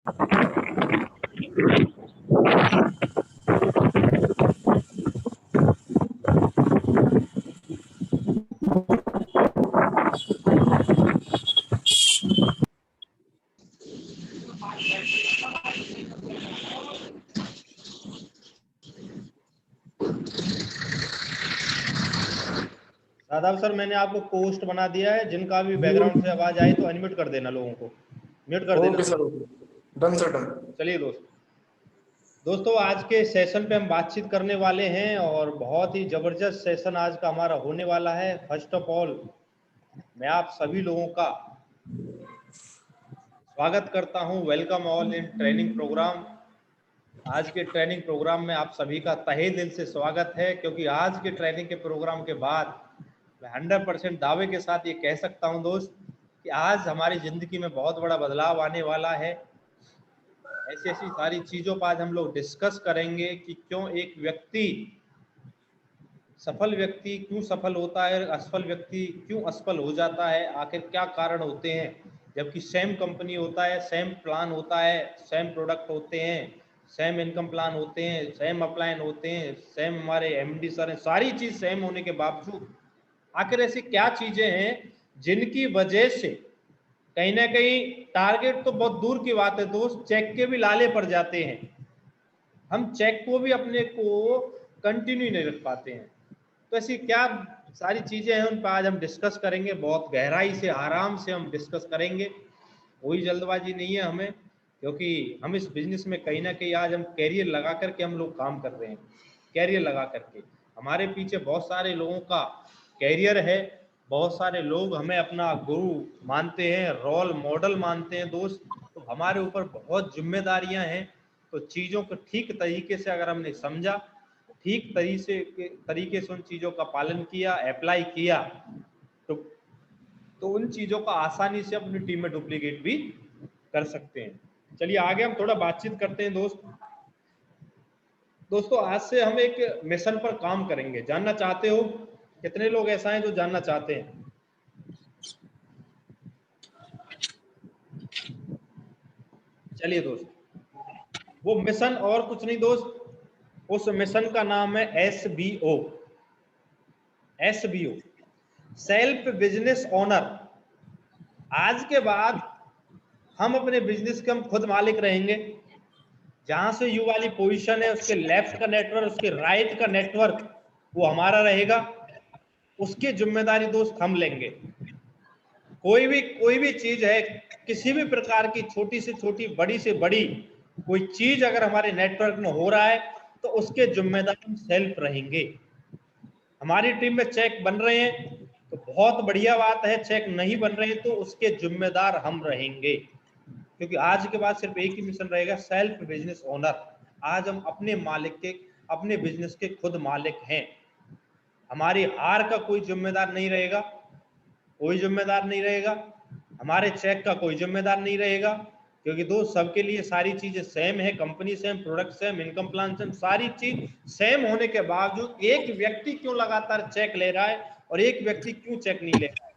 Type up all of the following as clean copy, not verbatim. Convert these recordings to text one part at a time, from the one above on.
आदाब सर, मैंने आपको पोस्ट बना दिया है। जिनका भी बैकग्राउंड से आवाज आए तो अनम्यूट कर देना, लोगों को म्यूट कर देना। Okay sir, done sir, done. चलिए दोस्तों आज के सेशन पे हम बातचीत करने वाले हैं और बहुत ही जबरदस्त सेशन आज का हमारा होने वाला है। फर्स्ट ऑफ ऑल मैं आप सभी लोगों का स्वागत करता हूं। Welcome all in training programme. आज के ट्रेनिंग प्रोग्राम में आप सभी का तहे दिल से स्वागत है, क्योंकि आज के ट्रेनिंग के प्रोग्राम के बाद मैं 100% दावे के साथ ये कह सकता हूं दोस्त कि आज हमारी जिंदगी में बहुत बड़ा बदलाव आने वाला है। ऐसी ऐसी सारी चीजों पर आज हम लोग डिस्कस करेंगे कि क्यों एक व्यक्ति, सफल व्यक्ति क्यों सफल होता है, असफल व्यक्ति क्यों असफल हो जाता है, आखिर क्या कारण होते हैं। जबकि सेम कंपनी होता है, सेम प्लान होता है, सेम प्रोडक्ट होते हैं, सेम इनकम प्लान होते हैं, सेम अपलाइन होते हैं, सेम हमारे एमडी सर हैं, सारी चीज सेम होने के बावजूद आखिर ऐसी क्या चीजें हैं जिनकी वजह से कहीं ना कहीं टारगेट तो बहुत दूर की बात है दोस्त, चेक के भी लाले पड़ जाते हैं। हम चेक को भी अपने को कंटिन्यू नहीं रख पाते हैं। तो ऐसी क्या सारी चीजें हैं, उन पर आज हम डिस्कस करेंगे। बहुत गहराई से, आराम से हम डिस्कस करेंगे। कोई जल्दबाजी नहीं है हमें, क्योंकि हम इस बिजनेस में कहीं ना कहीं आज हम कैरियर लगा करके हम लोग काम कर रहे हैं। कैरियर लगा करके हमारे पीछे बहुत सारे लोगों का कैरियर है। बहुत सारे लोग हमें अपना गुरु मानते हैं, रोल मॉडल मानते हैं दोस्त। तो हमारे ऊपर बहुत जिम्मेदारियां हैं। तो चीज़ों को ठीक तरीके से अगर हमने समझा, ठीक तरीके से उन चीज़ों का पालन किया, अप्लाई किया, तो उन चीज़ों का आसानी से अपनी टीम में डुप्लीकेट भी कर सकते हैं। चलिए आगे हम थोड़ा बातचीत करते हैं दोस्तों आज से हम एक मिशन पर काम करेंगे। जानना चाहते हो कितने लोग ऐसा हैं जो जानना चाहते हैं? चलिए दोस्त, वो मिशन और कुछ नहीं दोस्त, उस मिशन का नाम है SBO। SBO, self business owner. आज के बाद हम अपने बिजनेस के हम खुद मालिक रहेंगे। जहां से यू वाली पोजीशन है, उसके लेफ्ट का नेटवर्क, उसके राइट का नेटवर्क वो हमारा रहेगा। उसकी जिम्मेदारी दोस्त हम लेंगे। कोई भी चीज है, किसी भी प्रकार की छोटी से छोटी, बड़ी से बड़ी कोई चीज अगर हमारे नेटवर्क में हो रहा है तो उसके जिम्मेदार हम सेल्फ रहेंगे। हमारी टीम में चेक बन रहे हैं तो बहुत बढ़िया बात है, चेक नहीं बन रहे हैं तो उसके जिम्मेदार हम रहेंगे। क्योंकि आज के बाद सिर्फ एक ही मिशन रहेगा, सेल्फ बिजनेस ओनर। आज हम अपने मालिक के, अपने बिजनेस के खुद मालिक हैं। हमारी हार का कोई जिम्मेदार नहीं रहेगा, कोई जिम्मेदार नहीं रहेगा। हमारे चेक का कोई जिम्मेदार नहीं रहेगा, क्योंकि दोस्त सबके लिए सारी चीजें सेम है। Company same, product same, income plan same, सारी चीज सेम होने के बावजूद एक व्यक्ति क्यों लगातार चेक ले रहा है और एक व्यक्ति क्यों चेक नहीं ले रहा है?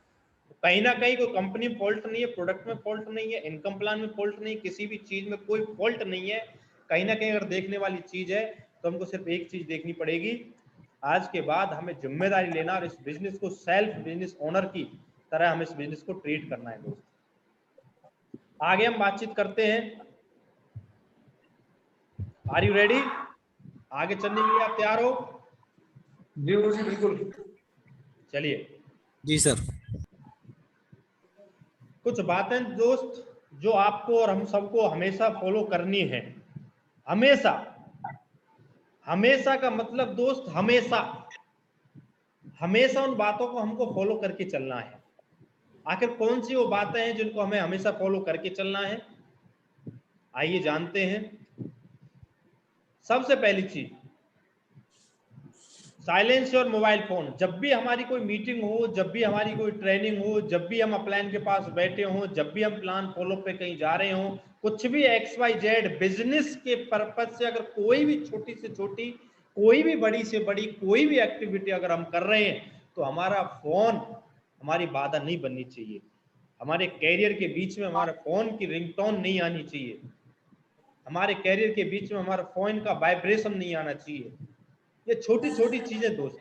कहीं ना कहीं कोई कंपनी में फॉल्ट नहीं है, प्रोडक्ट में फॉल्ट नहीं है, इनकम प्लान में फॉल्ट नहीं, किसी भी चीज में कोई फॉल्ट नहीं है। कहीं ना कहीं अगर देखने वाली चीज है तो हमको सिर्फ एक चीज देखनी पड़ेगी। आज के बाद हमें जिम्मेदारी लेना और इस बिजनेस को सेल्फ बिजनेस ओनर की तरह हमें इस बिजनेस को ट्रीट करना है दोस्त। आगे हम बातचीत करते हैं। Are you ready? आगे चलने के लिए आप तैयार हो? जी जी बिल्कुल। चलिए जी सर। कुछ बातें दोस्त जो आपको और हम सबको हमेशा फॉलो करनी है। हमेशा, हमेशा का मतलब दोस्त हमेशा, हमेशा उन बातों को हमको फॉलो करके चलना है। आखिर कौन सी वो बातें हैं जिनको हमें हमेशा फॉलो करके चलना है? आइए जानते हैं। सबसे पहली चीज, साइलेंस योर मोबाइल फोन। जब भी हमारी कोई मीटिंग हो, जब भी हमारी कोई ट्रेनिंग हो, जब भी हम अपलाइन के पास बैठे हों, जब भी हम प्लान फॉलो पे कहीं जा रहे हों, कुछ भी XYZ बिजनेस के पर्पज से अगर कोई भी छोटी से छोटी, कोई भी बड़ी से बड़ी कोई भी एक्टिविटी अगर हम कर रहे हैं तो हमारा फोन हमारी बाधा नहीं बननी चाहिए। हमारे कैरियर के बीच में हमारे फोन की रिंगटोन नहीं आनी चाहिए। हमारे कैरियर के बीच में हमारा फोन का वाइब्रेशन नहीं आना चाहिए। ये छोटी छोटी चीजें दोस्त,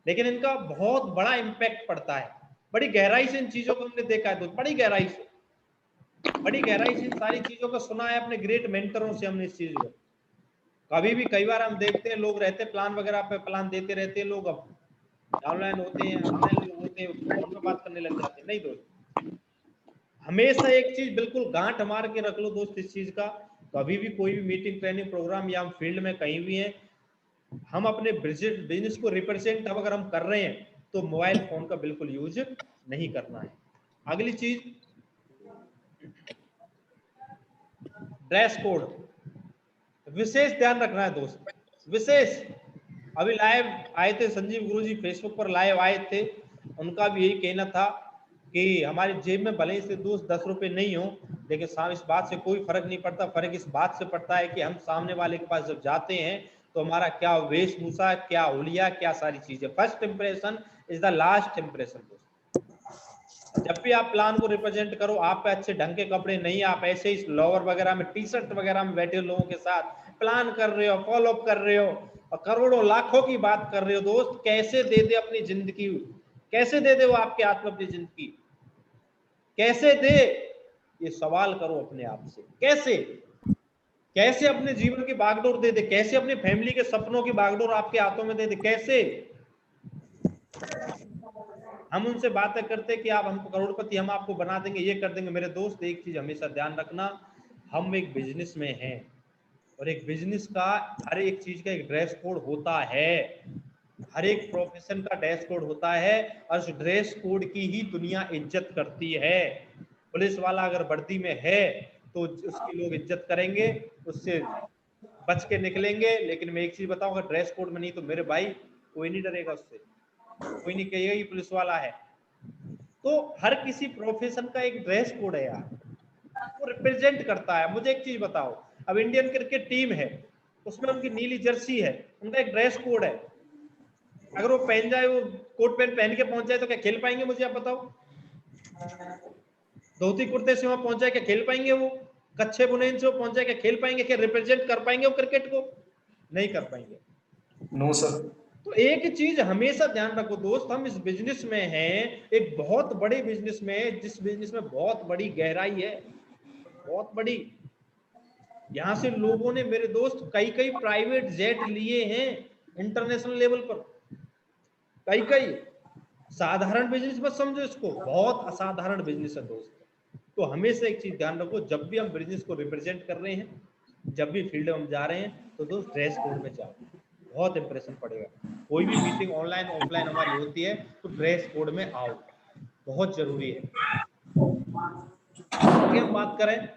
लेकिन इनका बहुत बड़ा इम्पैक्ट पड़ता है। बड़ी गहराई से इन चीजों को हमने देखा है दोस्त, बड़ी गहराई से इन सारी चीजों को सुना है अपने ग्रेट मेंटरों से हमने इस चीज को। कभी भी कई बार हम देखते हैं लोग रहते प्लान वगैरह पे प्लान देते रहते हैं, लोग अब ऑनलाइन होते हैं, ऑनलाइन लोग होते हैं, फोन पे बात करने लग जाते हैं। नहीं दोस्त, हमेशा एक चीज बिल्कुल गांठ मार के रख लो दोस्त इस चीज का, कभी भी कोई भी मीटिंग, ट्रेनिंग, प्रोग्राम या हम फील्ड में कहीं भी हैं, हम अपने बिजनेस को रिप्रेजेंट अगर हम कर रहे हैं तो मोबाइल फोन का बिल्कुल यूज नहीं करना है। अगली चीज, ड्रेस कोड, विशेष ध्यान रखना है दोस्त, विशेष। अभी लाइव आए थे संजीव गुरुजी, फेसबुक पर लाइव आए थे, उनका भी यही कहना था कि हमारी जेब में भले से दोस्त 10 रुपए नहीं हो, लेकिन इस बात से कोई फर्क नहीं पड़ता। फर्क इस बात से पड़ता है कि हम सामने वाले के पास जब जाते हैं तो हमारा क्या वेशभूषा, क्या हुलिया, क्या सारी चीजें। First impression is the last impression दोस्त। जब भी आप प्लान को रिप्रेजेंट करो, आप पे अच्छे ढंग के कपड़े नहीं, आप ऐसे ही लोअर वगैरह में, टी शर्ट वगैरह में बैठे लोगों के साथ प्लान कर रहे हो, फॉलो अप कर रहे हो और करोड़ों लाखों की बात कर रहे हो दोस्त, कैसे दे दे अपनी जिंदगी, कैसे दे दे वो आपके हाथ में अपनी जिंदगी, कैसे दे, ये सवाल करो अपने आप से। कैसे अपने जीवन की बागडोर दे दे, कैसे अपनी फैमिली के सपनों की बागडोर आपके हाथों में दे दे, कैसे। हम उनसे बातें करते कि आप हमको करोड़पति, हम आपको बना देंगे, ये कर देंगे। मेरे दोस्त एक चीज हमेशा ध्यान रखना, हम एक बिजनेस में हैं और एक बिजनेस का हर एक चीज का एक ड्रेस कोड होता है, हर एक प्रोफेशन का ड्रेस कोड होता है और उस ड्रेस कोड की ही दुनिया इज्जत करती है। पुलिस वाला अगर वर्दी में है तो उसकी लोग इज्जत करेंगे, उससे बच के निकलेंगे। लेकिन मैं एक चीज बताऊं, अगर ड्रेस कोड में नहीं तो मेरे भाई कोई नहीं डरेगा उससे, कोई नहीं कहेगा ये पुलिस वाला है। तो हर किसी प्रोफेशन का एक ड्रेस कोड है यार, वो रिप्रेजेंट करता है। मुझे एक चीज बताओ, अब इंडियन क्रिकेट टीम है, उसमें उनकी नीली जर्सी है, उनका एक ड्रेस कोड है, अगर वो पहन जाए, वो कोट पैंट पहन के पहुंच जाए तो क्या खेल पाएंगे? मुझे आप बताओ। धोती कुर्ते से वहां पहुंच जाए, क्या खेल पाएंगे? वो कच्छे बुनेन से वो पहुंच जाए, क्या खेल पाएंगे? क्या रिप्रेजेंट कर पाएंगे वो क्रिकेट को? नहीं कर पाएंगे। No sir. तो एक चीज हमेशा ध्यान रखो दोस्त, हम इस बिजनेस में हैं, एक बहुत बड़े बिजनेस में, जिस बिजनेस में बहुत बड़ी गहराई है, बहुत बड़ी। यहां से लोगों ने मेरे दोस्त कई प्राइवेट जेट लिए हैं इंटरनेशनल लेवल पर, कई। साधारण बिजनेस मत समझो इसको, बहुत असाधारण बिजनेस है दोस्त। तो हमेशा एक चीज ध्यान रखो, जब भी हम बिजनेस को रिप्रेजेंट कर रहे हैं, जब भी फील्ड में हम जा रहे हैं, तो दोस्त ड्रेस कोड में जाओ, बहुत इंप्रेशन पड़ेगा। कोई भी मीटिंग ऑनलाइन ऑफलाइन हमारी होती है तो ड्रेस कोड में आओ, बहुत जरूरी है। आगे हम बात करें,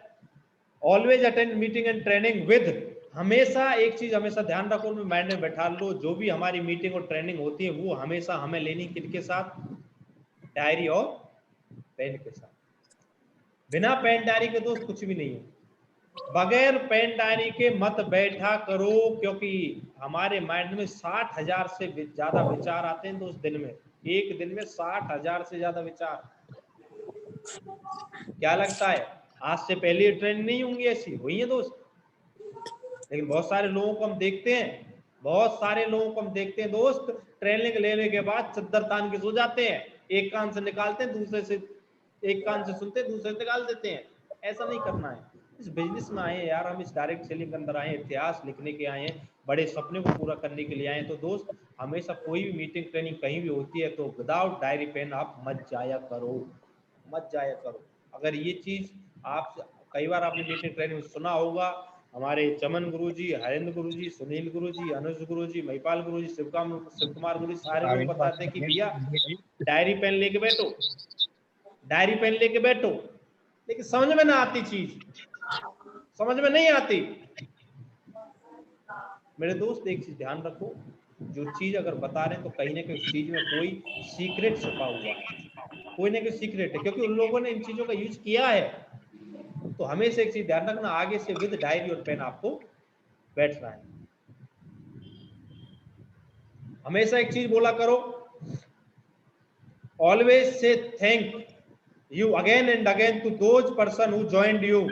always attend meeting and training with, हमेशा एक चीज हमेशा ध्यान रखो, माइंड में बैठा लो, जो भी हमारी मीटिंग और ट्रेनिंग होती है वो हमेशा हमें लेनी किनके साथ? डायरी और पेन के साथ। बिना पेन डायरी के दोस्त कुछ भी नहीं है, बगैर पेन डायरी के मत बैठा करो, क्योंकि हमारे माइंड में 60,000 से ज्यादा विचार आते हैं दोस्त दिन में, एक दिन में 60,000 से ज्यादा विचार। क्या लगता है आज से पहले ये ट्रेनिंग नहीं होंगी? ऐसी हुई है दोस्त। लेकिन बहुत सारे लोगों को हम देखते हैं, दोस्त, ट्रेनिंग लेने के बाद चद्दर तान के सो जाते हैं, एक कान से निकालते हैं, दूसरे से, एक कान से सुनते हैं, दूसरे से निकाल देते हैं। ऐसा नहीं करना है। इस बिजनेस में आए यार, हम इस डायरेक्ट सेलिंग के अंदर आए, इतिहास लिखने के आए हैं, बड़े सपने को पूरा करने के लिए आए हैं। तो दोस्त हमेशा कोई भी मीटिंग ट्रेनिंग कहीं भी होती है तो विदाउट डायरी पेन आप मत जाया करो। अगर ये चीज आप, कई बार आपने मीटिंग ट्रेनिंग में सुना होगा, हमारे चमन गुरुजी, हरेंद्र गुरुजी, सुनील गुरुजी, अनुज गुरुजी, महिपाल गुरुजी, शिव कुमार गुरुजी, सारे लोग बताते हैं कि भैया डायरी पेन लेके बैठो, लेकिन समझ में ना आती चीज, समझ में नहीं आती। मेरे दोस्त एक चीज ध्यान रखो, जो चीज अगर बता रहे हैं तो कहीं ना कहीं उस चीज में कोई सीक्रेट छुपा हुआ है, कोई ना कोई सीक्रेट है, क्योंकि उन लोगों ने इन चीजों का यूज किया है। तो हमेशा एक चीज ध्यान रखना, आगे से विद डायरी और पेन आपको बैठना है। हमेशा एक चीज बोला करो, always say thank you again and again to those person who joined you.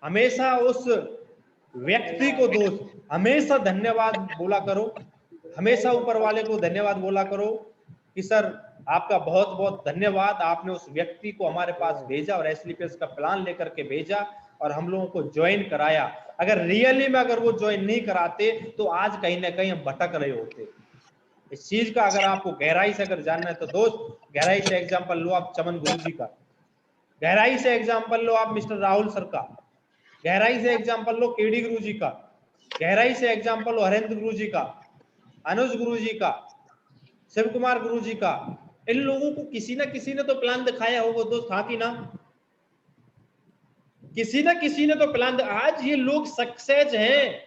हमेशा उस व्यक्ति को दोस्त हमेशा धन्यवाद बोला करो, हमेशा ऊपर वाले को धन्यवाद बोला करो कि सर आपका बहुत बहुत धन्यवाद, आपने उस व्यक्ति को हमारे पास भेजा और एसलीपीएस का प्लान लेकर के भेजा और हम लोगों को ज्वाइन कराया। अगर रियली में अगर वो ज्वाइन नहीं कराते तो आज कहीं ना कहीं हम भटक रहे होते। इस चीज का अगर आपको गहराई से अगर जानना है तो दोस्त गहराई से एग्जाम्पल लो आप चमन गुरु जी का, गहराई से एग्जाम्पल लो आप मिस्टर राहुल सर का, गहराई से एग्जाम्पल लो केडी गुरु जी का, गहराई से एग्जाम्पल लो हरेंद्र गुरु जी का, अनुज गुरु जी का, शिव कुमार गुरु जी का। इन लोगों को किसी ना किसी ने तो प्लान दिखाया होगा दोस्त, हाँ कि ना? किसी ना किसी ने तो प्लान, आज ये लोग सक्सेस हैं,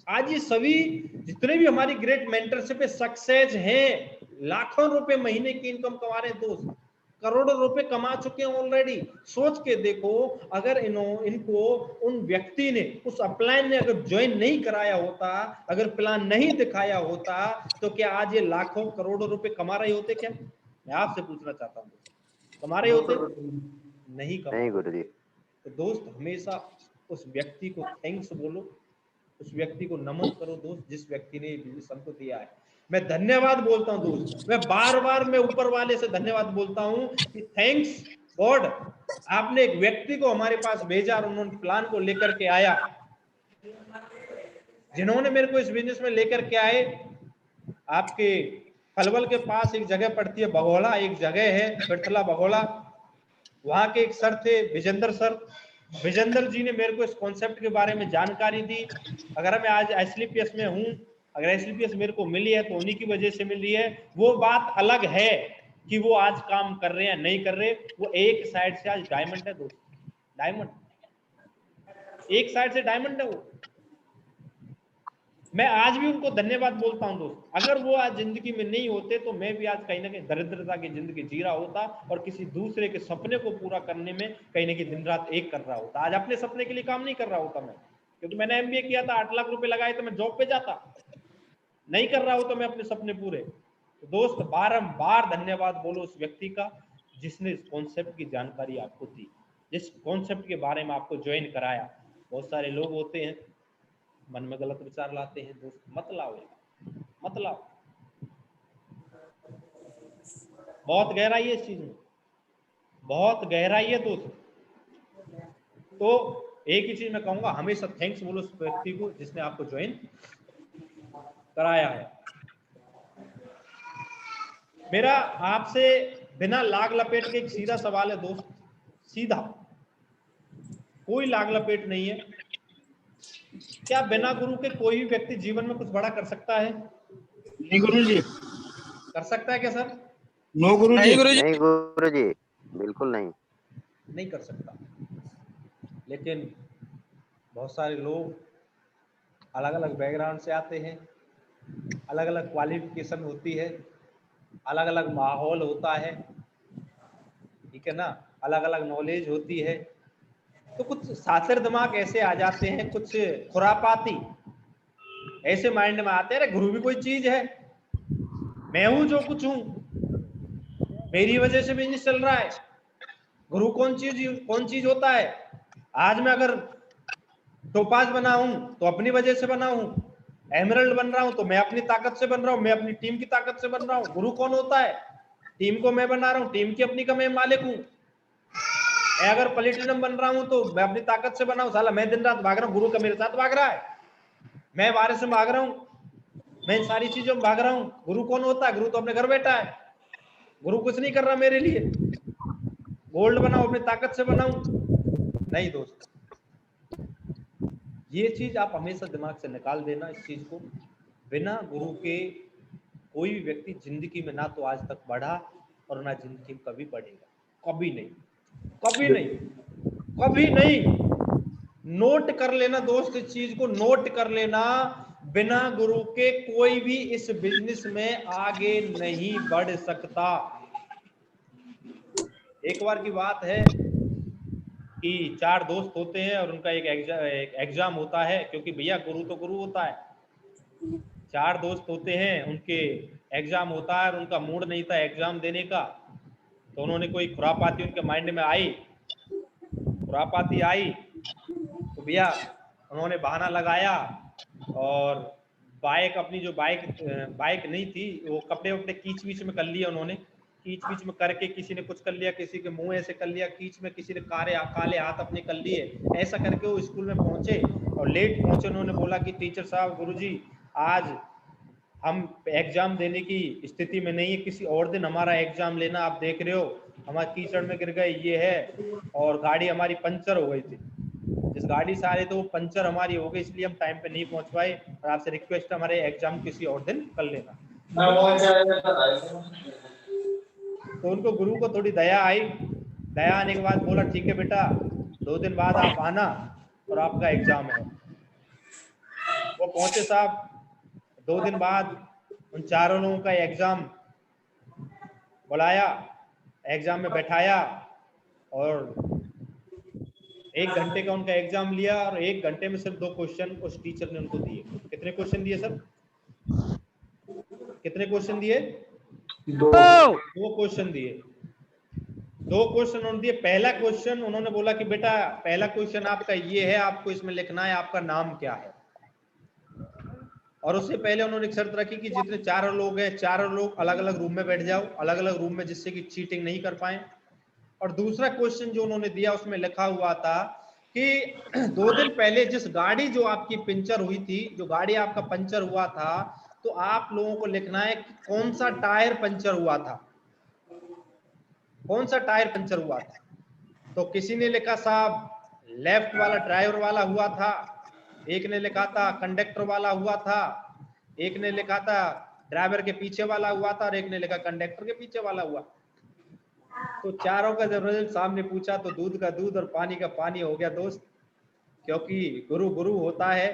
आज ये सभी जितने भी हमारी ग्रेट मेंटरशिप पे सक्सेस हैं, लाखों रुपए महीने की इनकम कमा रहे हैं दोस्त, करोड़ों रुपए कमा चुके हैं ऑलरेडी। सोच के देखो अगर इनको उन व्यक्ति ने उस अपलाइन ने अगर ज्वाइन नहीं कराया होता, अगर प्लान नहीं दिखाया होता तो क्या आज ये लाखों करोड़ों रुपए कमा रहे होते? क्या मैं आपसे पूछना चाहता हूँ, कमा रहे होते? नहीं कमा रहे। गुरुजी। तो दोस्त हमेशा उस व्यक्ति को थैंक्स बोलो, उस व्यक्ति को नमन करो दोस्त जिस व्यक्ति ने बिजनेस हमको दिया है। मैं धन्यवाद बोलता हूं दोस्त, मैं बार बार मैं ऊपर वाले से धन्यवाद बोलता हूं कि थैंक्स गॉड, आपने एक व्यक्ति को हमारे पास भेजा और उन्होंने प्लान को लेकर के आया, जिन्होंने मेरे को इस बिजनेस में लेकर के आए। आपके पलवल के पास एक जगह पड़ती है बघोला, एक जगह है पिरथला बघोला, वहां के एक सर थे विजेंद्र सर, विजेंद्र जी ने मेरे को इस कॉन्सेप्ट के बारे में जानकारी दी। अगर मैं आज एसलीपीएस में हूं, अगर एसलीपीएस मेरे को मिली है तो उन्हीं की वजह से मिली है। वो बात अलग है कि वो आज काम कर रहे हैं नहीं कर रहे, वो एक साइड से आज डायमंड है दोस्त, डायमंड, एक साइड से डायमंड है वो। मैं आज भी उनको धन्यवाद बोलता हूं दोस्त, अगर वो आज जिंदगी में नहीं होते तो मैं भी आज कहीं ना कहीं दरिद्रता की जिंदगी जी रहा होता और किसी दूसरे के सपने को पूरा करने में कहीं ना कहीं दिन रात एक कर रहा होता। आज अपने सपने के लिए काम नहीं कर रहा होता मैं, क्योंकि मैंने एमबीए किया था, 8 लाख रुपए लगाए तो मैं जॉब पे जाता, नहीं कर रहा होता मैं अपने सपने पूरे। तो दोस्त बारंबार धन्यवाद बोलो उस व्यक्ति का जिसने इस कॉन्सेप्ट की जानकारी आपको दी, जिस कॉन्सेप्ट के बारे में आपको ज्वाइन कराया। बहुत सारे लोग होते हैं मन में गलत विचार लाते हैं दोस्त, मत लाओ, मत लाओ, बहुत गहराई है इस चीज में, बहुत गहराई है दोस्त। तो एक ही चीज मैं कहूंगा, हमेशा थैंक्स बोलो उस व्यक्ति को जिसने आपको ज्वाइन कराया है। मेरा आपसे बिना लाग लपेट के एक सीधा सवाल है दोस्त, सीधा, कोई लाग लपेट नहीं है। क्या बिना गुरु के कोई भी व्यक्ति जीवन में कुछ बड़ा कर सकता है? नहीं गुरुजी। कर सकता है क्या सर? नो गुरुजी। नहीं गुरुजी, बिल्कुल नहीं, नहीं कर सकता। लेकिन बहुत सारे लोग अलग अलग बैकग्राउंड से आते हैं, अलग अलग क्वालिफिकेशन होती है, अलग अलग माहौल होता है, ठीक है ना, अलग अलग नॉलेज होती है। तो कुछ सातिर दिमाग ऐसे आ जाते हैं, कुछ खुरापाती ऐसे माइंड में आते हैं, अरे गुरु भी कोई चीज है, मैं हूं जो कुछ हूं, मेरी वजह से बिजनेस चल रहा है, गुरु कौन चीज होता है? आज मैं अगर टोपाज बना हूं तो अपनी वजह से बना हूं, एमरल्ड बन रहा हूं तो मैं अपनी ताकत से बन रहा हूं, मैं अपनी टीम की ताकत से बन रहा हूं। गुरु कौन होता है? टीम को मैं बना रहा हूं, टीम की अपनी का मैं मालिक हूं। मैं अगर प्लेटिनम बन रहा हूं तो मैं अपनी ताकत से बना हूं, साला मैं दिन रात भाग रहा हूं, गुरु का मेरे साथ भाग रहा है, मैं बारिश में भाग रहा हूं, मैं इन सारी चीजों में भाग रहा हूं। गुरु कौन होता है? गुरु तो अपने घर बैठा है, गुरु कुछ नहीं कर रहा मेरे लिए, गोल्ड बनाओ अपनी ताकत से बनाऊं, नहीं दोस्त। ये चीज आप हमेशा दिमाग से निकाल देना इस चीज को, बिना गुरु के कोई भी व्यक्ति जिंदगी में ना तो आज तक बढ़ा और ना जिंदगी में कभी बढ़ेगा, कभी नहीं, कभी नहीं, कभी नहीं। नोट कर लेना दोस्त, इस चीज को नोट कर लेना, बिना गुरु के कोई भी इस बिजनेस में आगे नहीं बढ़ सकता। एक बार की बात है कि 4 दोस्त होते हैं और उनका एक एग्जाम होता है, क्योंकि भैया गुरु तो गुरु होता है। 4 दोस्त होते हैं, उनके एग्जाम होता है और उनका मूड नहीं था एग्जाम देने का, तो उन्होंने कोई खुरापाती उनके माइंड में आई, खुरापाती आई तो भैया उन्होंने बहाना लगाया और बाइक अपनी जो बाइक नहीं थी वो कपड़े वपड़े कीच वीच में कर लिया उन्होंने, कीच वीच में करके किसी ने कुछ कर लिया, किसी के मुंह ऐसे कर लिया कीच में, किसी ने काले हाथ अपने कर लिए, ऐसा करके वो स्कूल में पहुंचे और लेट पहुंचे। उन्होंने बोला कि टीचर साहब, गुरुजी आज हम एग्जाम देने की स्थिति में नहीं है, किसी और दिन हमारा एग्जाम लेना, आप देख रहे हो हमारे कीचड़ में गिर गए, ये है, और गाड़ी हमारी पंचर हो गई थी, जिस गाड़ी से आ रहे थे वो पंचर हमारी हो गई, इसलिए हम टाइम पे नहीं पहुंच पाए और आपसे रिक्वेस्ट है हमारे एग्जाम किसी और दिन कर लेना। तो उनको गुरु को थोड़ी दया आई, दया आने के बाद बोला ठीक है बेटा 2 दिन बाद आप आना और आपका एग्जाम है। वो पहुंचे साहब, 2 दिन बाद उन चारों लोगों का एग्जाम बुलाया, एग्जाम में बैठाया और 1 घंटे का उनका एग्जाम लिया और 1 घंटे में सिर्फ 2 क्वेश्चन उस टीचर ने उनको दिए। कितने क्वेश्चन दिए सर? कितने क्वेश्चन दिए? 2 क्वेश्चन दिए। 2 क्वेश्चन उन्होंने दिए। पहला क्वेश्चन उन्होंने बोला कि बेटा पहला क्वेश्चन आपका ये है, आपको इसमें लिखना है आपका नाम क्या है। और उससे पहले उन्होंने एक शर्त रखी कि जितने 4 लोग हैं, 4 लोग अलग अलग रूम में बैठ जाओ, अलग अलग रूम में, जिससे कि चीटिंग नहीं कर पाए। और दूसरा क्वेश्चन जो उन्होंने दिया उसमें लिखा हुआ था कि 2 दिन पहले जिस गाड़ी जो आपकी पंचर हुई थी, जो गाड़ी आपका पंचर हुआ था, तो आप लोगों को लिखना है कि कौन सा टायर पंचर हुआ था, कौन सा टायर पंचर हुआ था। तो किसी ने लिखा साहब लेफ्ट वाला ड्राइवर वाला हुआ था, एक ने लिखा था कंडक्टर वाला हुआ था, एक ने लिखा था ड्राइवर के पीछे वाला हुआ था और एक ने लिखा कंडक्टर के पीछे वाला हुआ। तो चारों का जब रिजल्ट सामने पूछा तो दूध का दूध और पानी का पानी हो गया दोस्त, क्योंकि गुरु गुरु होता है।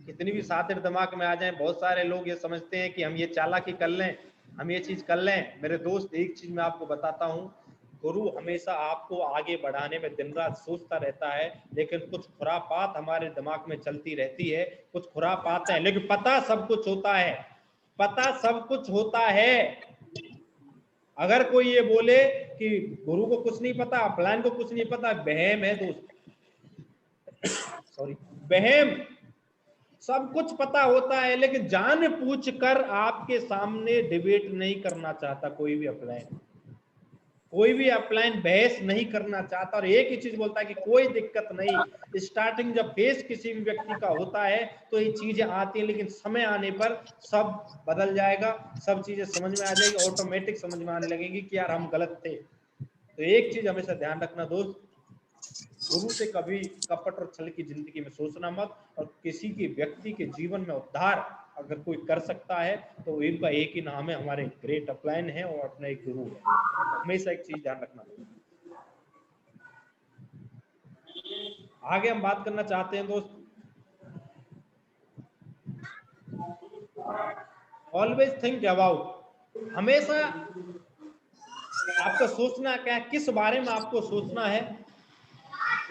कितनी भी शातिर दिमाग में आ जाए, बहुत सारे लोग ये समझते हैं कि हम ये चालाकी कर लें, हम ये चीज कर लें। मेरे दोस्त एक चीज मैं आपको बताता हूँ, गुरु हमेशा आपको आगे बढ़ाने में दिन रात सोचता रहता है, लेकिन कुछ खुरापात हमारे दिमाग में चलती रहती है, कुछ खुरापात है, लेकिन पता सब कुछ होता है, पता सब कुछ होता है। अगर कोई ये बोले कि गुरु को कुछ नहीं पता, अपलाइन को कुछ नहीं पता, बहम है दोस्त, सॉरी, बहम। सब कुछ पता होता है, लेकिन जान पूछ कर आपके सामने डिबेट नहीं करना चाहता कोई भी अपलाइन, कोई भी अपलाइन बहस नहीं करना चाहता। और एक ही चीज बोलता है कि कोई दिक्कत नहीं, स्टार्टिंग जब फेस किसी भी व्यक्ति का होता है तो ये चीजें आती हैं, लेकिन समय आने पर सब बदल जाएगा, सब चीजें समझ में आ जाएगी, ऑटोमेटिक समझ में आने लगेगी कि यार हम गलत थे। तो एक चीज हमेशा ध्यान रखना दोस्त, गुरु से कभी कपट और छल की जिंदगी में सोचना मत। और किसी के व्यक्ति के जीवन में उद्धार अगर कोई कर सकता है तो इनका एक ही नाम है, हमारे ग्रेट अपलाइन है और अपना एक गुरु है। हमेशा एक चीज ध्यान रखना। आगे हम बात करना चाहते हैं दोस्त, ऑलवेज थिंक अबाउट, हमेशा आपका सोचना क्या है, किस बारे में आपको सोचना है,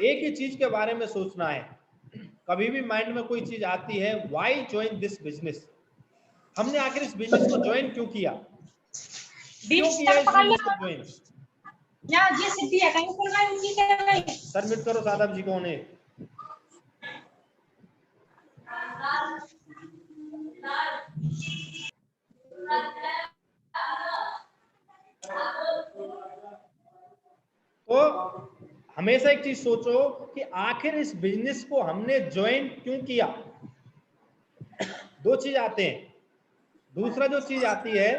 एक ही चीज के बारे में सोचना है। कभी भी माइंड में कोई चीज आती है, व्हाई ज्वाइन दिस बिजनेस, हमने आखिर इस बिजनेस को ज्वाइन क्यों किया, क्यों किया इस बिजनेस को ज्वाइन। सर म्यूट करो साहब जी को ने। तो हमेशा एक चीज सोचो कि आखिर इस बिजनेस को हमने ज्वाइन क्यों किया। 2 चीज आते हैं। दूसरा जो चीज आती है,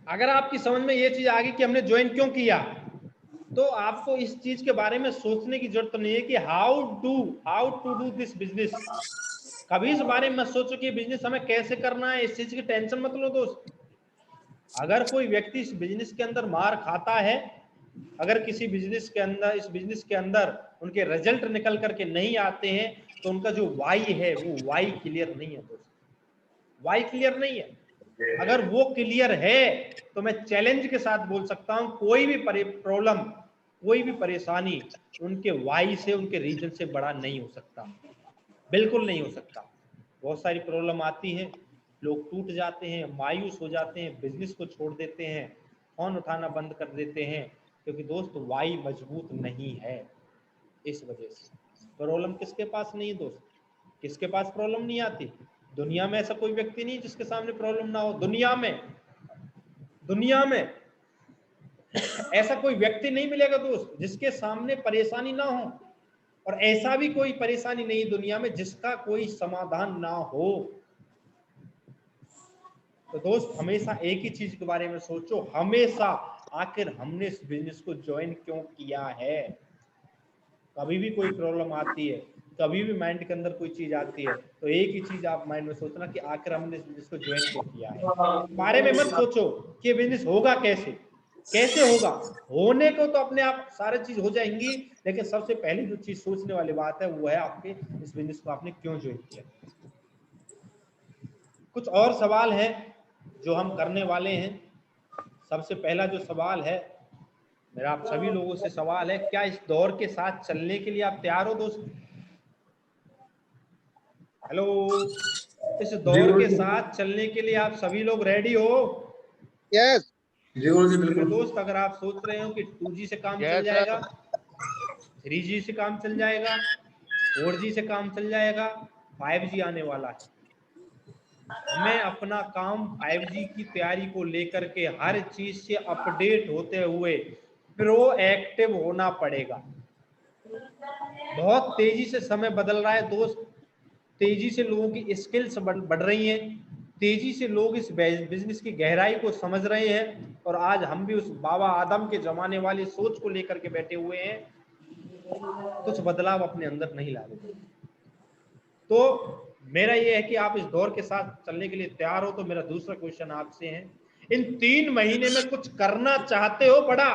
अगर आपकी समझ में ये चीज आ गई कि हमने ज्वाइन क्यों किया, तो आपको इस चीज के बारे में सोचने की जरूरत नहीं है कि how to do this business. कभी इस बारे में मत सोचो कि बिजनेस हमें कैसे करना है, इस चीज की टेंशन मत लो दोस्त। अगर कोई व्यक्ति इस बिजनेस के अंदर मार खाता है, अगर किसी बिजनेस के अंदर, इस बिजनेस के अंदर उनके रिजल्ट निकल करके नहीं आते हैं, तो उनका जो वाई है वो वाई क्लियर नहीं है दोस्त, वाई क्लियर नहीं है। अगर वो क्लियर है तो मैं चैलेंज के साथ बोल सकता हूं, कोई भी प्रॉब्लम, कोई भी परेशानी उनके वाई से, उनके रीजन से बड़ा नहीं हो सकता, बिल्कुल नहीं हो सकता। बहुत सारी प्रॉब्लम आती है, लोग टूट जाते हैं, मायूस हो जाते हैं, बिजनेस को छोड़ देते हैं, फोन उठाना बंद कर देते हैं, क्योंकि दोस्त वाई मजबूत नहीं है। इस वजह से प्रॉब्लम किसके पास नहीं है दोस्त? किसके पास प्रॉब्लम नहीं आती? दुनिया में ऐसा कोई व्यक्ति नहीं जिसके सामने प्रॉब्लम ना हो। दुनिया में ऐसा कोई व्यक्ति नहीं मिलेगा दोस्त जिसके सामने परेशानी ना हो, और ऐसा भी कोई परेशानी नहीं दुनिया में जिसका कोई समाधान ना हो। तो दोस्त हमेशा एक ही चीज के बारे में सोचो, हमेशा, आखिर हमने इस बिजनेस को ज्वाइन क्यों किया है। कभी भी कोई प्रॉब्लम आती है, कभी भी माइंड के अंदर कोई चीज आती है, तो एक ही चीज आप माइंड में सोचना कि आखिर हमने इस बिजनेस को ज्वाइन क्यों किया है। बारे में मत सोचो कि बिजनेस होगा कैसे होगा। होने को तो अपने आप सारी चीज हो जाएंगी, लेकिन सबसे पहले जो चीज सोचने वाली बात है वो है आपके इस बिजनेस को आपने क्यों ज्वाइन किया। कुछ और सवाल है जो हम करने वाले हैं। सबसे पहला जो सवाल है मेरा आप सभी लोगों से सवाल है, क्या इस दौर के साथ चलने के लिए आप तैयार हो दोस्त? हेलो, इस दौर के साथ चलने के लिए आप सभी लोग रेडी हो? यस जी गुरु जी मेरे बिल्कुल। दोस्त, अगर आप सोच रहे हो कि 2G से काम चल जाएगा, 3G से काम चल जाएगा, 4G से काम चल जाएगा, 5G आने वाला है। हमें अपना काम 5G की तैयारी को लेकर के हर चीज से अपडेट होते हुए प्रोएक्टिव होना पड़ेगा। बहुत तेजी से समय बदल रहा है दोस्त, तेजी से लोगों की स्किल्स बढ़ रही हैं, तेजी से लोग इस बिजनेस की गहराई को समझ रहे हैं, और आज हम भी उस बाबा आदम के जमाने वाली सोच को लेकर के बैठे हुए हैं, कुछ बदलाव अपने अंदर नहीं ला रहे। तो मेरा ये है कि आप इस दौर के साथ चलने के लिए तैयार हो। तो मेरा दूसरा क्वेश्चन आपसे है, इन 3 महीने में कुछ करना चाहते हो बड़ा?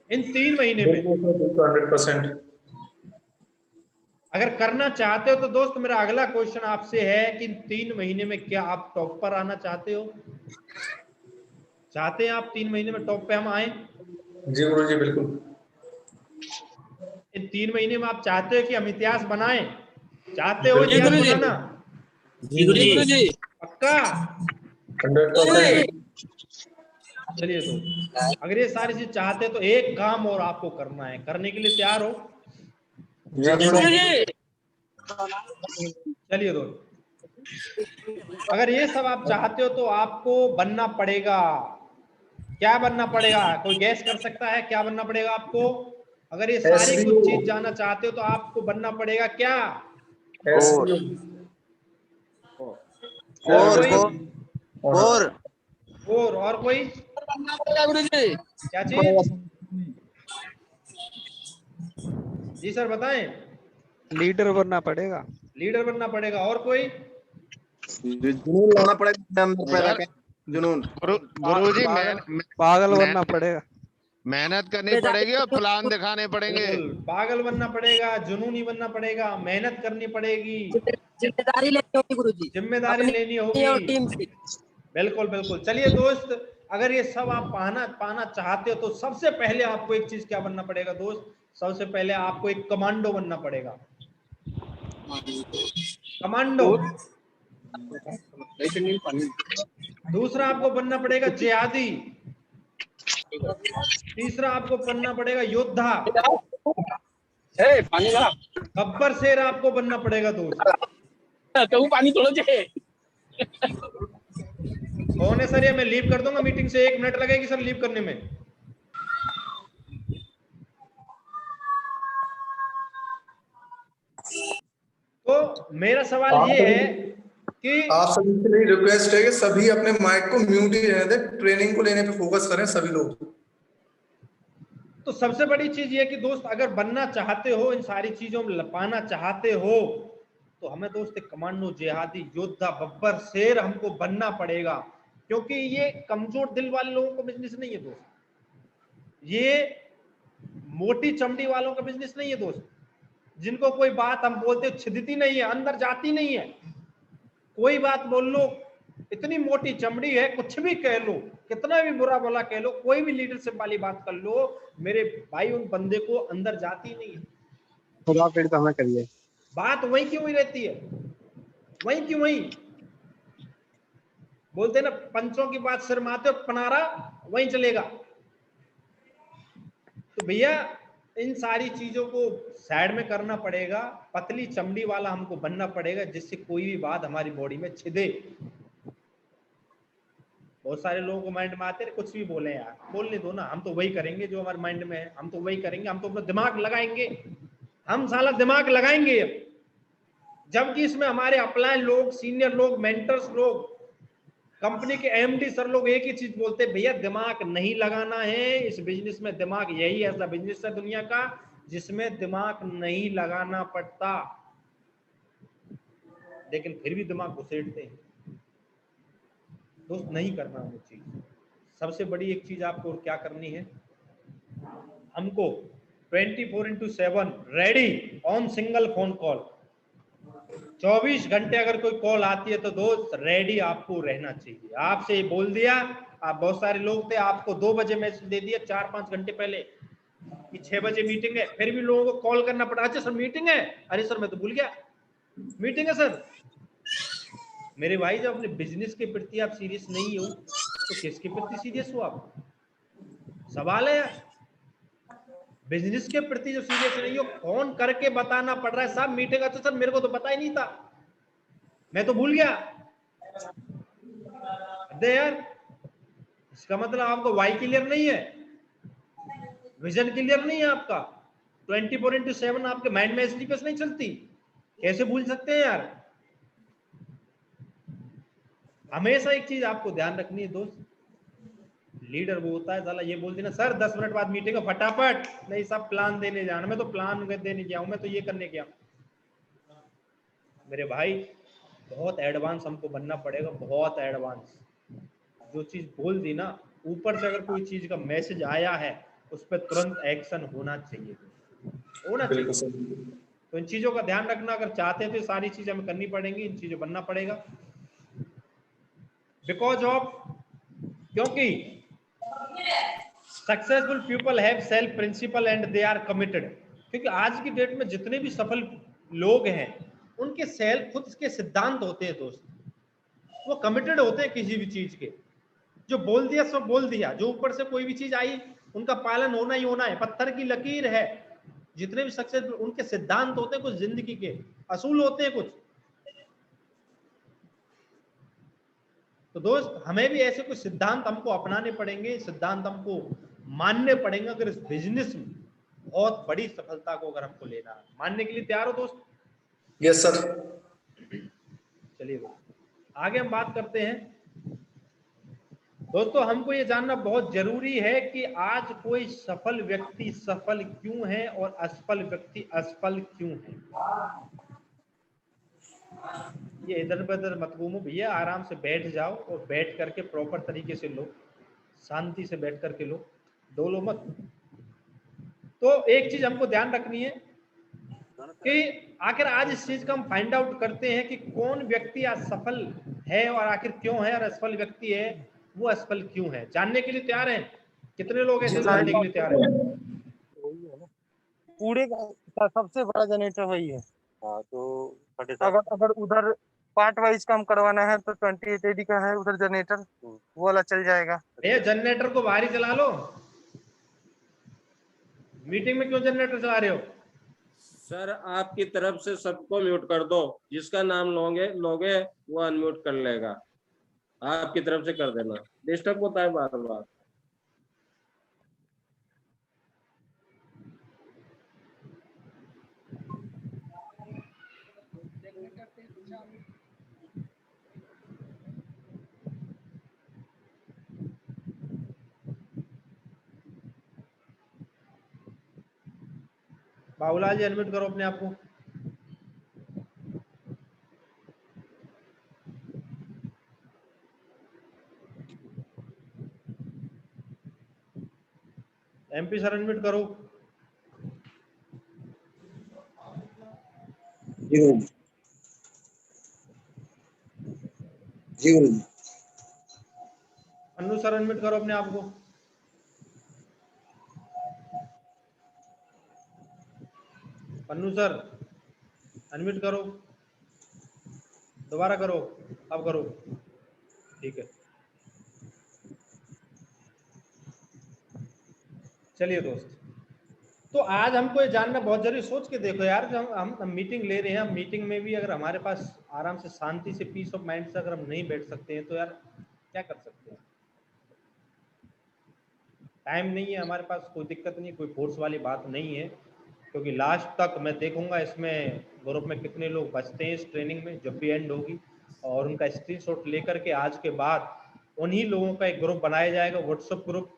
इन 3 महीने में 100%। अगर करना चाहते हो तो दोस्त मेरा अगला क्वेश्चन आपसे है कि इन 3 महीने में क्या आप टॉप पर आना चाहते हो? चाहते हैं आप 3 महीने में टॉप पे हम आए? जी गुरु जी बिल्कुल। इन 3 महीने में आप चाहते हो कि हम इतिहास बनाएं? चाहते हो इतिहास बनाना? जी गुरु जी पक्का? 100%। चलिए तो अगर ये सारी चीज चाहते हैं तो एक काम और आपको करना है, करने के लिए तैयार हो? जी गुरु जी। चलिए दोस्त, अगर ये सब आप चाहते हो तो आपको बनना पड़ेगा। क्या बनना पड़ेगा? कोई गैस कर सकता है क्या बनना पड़ेगा आपको? अगर ये सारी SBO कुछ चीज जानना चाहते हो तो आपको बनना पड़ेगा क्या? SBO और कोई? और कोई? गुरु जी क्या चीज? जी सर बताएं। लीडर बनना पड़ेगा। लीडर बनना पड़ेगा। और कोई? जुनून लाना पड़ेगा अपने अंदर पैदा कर, जुनून। गुरुजी पागल बनना पड़ेगा। मेहनत करनी पड़ेगी और प्लान दिखाने पड़ेंगे। बिल्कुल, पागल बनना पड़ेगा, जुनूनी बनना पड़ेगा, मेहनत करनी पड़ेगी, जिम्मेदारी लेनी होगी गुरुजी, जिम्मेदारी अपनी लेनी और होगी। टीम की। बिल्कुल बिल्कुल। चलिए दोस्त, अगर ये सब आप पाना चाहते हो तो सबसे पहले आपको एक चीज क्या बनना पड़ेगा दोस्त? सबसे पहले आपको एक कमांडो बनना पड़ेगा। कमांडो। दूसरा आपको बनना पड़ेगा जिहादी। तीसरा आपको बनना पड़ेगा योद्धा। पानी ला गब्बर शेर आपको बनना पड़ेगा दोस्त। कहूं पानी थोड़ा जे। कौन है सर? ये मैं लीव कर दूंगा मीटिंग से, 1 मिनट लगेगी सर लीव करने में। तो मेरा सवाल ये है कि आप सभी से मेरी रिक्वेस्ट है कि सभी अपने माइक को म्यूट ही रहने दें, ट्रेनिंग को लेने पे फोकस करें सभी लोग। तो सबसे बड़ी चीज ये कि दोस्त अगर बनना चाहते हो, इन सारी चीजों में पाना चाहते हो, तो हमें दोस्त एक कमांडो, जिहादी, योद्धा, बब्बर शेर हमको बनना पड़ेगा। क्योंकि ये कमजोर दिल वाले लोगों का बिजनेस नहीं है दोस्त, ये मोटी चमड़ी वालों का बिजनेस नहीं है दोस्त, जिनको कोई बात हम बोलते छिदती नहीं है, अंदर जाती नहीं है। कोई बात बोल लो, इतनी मोटी चमड़ी है, कुछ भी कह लो, कितना भी बुरा भला कह लो, कोई भी लीडरशिप वाली बात कर लो, मेरे भाई उन बंदे को अंदर जाती नहीं है। खुदा फिर तो हमें करिए। बात वही क्यों ही रहती है, वही क्यों वही बोलते ना, पंचों की बात सिर माथे पनारा वहीं चलेगा। भैया इन सारी चीजों को साइड में करना पड़ेगा, पतली चमड़ी वाला हमको बनना पड़ेगा, जिससे कोई भी बात हमारी बॉडी में छिदे। बहुत सारे लोगों को माइंड में आते हैं कुछ भी बोले यार, बोलने दो ना, हम तो वही करेंगे जो हमारे माइंड में है, हम तो वही करेंगे, हम तो अपना दिमाग लगाएंगे, हम साला दिमाग लगाएंगे। जबकि इसमें हमारे अपलाइन लोग, सीनियर लोग, मेंटर्स लोग, कंपनी के एमडी सर लोग एक ही चीज बोलते हैं, भैया दिमाग नहीं लगाना है इस बिजनेस में। दिमाग यही ऐसा बिजनेस है दुनिया का जिसमें दिमाग नहीं लगाना पड़ता, लेकिन फिर भी दिमाग घुसेड़ते हैं। दोस्त नहीं करना वो चीज। सबसे बड़ी एक चीज आपको क्या करनी है, हमको 24/7 ready on single phone call. 24 घंटे अगर कोई कॉल आती है तो दोस्त रेडी आपको रहना चाहिए। आपसे ये बोल दिया, आप बहुत सारे लोग थे, आपको 2 बजे मैसेज दे दिया 4-5 घंटे पहले कि 6 बजे मीटिंग है, फिर भी लोगों को कॉल करना पड़ा। अच्छा सर मीटिंग है, अरे सर मैं तो भूल गया मीटिंग है सर। मेरे भाई जब अपने बिजनेस के प्रति आप सीरियस नहीं हो तो किसके प्रति सीरियस हो आप? सवाल है यार। बिजनेस के प्रति जो सीरियस नहीं हो, फोन करके बताना पड़ रहा है साहब मीटिंग। अच्छा सर मेरे को तो पता ही नहीं था, मैं तो भूल गया। अरे यार इसका मतलब आपको वाई क्लियर नहीं है, विजन क्लियर नहीं है आपका। 24/7 आपके माइंड में एसडीपीएस नहीं चलती, कैसे भूल सकते हैं यार। हमेशा एक चीज आपको ध्यान रखनी है दोस्त, लीडर वो होता है साला ये बोल देना सर 10 मिनट बाद मीटिंग है, फटाफट नहीं सब प्लान देने जाना, मैं तो प्लान देने गया हूं, मैं तो ये करने गया। मेरे भाई बहुत एडवांस हमको बनना पड़ेगा, बहुत एडवांस। जो चीज बोल दी ना, ऊपर से अगर कोई चीज का मैसेज आया है उस पर तुरंत एक्शन होना चाहिए, होना चाहिए। तो इन चीजों का ध्यान रखना, अगर चाहते हैं तो सारी चीजें हमें करनी पड़ेंगी, इन चीजों बनना पड़ेगा। बिकॉज ऑफ, क्योंकि successful people have self principle and they are committed. क्योंकि आज की डेट में जितने भी सफल लोग हैं उनके सेल्फ खुद के सिद्धांत होते हैं दोस्त, वो कमिटेड होते हैं किसी भी चीज के। जो बोल दिया सो बोल दिया, जो ऊपर से कोई भी चीज आई उनका पालन होना ही होना है, पत्थर की लकीर है। जितने भी सक्सेसफुल उनके सिद्धांत होते हैं, कुछ जिंदगी के असूल होते हैं कुछ। तो दोस्त हमें भी ऐसे कुछ सिद्धांत हमको अपनाने पड़ेंगे, सिद्धांत हमको मानने पड़ेंगे अगर इस बिजनेस में बहुत बड़ी सफलता को अगर हमको लेना है। मानने के लिए तैयार हो दोस्त? Yes sir. चलिए दोस्त आगे हम बात करते हैं। दोस्तों हमको ये जानना बहुत जरूरी है कि आज कोई सफल व्यक्ति सफल क्यों है और असफल व्यक्ति असफल क्यों है। ये इधर उधर मत घूमो भैया, आराम से बैठ जाओ और बैठ करके प्रॉपर तरीके से लो, शांति से बैठ करके लो, डोलो मत। तो एक चीज हमको ध्यान रखनी है कि आखिर आज इस चीज का हम फाइंड आउट करते हैं कि कौन व्यक्ति आज सफल है और आखिर क्यों है, और असफल व्यक्ति है वो असफल क्यों है। जानने के लिए तैयार हैं? कितने लोग ऐसे जानने के लिए तैयार हैं? कूड़े का सबसे बड़ा जनरेटर वही है। हाँ तो अगर उधर पार्ट वाइज काम करवाना है तो 28 AD का है उधर जनरेटर, वो वाला चल जाएगा। भैया जनरेटर को बाहर ही चला लो, मीटिंग में क्यों जनरेटर चला रहे हो? सर आपकी तरफ से सबको म्यूट कर दो, जिसका नाम लोगे वो अनम्यूट कर लेगा, आपकी तरफ से कर देना, डिस्टर्ब होता है बार बार। बाबूलाल जी अनम्यूट करो अपने आप को। एमपी सर अनम्यूट करो। जी गुरु जी गुरु जी। अन्नू सर अनम्यूट करो अपने आप को। अन्नू सर अनम्यूट करो, दोबारा करो, अब करो, ठीक है। चलिए दोस्त तो आज हमको ये जानना बहुत जरूरी, सोच के देखो यार, जब हम मीटिंग ले रहे हैं, मीटिंग में भी अगर हमारे पास आराम से शांति से पीस ऑफ माइंड से अगर हम नहीं बैठ सकते हैं तो यार क्या कर सकते हैं। टाइम नहीं है हमारे पास, कोई दिक्कत नहीं, कोई फोर्स वाली बात नहीं है, क्योंकि लास्ट तक मैं देखूंगा इसमें ग्रुप में कितने लोग बचते हैं इस ट्रेनिंग में जब भी एंड होगी, और उनका स्क्रीनशॉट लेकर के आज के बाद उन्हीं लोगों का एक ग्रुप बनाया जाएगा, व्हाट्सएप ग्रुप,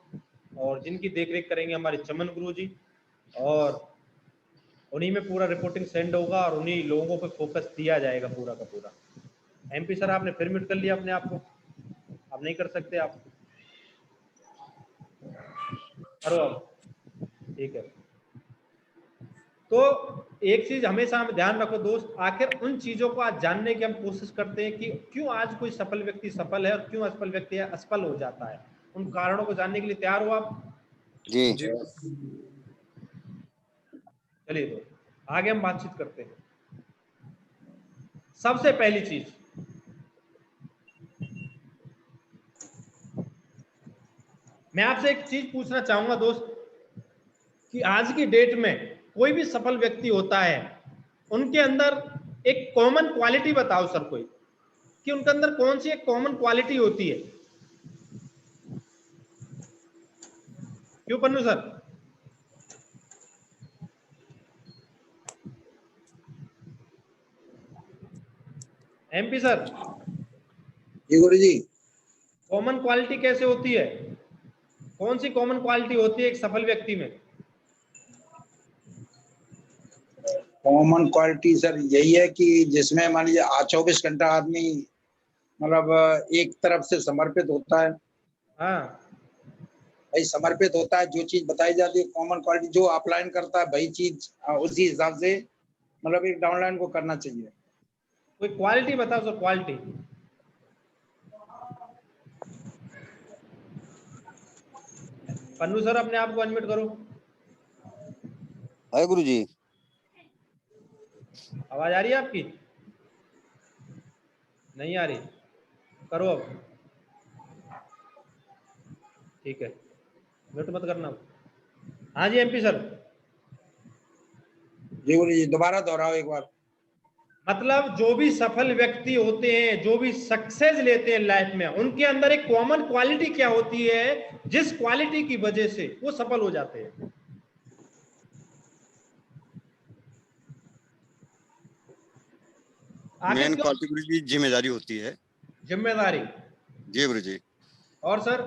और जिनकी देखरेख करेंगे हमारे चमन गुरु जी, और उन्हीं में पूरा रिपोर्टिंग सेंड होगा और उन्हीं लोगों पे फोकस दिया जाएगा पूरा का पूरा। एमपी सर आपने फिर म्यूट कर लिया अपने आप को, अब नहीं कर सकते आप, करो अब, ठीक है। तो एक चीज हमेशा हम ध्यान रखो दोस्त, आखिर उन चीजों को आज जानने की हम कोशिश करते हैं कि क्यों आज कोई सफल व्यक्ति सफल है और क्यों असफल व्यक्ति असफल हो जाता है, उन कारणों को जानने के लिए तैयार हो आप? जी चलिए तो आगे हम बातचीत करते हैं। सबसे पहली चीज, मैं आपसे एक चीज पूछना चाहूंगा दोस्त, कि आज की डेट में कोई भी सफल व्यक्ति होता है, उनके अंदर एक कॉमन क्वालिटी बताओ सर कोई, कि उनके अंदर कौन सी एक कॉमन क्वालिटी होती है? क्यों पन्नू सर? एमपी सर जी गुरु जी, कॉमन क्वालिटी कैसे होती है, कौन सी कॉमन क्वालिटी होती है एक सफल व्यक्ति में? कॉमन क्वालिटी सर यही है कि जिसमें मान लीजिए 24 घंटा आदमी मतलब एक तरफ से समर्पित होता है। हाँ भाई समर्पित होता है, जो चीज बताई जाती है कॉमन क्वालिटी, जो अपलाइन करता है वही चीज उसी हिसाब से मतलब एक डाउनलाइन को करना चाहिए। कोई क्वालिटी बताओ सर, क्वालिटी। पन्नू सर अपने आप को अनम्यूट करो। है गुरु जी, आवाज आ रही है आपकी? नहीं आ रही, करो अब, ठीक है, म्यूट मत करना। हाँ जी एमपी सर। जी गुरु जी, दोबारा दोहराओ एक बार। मतलब जो भी सफल व्यक्ति होते हैं, जो भी सक्सेस लेते हैं लाइफ में, उनके अंदर एक कॉमन क्वालिटी क्या होती है, जिस क्वालिटी की वजह से वो सफल हो जाते हैं? मेन क्वालिटी गुरु जी जिम्मेदारी होती है। जिम्मेदारी? जी गुरु जी। और सर?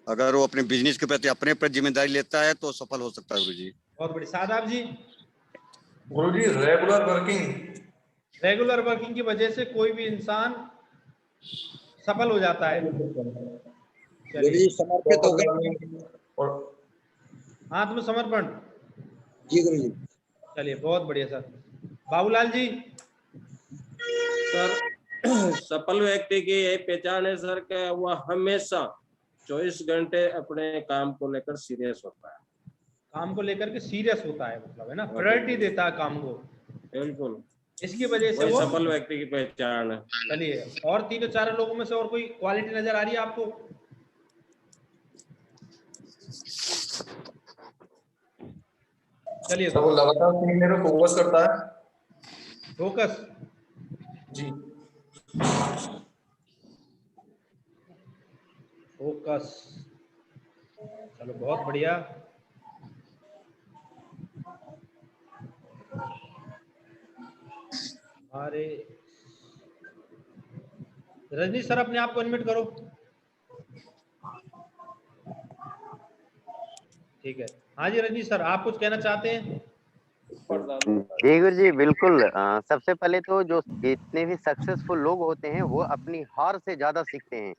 अगर वो अपने बिजनेस के प्रति अपने पर जिम्मेदारी लेता है तो सफल हो सकता है गुरु जी। बहुत बड़ी। सादाब जी? गुरुजी रेगुलर वर्किंग। रेगुलर वर्किंग की वजह से कोई भी इंसान सफल हो जाता है। गुरुजी समर्पित होकर और आत्मसमर्पण। जी गुरुजी। चलिए बहुत बढ़िया सर। बाबूलाल जी? सर सफल व्यक्ति की यही पहचान है सर कि वह हमेशा 24 घंटे अपने काम को लेकर सीरियस होता है। काम को लेकर के सीरियस होता है, मतलब है ना, प्रायोरिटी देता है काम को। बिल्कुल, इसकी वजह से वही वो सफल व्यक्ति की पहचान है। चलिए, और तीनों चार लोगों में से और कोई क्वालिटी नजर आ रही है आपको? चलिए, वो लगातार सीखने पे फोकस करता है। फोकस? जी फोकस, चलो बहुत बढ़िया। अरे रजनी सर अपने आप को अनम्यूट करो। ठीक है, हाँ जी रजनी सर, आप कुछ कहना चाहते हैं? जी गुरु जी बिल्कुल। सबसे पहले तो जो जितने भी सक्सेसफुल लोग होते हैं वो अपनी हार से ज्यादा सीखते हैं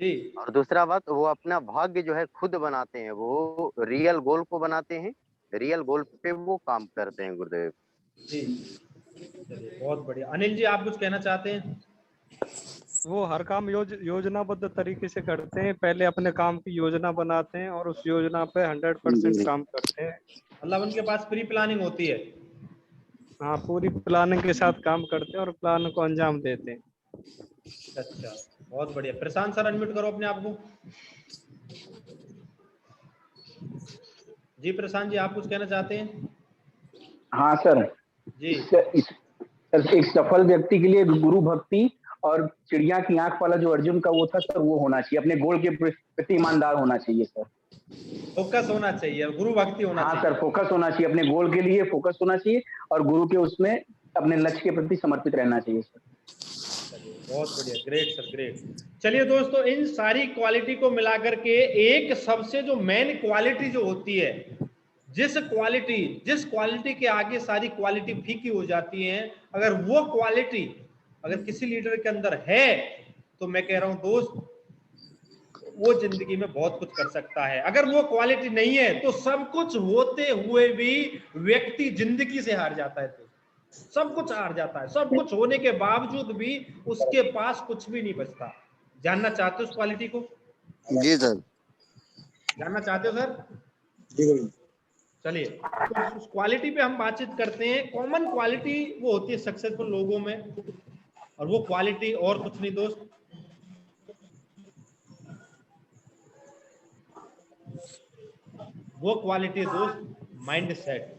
जी। और दूसरा बात, वो अपना भाग्य जो है खुद बनाते हैं, वो रियल गोल को बनाते हैं, रियल गोल पे वो काम करते हैं गुरुदेव जी। चलिए बहुत बढ़िया। अनिल जी आप कुछ कहना चाहते हैं? वो हर काम योजनाबद्ध तरीके से करते हैं, पहले अपने काम की योजना बनाते हैं और उस योजना पे 100% काम करते हैं। मतलब उनके पास प्री प्लानिंग होती है? हाँ, पूरी प्लानिंग के साथ काम करते हैं और प्लान को अंजाम देते हैं। अच्छा, बहुत बढ़िया। प्रशांत सर अनम्यूट करो अपने आप को। जी प्रशांत जी, आप कुछ कहना चाहते हैं? हाँ सर, जी एक सफल व्यक्ति के लिए गुरु भक्ति और चिड़िया की आंख वाला जो अर्जुन का वो था सर, वो होना चाहिए। अपने गोल के प्रति ईमानदार होना चाहिए सर। फोकस होना चाहिए, गुरु भक्ति होना हाँ चाहिए। सर, फोकस होना चाहिए, अपने गोल के लिए फोकस होना चाहिए और गुरु के उसमें अपने लक्ष्य के प्रति समर्पित रहना चाहिए सर। बहुत बढ़िया, ग्रेट सर, ग्रेट। चलिए दोस्तों, इन सारी क्वालिटी को मिलाकर के एक सबसे जो मेन क्वालिटी जो होती है, जिस क्वालिटी के आगे सारी क्वालिटी फीकी हो जाती है, अगर वो क्वालिटी अगर किसी लीडर के अंदर है तो मैं कह रहा हूं दोस्त, वो जिंदगी में बहुत कुछ कर सकता है। अगर वो क्वालिटी नहीं है तो सब कुछ होते हुए भी व्यक्ति जिंदगी से हार जाता है। तो सब कुछ हार जाता है, सब कुछ होने के बावजूद भी उसके पास कुछ भी नहीं बचता। जानना चाहते हो उस क्वालिटी को? जी सर। जानना चाहते हो सर? जी। चलिए, तो उस क्वालिटी पे हम बातचीत करते हैं। कॉमन क्वालिटी वो होती है सक्सेसफुल लोगों में, और वो क्वालिटी और कुछ नहीं दोस्त, वो क्वालिटी है दोस्त माइंड सेट।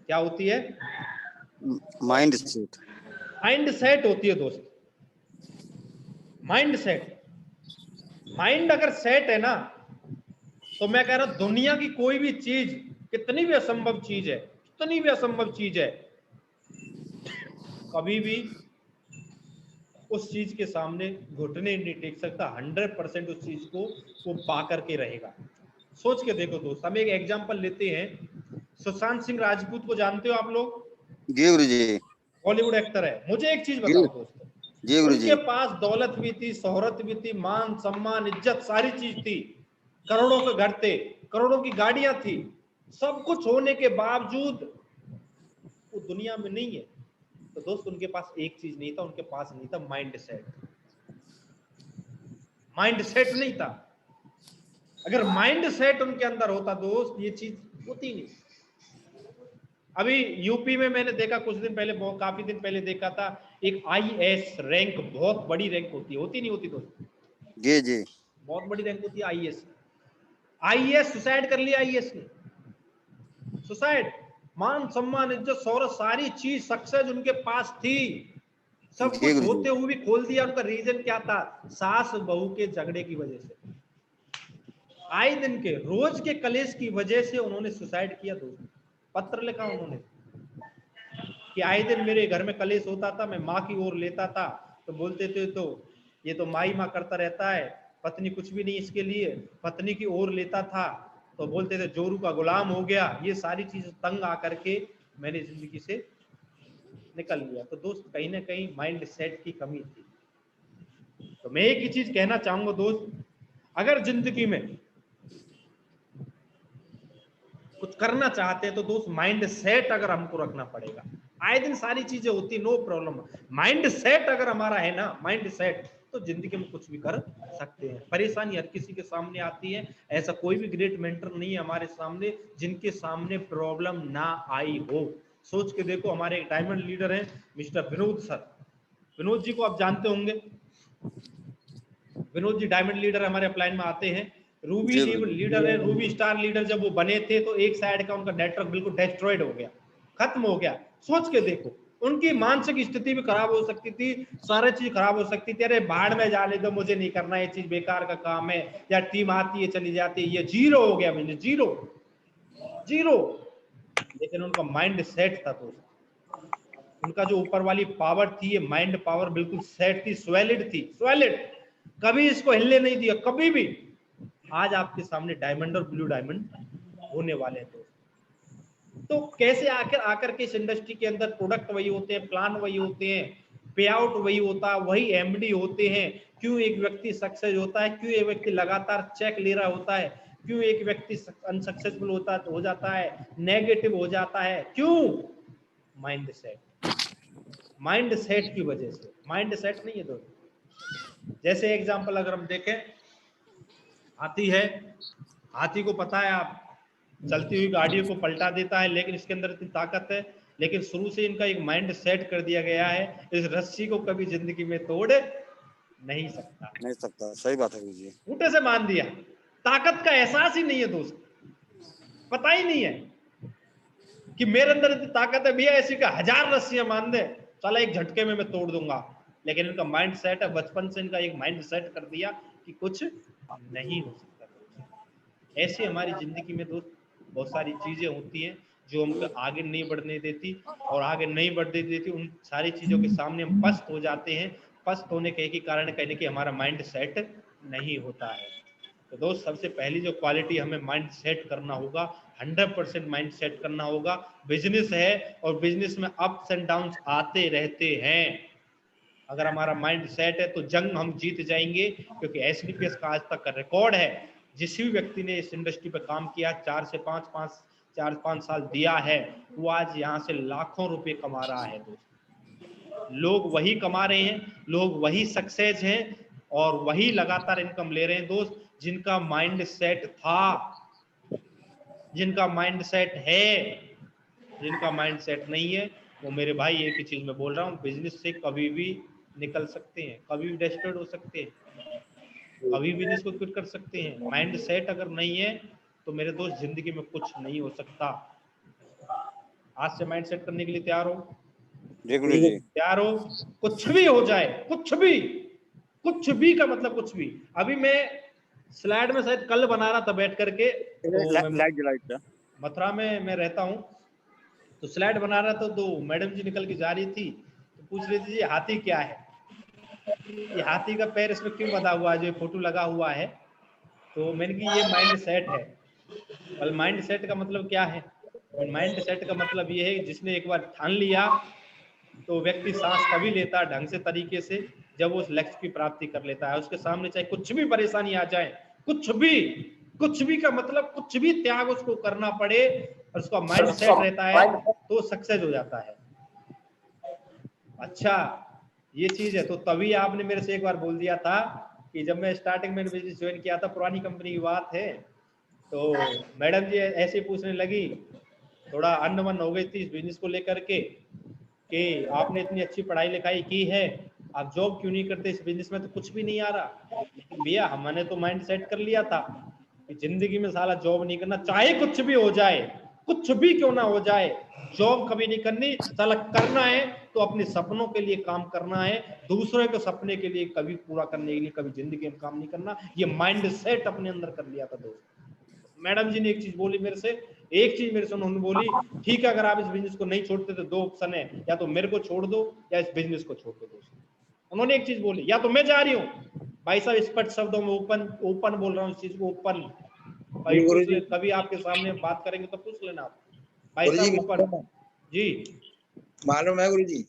क्या होती है? Mind set. माइंड सेट होती है दोस्त, माइंड सेट। माइंड अगर सेट है ना, तो मैं कह रहा हूं दुनिया की कोई भी चीज, कितनी भी असंभव चीज है, कितनी भी असंभव चीज है, कभी भी उस चीज के सामने घुटने नहीं टेक सकता। 100% उस चीज को वो पा करके रहेगा। सोच के देखो दोस्त, हम एक एग्जांपल लेते हैं, सुशांत सिंह राजपूत को जानते हो आप लोग? जी गुरु जी। बॉलीवुड एक्टर है। मुझे एक चीज बताओ दोस्तों, जी गुरु जी। उनके पास दौलत भी थी, शोहरत भी थी, मान सम्मान इज्जत सारी चीज थी, करोड़ों के घर थे, करोड़ों की गाड़ियां थी, सब कुछ होने के बावजूद वो दुनिया में नहीं है। तो दोस्त उनके पास एक चीज नहीं था, उनके पास नहीं था माइंड सेट। माइंड सेट नहीं था। अगर माइंड सेट उनके अंदर होता दोस्त, ये चीज होती नहीं। अभी यूपी में मैंने देखा कुछ दिन पहले, काफी दिन पहले देखा था, एक आईएएस रैंक, बहुत बड़ी रैंक होती नहीं होती दोस्त? जी जी। बहुत बड़ी रैंक होती है आईएएस। आईएएस सुसाइड कर लिया, आईएएस ने सुसाइड। मान सम्मान इज्जत शौहरत सारी चीज सक्सेस उनके पास थी, सब कुछ होते हुए भी खोल दिया। उनका रीजन क्या था? सास बहू के झगड़े की वजह से, आए दिन के रोज के कलेश की वजह से उन्होंने सुसाइड किया। दोस्तों पत्र लिखा उन्होंने कि आए दिन मेरे घर में कलेश होता था, मैं माँ की ओर लेता था तो बोलते थे तो ये तो माई माँ करता रहता है, पत्नी कुछ भी नहीं इसके लिए, पत्नी की ओर लेता था तो बोलते थे जोरू का गुलाम हो गया। ये सारी चीज तंग आकर के मैंने जिंदगी से निकल लिया। तो दोस्त कहीं ना कहीं माइंड सेट की कमी थी। तो मैं एक ही चीज कहना चाहूंगा दोस्त, अगर जिंदगी में कुछ करना चाहते हैं तो दोस्त माइंड सेट अगर हमको रखना पड़ेगा। आए दिन सारी चीजें होती, नो प्रॉब्लम, माइंड सेट अगर हमारा है ना, माइंड सेट, तो जिंदगी में कुछ भी कर सकते हैं। परेशानी हर किसी के सामने आती है, ऐसा कोई भी ग्रेट मेंटर नहीं है हमारे सामने जिनके सामने प्रॉब्लम ना आई हो। सोच के देखो, हमारे एक डायमंड लीडर हैं मिस्टर विनोद सर, विनोद जी को आप जानते होंगे। विनोद जी डायमंड लीडर हमारे अपलाइन में आते हैं। रूबी लीडर है, रूबी स्टार लीडर जब वो बने थे तो एक साइड का उनका नेटवर्क बिल्कुल डिस्ट्रॉयड हो गया, खत्म हो गया। सोच के देखो, उनकी मानसिक स्थिति भी खराब हो सकती थी, सारी चीज खराब हो सकती थी। अरे बाहर में जाने दो, मुझे नहीं करना, ये चीज बेकार का काम है, या टीम आती है चली जाती है, ये जीरो हो गया, मुझे जीरो जीरो। लेकिन उनका माइंड सेट था दोस्त, उनका जो ऊपर वाली पावर थी, ये माइंड पावर बिल्कुल सेट थी, सॉलिड थी, सॉलिड, कभी इसको हिलने नहीं दिया, कभी भी। आज आपके सामने डायमंड और ब्लू डायमंड होने वाले हैं दोस्त। तो कैसे आकर के इस इंडस्ट्री के अंदर प्रोडक्ट वही होते हैं, प्लान वही होते हैं, पे आउट वही होता है, वही एमडी होते हैं। क्यों एक व्यक्ति सक्सेस होता है? क्यों एक व्यक्ति लगातार चेक ले रहा होता है? क्यों एक व्यक्ति अनसक्सेसफुल हो जाता है, नेगेटिव हो जाता है? क्यों? माइंड सेट, माइंड सेट की वजह से। माइंड सेट नहीं है दोस्त। जैसे एग्जांपल अगर हम देखें, हाथी है, हाथी को पता है आप चलती हुई गाड़ियों को पलटा देता है, लेकिन इसके अंदर इतनी ताकत है, लेकिन शुरू से इनका एक माइंड सेट कर दिया गया है, इस रस्सी को कभी जिंदगी में तोड़ नहीं सकता। नहीं सकता, सही बात है जी। ऊँटे से मान दिया, ताकत का एहसास ही नहीं है दोस्त, पता ही नहीं है कि मेरे अंदर इतनी ताकत है। भैया ऐसी का 1000 रस्सियां मान दे, चला एक झटके में मैं तोड़ दूंगा, लेकिन इनका माइंड सेट है, बचपन से इनका एक माइंड सेट कर दिया कि कुछ नहीं हो सकता। ऐसे हमारी जिंदगी में दोस्त बहुत सारी चीजें होती हैं जो हमको आगे नहीं बढ़ने देती, और आगे नहीं बढ़ने देती उन सारी चीजों के सामने हम पस्त हो जाते हैं। पस्त होने के एक ही कारण कहने कि हमारा माइंड सेट नहीं होता है। तो दोस्त सबसे पहली जो क्वालिटी हमें माइंड सेट करना होगा, 100% माइंड सेट करना होगा। बिजनेस है और बिजनेस में अप्स एंड डाउन्स आते रहते हैं। अगर हमारा माइंड सेट है तो जंग हम जीत जाएंगे, क्योंकि एसडीपीएस का आज तक का रिकॉर्ड है, जिस भी व्यक्ति ने इस इंडस्ट्री पे काम किया 4 से 5 साल दिया है, वो आज यहाँ से लाखों रुपए कमा रहा है दोस्त। लोग वही कमा रहे हैं, लोग वही सक्सेस हैं और वही लगातार इनकम ले रहे हैं दोस्त, जिनका माइंड सेट था, जिनका माइंड सेट है। जिनका माइंड सेट नहीं है वो मेरे भाई एक ही चीज मैं बोल रहा हूँ, बिजनेस से कभी भी निकल सकते हैं, कभी भी डिस्ट्रॉय हो सकते हैं, कभी बिजनेस को क्विट कर सकते हैं। माइंड सेट अगर नहीं है तो मेरे दोस्त जिंदगी में कुछ नहीं हो सकता। आज से माइंड सेट करने के लिए तैयार हो? जी गुरु जी। तैयार हो? कुछ भी हो जाए, कुछ भी का मतलब कुछ भी। अभी मैं स्लाइड में शायद कल बना रहा था बैठ करके, तो मथुरा में मैं रहता हूँ, तो स्लाइड बना रहा था, तो मैडम जी निकल के जा रही थी, तो पूछ रही थी ये हाथी क्या है, ये हाथी का पैर इसमें क्यों बंधा हुआ है, जो फोटो लगा हुआ है। तो मैंने कि ये माइंड सेट है। और माइंड सेट का मतलब क्या है? माइंड सेट का मतलब ये है जिसने एक बार ठान लिया तो व्यक्ति सांस तभी लेता है ढंग से तरीके से जब वो उस लक्ष्य की प्राप्ति कर लेता है। उसके सामने चाहे कुछ भी परेशानी आ जाए, कुछ भी का मतलब कुछ भी त्याग उसको करना पड़े और उसका माइंड सेट रहता है तो सक्सेस हो जाता है। अच्छा ये चीज है। तो तभी आपने मेरे से एक बार बोल दिया था कि जब मैं स्टार्टिंग में बिजनेस ज्वाइन किया था, पुरानी कंपनी की बात है, तो मैडम जी ऐसे पूछने लगी, थोड़ा अनबन हो गई थी इस बिजनेस को लेकर के कि आपने इतनी अच्छी पढ़ाई लिखाई की है, आप जॉब क्यों नहीं करते, इस बिजनेस में तो कुछ भी नहीं आ रहा। लेकिन भैया हमने तो माइंड सेट कर लिया था कि जिंदगी में साला जॉब नहीं करना, चाहे कुछ भी हो जाए, कुछ भी क्यों ना हो जाए, जॉब कभी नहीं करनी, साला करना है तो अपने सपनों के लिए काम करना है, दूसरों के सपने के लिए कभी पूरा करने के लिए कभी जिंदगी में काम नहीं करना। ये माइंड सेट अपने अंदर कर लिया था दोस्त। मैडम जी ने एक चीज बोली मेरे से, एक चीज मेरे से उन्होंने बोली, ठीक है अगर आप इस बिजनेस को नहीं छोड़ते तो 2 ऑप्शन है, या तो मेरे को छोड़ दो या इस बिजनेस को छोड़ दो दोस्त। उन्होंने एक चीज बोली, या तो मैं जा रही हूँ, भाई साहब स्पष्ट शब्दों में ओपन बोल रहा हूँ इस चीज को, ओपन। कभी आपके सामने बात करेंगे तो पूछ लेना आप, भाई साहब ओपन जी मालूम है गुरु जी,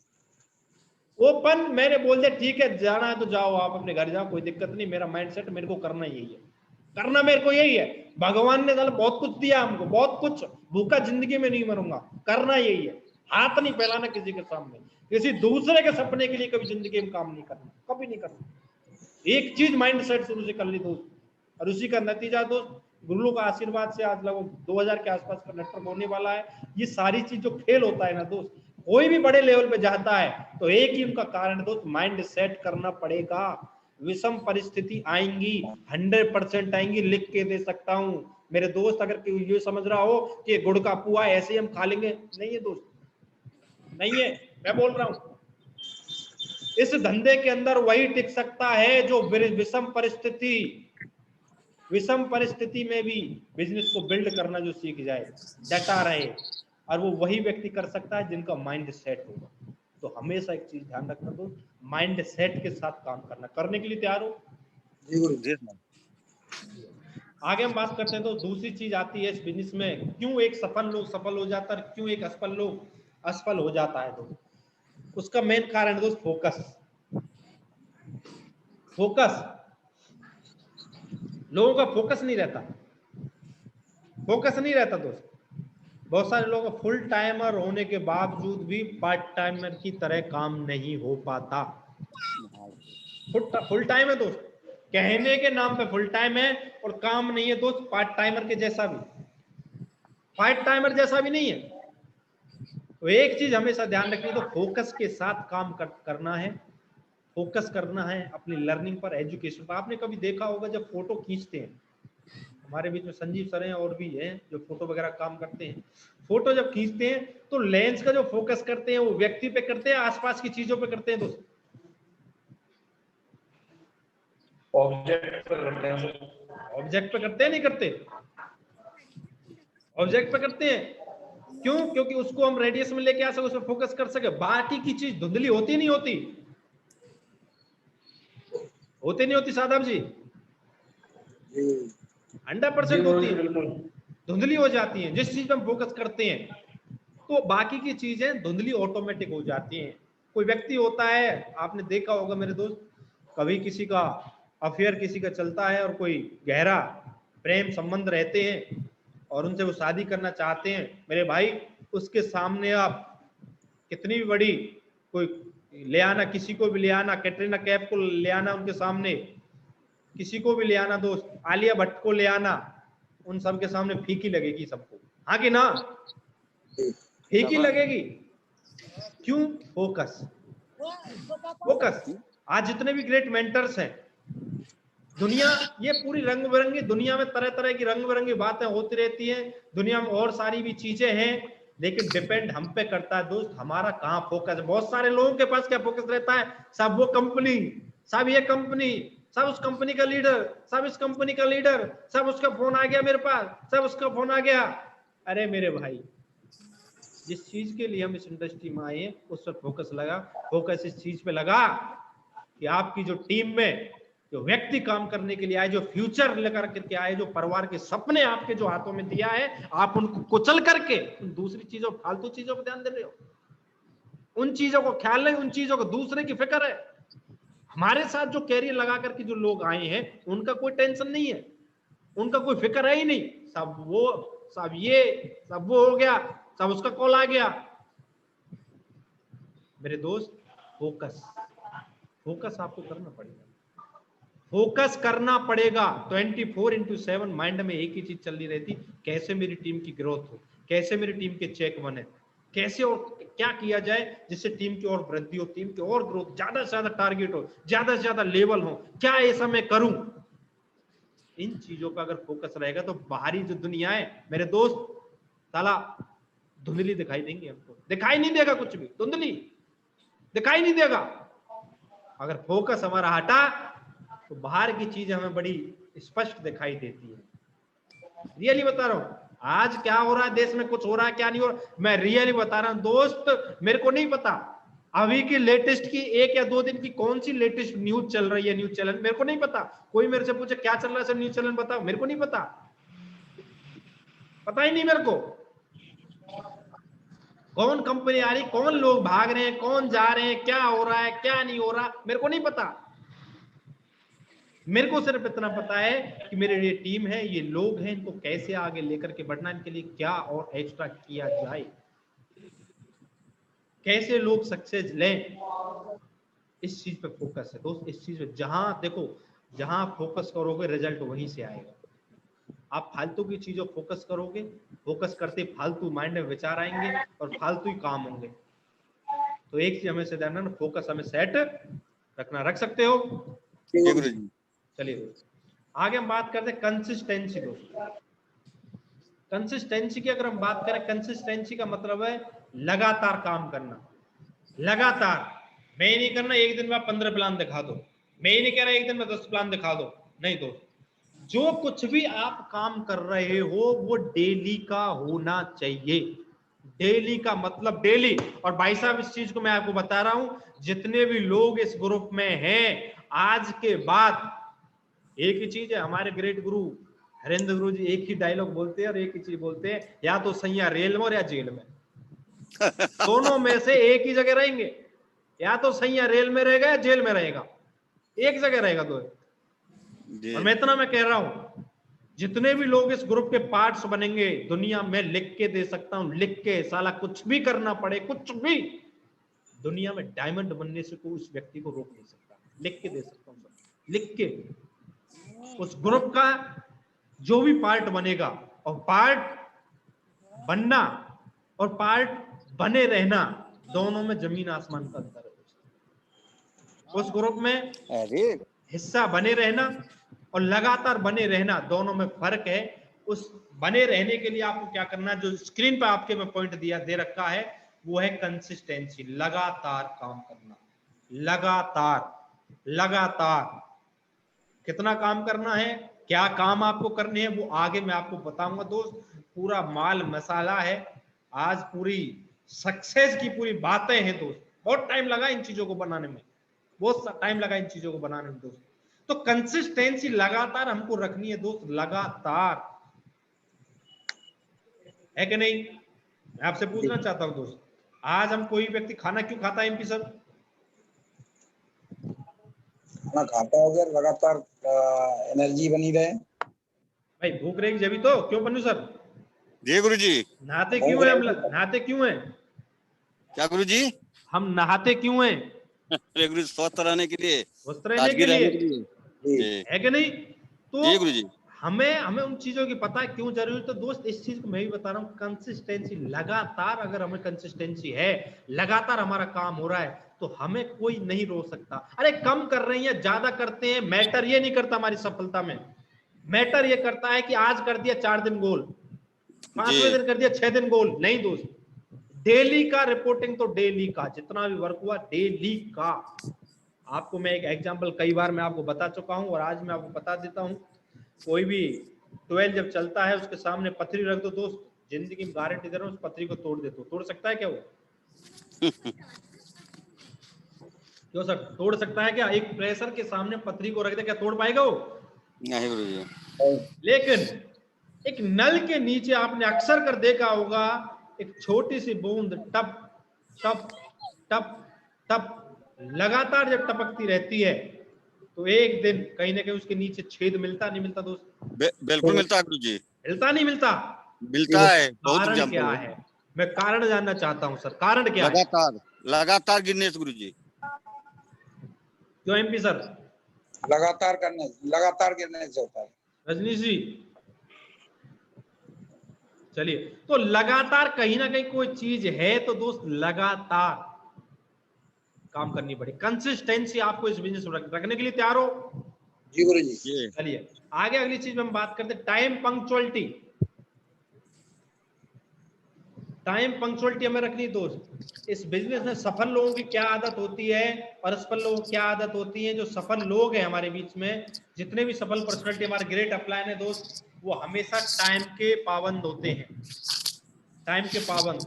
ओपन। मैंने बोल दिया ठीक है जाना है तो जाओ, आप अपने घर जाओ, कोई दिक्कत नहीं, मेरा माइंड सेट मेरे को करना यही है, करना मेरे को यही है। भगवान ने बहुत कुछ दिया हमको, बहुत कुछ, भूखा जिंदगी में नहीं मरूंगा, करना यही है। हाथ नहीं फैलाना किसी के सामने, किसी दूसरे के सपने के लिए कभी जिंदगी में काम नहीं करना, कभी नहीं करना। एक चीज माइंड सेट शुरू से कर ली दोस्त, और उसी का नतीजा दोस्त गुरु का आशीर्वाद से आज लगभग 2000 के आसपास का नेटवर्क होने वाला है। ये सारी चीज जो फेल होता है ना दोस्त, कोई भी बड़े लेवल पे जाता है तो एक ही उनका कारण दोस्त, माइंड सेट करना पड़ेगा। विषम परिस्थिति आएंगी, 100% आएंगी, लिख के दे सकता हूं मेरे दोस्त। अगर ये समझ रहा हो कि गुड़ का पुआ ऐसे ही हम खा लेंगे, नहीं है दोस्त, नहीं है। मैं बोल रहा हूं इस धंधे के अंदर वही टिक सकता है जो विषम परिस्थिति में भी बिजनेस को बिल्ड करना जो सीख जाए, डटा रहे, और वो वही व्यक्ति कर सकता है जिनका माइंड सेट होगा। तो हमेशा एक चीज ध्यान रखना दोस्त, माइंड सेट के साथ काम करना। करने के लिए तैयार हो? जी गुरु जी। आगे हम बात करते हैं तो दूसरी चीज आती है इस बिजनेस में, क्यों एक सफल लोग सफल हो जाता है, क्यों एक असफल लोग असफल हो जाता है। तो उसका मेन कारण दोस्त फोकस। लोगों का फोकस नहीं रहता दोस्त। बहुत सारे लोग फुल टाइमर होने के बावजूद भी पार्ट टाइमर की तरह काम नहीं हो पाता। फुल टाइम है दोस्त, कहने के नाम पे फुल टाइम है और काम नहीं है दोस्त, पार्ट टाइमर के जैसा भी, पार्ट टाइमर जैसा भी नहीं है। तो एक चीज हमेशा ध्यान रखनी, तो फोकस के साथ काम करना है, फोकस करना है अपनी लर्निंग पर, एजुकेशन पर। आपने कभी देखा होगा जब फोटो खींचते हैं हमारे बीच में संजीव सर हैं और भी हैं जो फोटो वगैरह काम करते हैं। फोटो जब खींचते हैं तो लेंस का जो फोकस करते हैं वो व्यक्ति पे करते हैं, आसपास की चीजों पे करते हैं दोस्त? ऑब्जेक्ट पे करते हैं सर। ऑब्जेक्ट पे करते हैं, नहीं करते? ऑब्जेक्ट पे करते हैं। क्यों? क्योंकि उसको हम रेडियस में लेके आ सके, उसमें फोकस कर सके। बाकी की चीज धुंधली होती नहीं होती? होती नहीं होती साहब जी? 100% होती है, धुंधली हो जाती है। जिस चीज पे हम फोकस करते हैं तो बाकी की चीजें धुंधली ऑटोमेटिक हो जाती हैं। कोई व्यक्ति होता है, आपने देखा होगा मेरे दोस्त, कभी किसी का अफेयर किसी का चलता है और कोई गहरा प्रेम संबंध रहते हैं और उनसे वो शादी करना चाहते हैं, मेरे भाई उसके सामने आप कितनी भी बड़ी कोई ले आना, किसी को भी ले आना, कैटरीना कैफ को ले आना उनके सामने, किसी को भी ले आना दोस्त, आलिया भट्ट को ले आना, उन सब के सामने फीकी लगेगी सबको, हाँ कि ना? फीकी लगेगी। क्यों? फोकस। फोकस। आज जितने भी ग्रेट मेंटर्स हैं दुनिया, ये पूरी रंग बिरंगी दुनिया में तरह तरह की रंग बिरंगी बातें होती रहती हैं, दुनिया में और सारी भी चीजें हैं, लेकिन डिपेंड हम पे करता है दोस्त हमारा कहाँ फोकस है। बहुत सारे लोगों के पास क्या फोकस रहता है? सब वो कंपनी, सब ये कंपनी, सब उस कंपनी का लीडर, सब इस कंपनी का लीडर, सब उसका फोन आ गया मेरे पास, सब उसका फोन आ गया। अरे मेरे भाई, जिस चीज के लिए हम इस इंडस्ट्री में आए हैं उस पर फोकस लगा। फोकस इस चीज पे लगा कि आपकी जो टीम में जो व्यक्ति काम करने के लिए आए, जो फ्यूचर लेकर करके आए, जो परिवार के सपने आपके जो हाथों में दिया है, आप उनको कुचल करके उन दूसरी चीजों, फालतू चीजों पर ध्यान दे रहे हो। उन चीजों को ख्याल नहीं, उन चीजों को दूसरे की फिक्र है। हमारे साथ जो कैरियर लगा करके जो लोग आए हैं उनका कोई टेंशन नहीं है, उनका कोई फिक्र है ही नहीं। सब वो, सब ये, सब वो हो गया, सब उसका कॉल आ गया। मेरे दोस्त, फोकस, फोकस आपको करना पड़ेगा, फोकस करना पड़ेगा। 24/7 माइंड में एक ही चीज चल रही रहती, कैसे मेरी टीम की ग्रोथ हो, कैसे मेरी टीम के चेक बने, कैसे और क्या किया जाए जिससे टीम की और वृद्धि हो, टीम की और ग्रोथ, ज्यादा से ज्यादा टारगेट हो, ज्यादा से ज्यादा लेवल हो, क्या ऐसा मैं करूं। इन चीजों पर अगर फोकस रहेगा तो बाहरी जो दुनिया है मेरे दोस्त, साला धुंधली दिखाई देंगे हमको, दिखाई नहीं देगा कुछ भी, धुंधली दिखाई नहीं देगा। अगर फोकस हमारा हटा तो बाहर की चीज हमें बड़ी स्पष्ट दिखाई देती है। रियली बता रहा हूं, आज क्या हो रहा है देश में, कुछ हो रहा है क्या नहीं हो रहा, मैं रियली बता रहा हूं दोस्त। मेरे को नहीं पता अभी की लेटेस्ट की 1 या 2 दिन की कौन सी लेटेस्ट न्यूज चल रही है, न्यूज चैनल, मेरे को नहीं पता। कोई मेरे से पूछे क्या चल रहा है सर न्यूज चैनल, बताओ, मेरे को नहीं पता, पता ही नहीं मेरे को। कौन कंपनी आ रही, कौन लोग भाग रहे हैं, कौन जा रहे हैं, क्या हो रहा है, क्या नहीं हो रहा, मेरे को नहीं पता। मेरे को सिर्फ इतना पता है कि मेरे ये टीम है, ये लोग हैं, इनको कैसे आगे लेकर के बढ़ना, इनके लिए क्या और एक्स्ट्रा किया जाए, कैसे लोग सक्सेस लें, इस चीज पे फोकस है दोस्त। इस चीज पे जहां देखो, जहां फोकस करोगे रिजल्ट वहीं से आएगा। आप फालतू की चीजों फोकस करोगे, फोकस करते फालतू माइंड में विचार आएंगे और फालतू ही काम होंगे। तो एक चीज हमें से ध्यान रखना, फोकस हमें सेट रखना। रख सकते हो? चलिए दोस्त, आगे हम बात करते हैं कंसिस्टेंसी। दोस्तों, कंसिस्टेंसी की अगर हम बात करें, कंसिस्टेंसी का मतलब है लगातार काम करना। लगातार, मैं ये नहीं करना एक दिन में 15 प्लान दिखा दो, मैं ये नहीं कह रहा एक दिन में 10 प्लान दिखा दो, नहीं दोस्त। जो कुछ भी आप काम कर रहे हो वो डेली का होना चाहिए। डेली का मतलब डेली। और भाई साहब, इस चीज को मैं आपको बता रहा हूं, जितने भी लोग इस ग्रुप में हैं, आज के बाद एक ही चीज है, हमारे ग्रेट गुरु हरेंद्र गुरु जी एक ही डायलॉग बोलते हैं और एक ही चीज बोलते हैं, या तो सैया रेल में और या जेल में। दोनों में से एक ही जगह रहेंगे, या तो सैया रेल में रहेगा या जेल में रहेगा, एक जगह रहेगा दो। और मैं इतना मैं कह रहा हूं, जितने भी लोग इस ग्रुप के पार्ट्स बनेंगे, दुनिया में लिख के दे सकता हूं, लिख के, साला कुछ भी करना पड़े, कुछ भी, दुनिया में डायमंड बनने से कोई उस व्यक्ति को रोक नहीं सकता। लिख के दे सकता हूं, लिख के। उस ग्रुप का जो भी पार्ट बनेगा, और पार्ट बनना और पार्ट बने रहना, दोनों में जमीन आसमान का अंतर है। उस ग्रुप में हिस्सा बने रहना और लगातार बने रहना, दोनों में फर्क है। उस बने रहने के लिए आपको क्या करना है, जो स्क्रीन पर आपके में पॉइंट दे रखा है वो है कंसिस्टेंसी, लगातार काम करना, लगातार कितना काम करना है, क्या काम आपको करने हैं वो आगे मैं आपको बताऊंगा दोस्त। पूरा माल मसाला है, आज पूरी सक्सेस की पूरी बातें हैं दोस्त। बहुत टाइम लगा इन चीजों को बनाने में, बहुत टाइम लगा इन चीजों को बनाने में दोस्त। तो कंसिस्टेंसी लगातार हमको रखनी है दोस्त, लगातार, है कि नहीं? मैं आपसे पूछना चाहता हूं दोस्त, आज हम कोई व्यक्ति खाना क्यों खाता है एमपी सर? खाना खाता है अगर लगातार एनर्जी बनी रहे। भाई भूख रहेगी जब तो, क्यों बनू सर? जी गुरु जी। नहाते क्यों है हम? नहाते क्यों है? क्या गुरु जी? हम नहाते क्यों हैं? अरे गुरु स्वस्थ रहने के लिए, स्वस्थ रहने के लिए, है कि नहीं? तो जी गुरु जी। हमें उन चीजों की पता है क्यों जरूरी। तो दोस्त इस चीज को मैं भी बता रहा हूँ, कंसिस्टेंसी, लगातार अगर हमें कंसिस्टेंसी है, लगातार हमारा काम हो रहा है, तो हमें कोई नहीं रोक सकता। अरे कम कर रहे हैं, ज्यादा करते हैं, मैटर ये नहीं करता हमारी सफलता में। मैटर ये करता है कि आज कर दिया 4 दिन गोल, 5वें दिन कर दिया 6 दिन गोल। नहीं दोस्त, डेली का रिपोर्टिंग, तो डेली का जितना भी वर्क हुआ डेली का। आपको मैं एक एग्जांपल कई बार मैं आपको बता चुका हूं और आज मैं आपको बता देता हूं। कोई भी 12 जब चलता है उसके सामने पथरी रख दो दोस्त, जिंदगी में गारंटी दे रहा हूं, उस पथरी को तोड़ दे दो। तोड़ सकता है क्या वो? क्यों सर, तोड़ सकता है क्या? एक प्रेशर के सामने पथरी को रख दे, क्या तोड़ पाएगा वो? नहीं गुरु जी। लेकिन एक नल के नीचे आपने अक्सर कर देखा होगा, एक छोटी सी बूंद टप टप टप टप लगातार जब टपकती रहती है, तो एक दिन कहीं ना कहीं उसके नीचे छेद मिलता नहीं मिलता दोस्त? बिल्कुल मिलता है गुरु जी। मिलता नहीं मिलता? मिलता है। कारण क्या है? मैं कारण जानना चाहता हूं सर, कारण क्या है? लगातार गिरने से गुरु जी। क्यों एमपी सर? लगातार गिरने से होता है। रजनीश जी चलिए, तो लगातार कहीं ना कहीं कोई चीज है तो दोस्त लगातार काम करनी पड़ेगी। कंसिस्टेंसी आपको इस बिजनेस में रखने के लिए तैयार हो? जी गुरु जी। चलिए आगे अगली चीज में हम बात करते हैं, टाइम पंक्चुअलिटी। टाइम पंक्चुअलिटी हमें रखनी दोस्त। इस बिजनेस में सफल लोगों की क्या आदत होती है और असफल लोगों की क्या आदत होती है? जो सफल लोग हैं हमारे बीच में, जितने भी सफल पर्सनालिटी हमारे ग्रेट अपलाइन है दोस्त, वो हमेशा टाइम के पाबंद होते हैं, टाइम के पाबंद।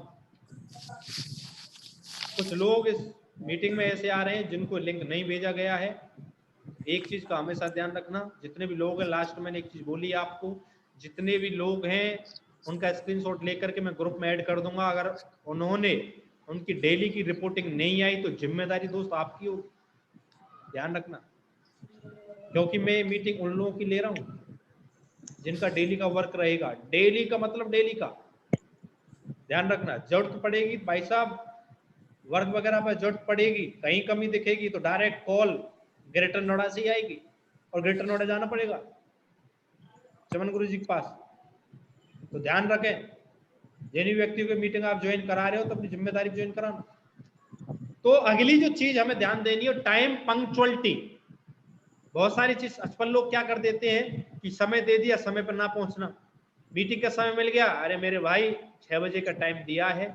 कुछ लोग इस मीटिंग में ऐसे आ रहे हैं जिनको लिंक नहीं भेजा गया है। एक चीज का हमेशा ध्यान रखना, जितने भी लोग हैं, लास्ट मैंने एक चीज बोली आपको, जितने भी लोग हैं उनका स्क्रीनशॉट लेकर के मैं ग्रुप में ऐड कर दूंगा। अगर उन्होंने उनकी डेली की रिपोर्टिंग नहीं आई तो जिम्मेदारी दोस्त आपकी हो, ध्यान रखना। क्योंकि मैं मीटिंग उन लोगों की ले रहा हूं जिनका डेली का वर्क रहेगा। डेली का मतलब डेली का, ध्यान रखना। जरूरत पड़ेगी भाई साहब, वर्क वगैरह पर जरूरत पड़ेगी, कहीं कमी दिखेगी तो डायरेक्ट कॉल ग्रेटर नोएडा से ही आएगी और ग्रेटर नोएडा जाना पड़ेगा चमन गुरु जी के पास। तो ध्यान रखें, जिन भी व्यक्तियों की मीटिंग आप ज्वाइन करा रहे हो तो अपनी जिम्मेदारी ज्वाइन कराना। तो अगली जो चीज हमें ध्यान देनी है, टाइम पंक्चुअलिटी। बहुत सारी चीज असफल लोग क्या कर देते हैं कि समय दे दिया, समय पर ना पहुंचना। मीटिंग का समय मिल गया, अरे मेरे भाई 6 बजे का टाइम दिया है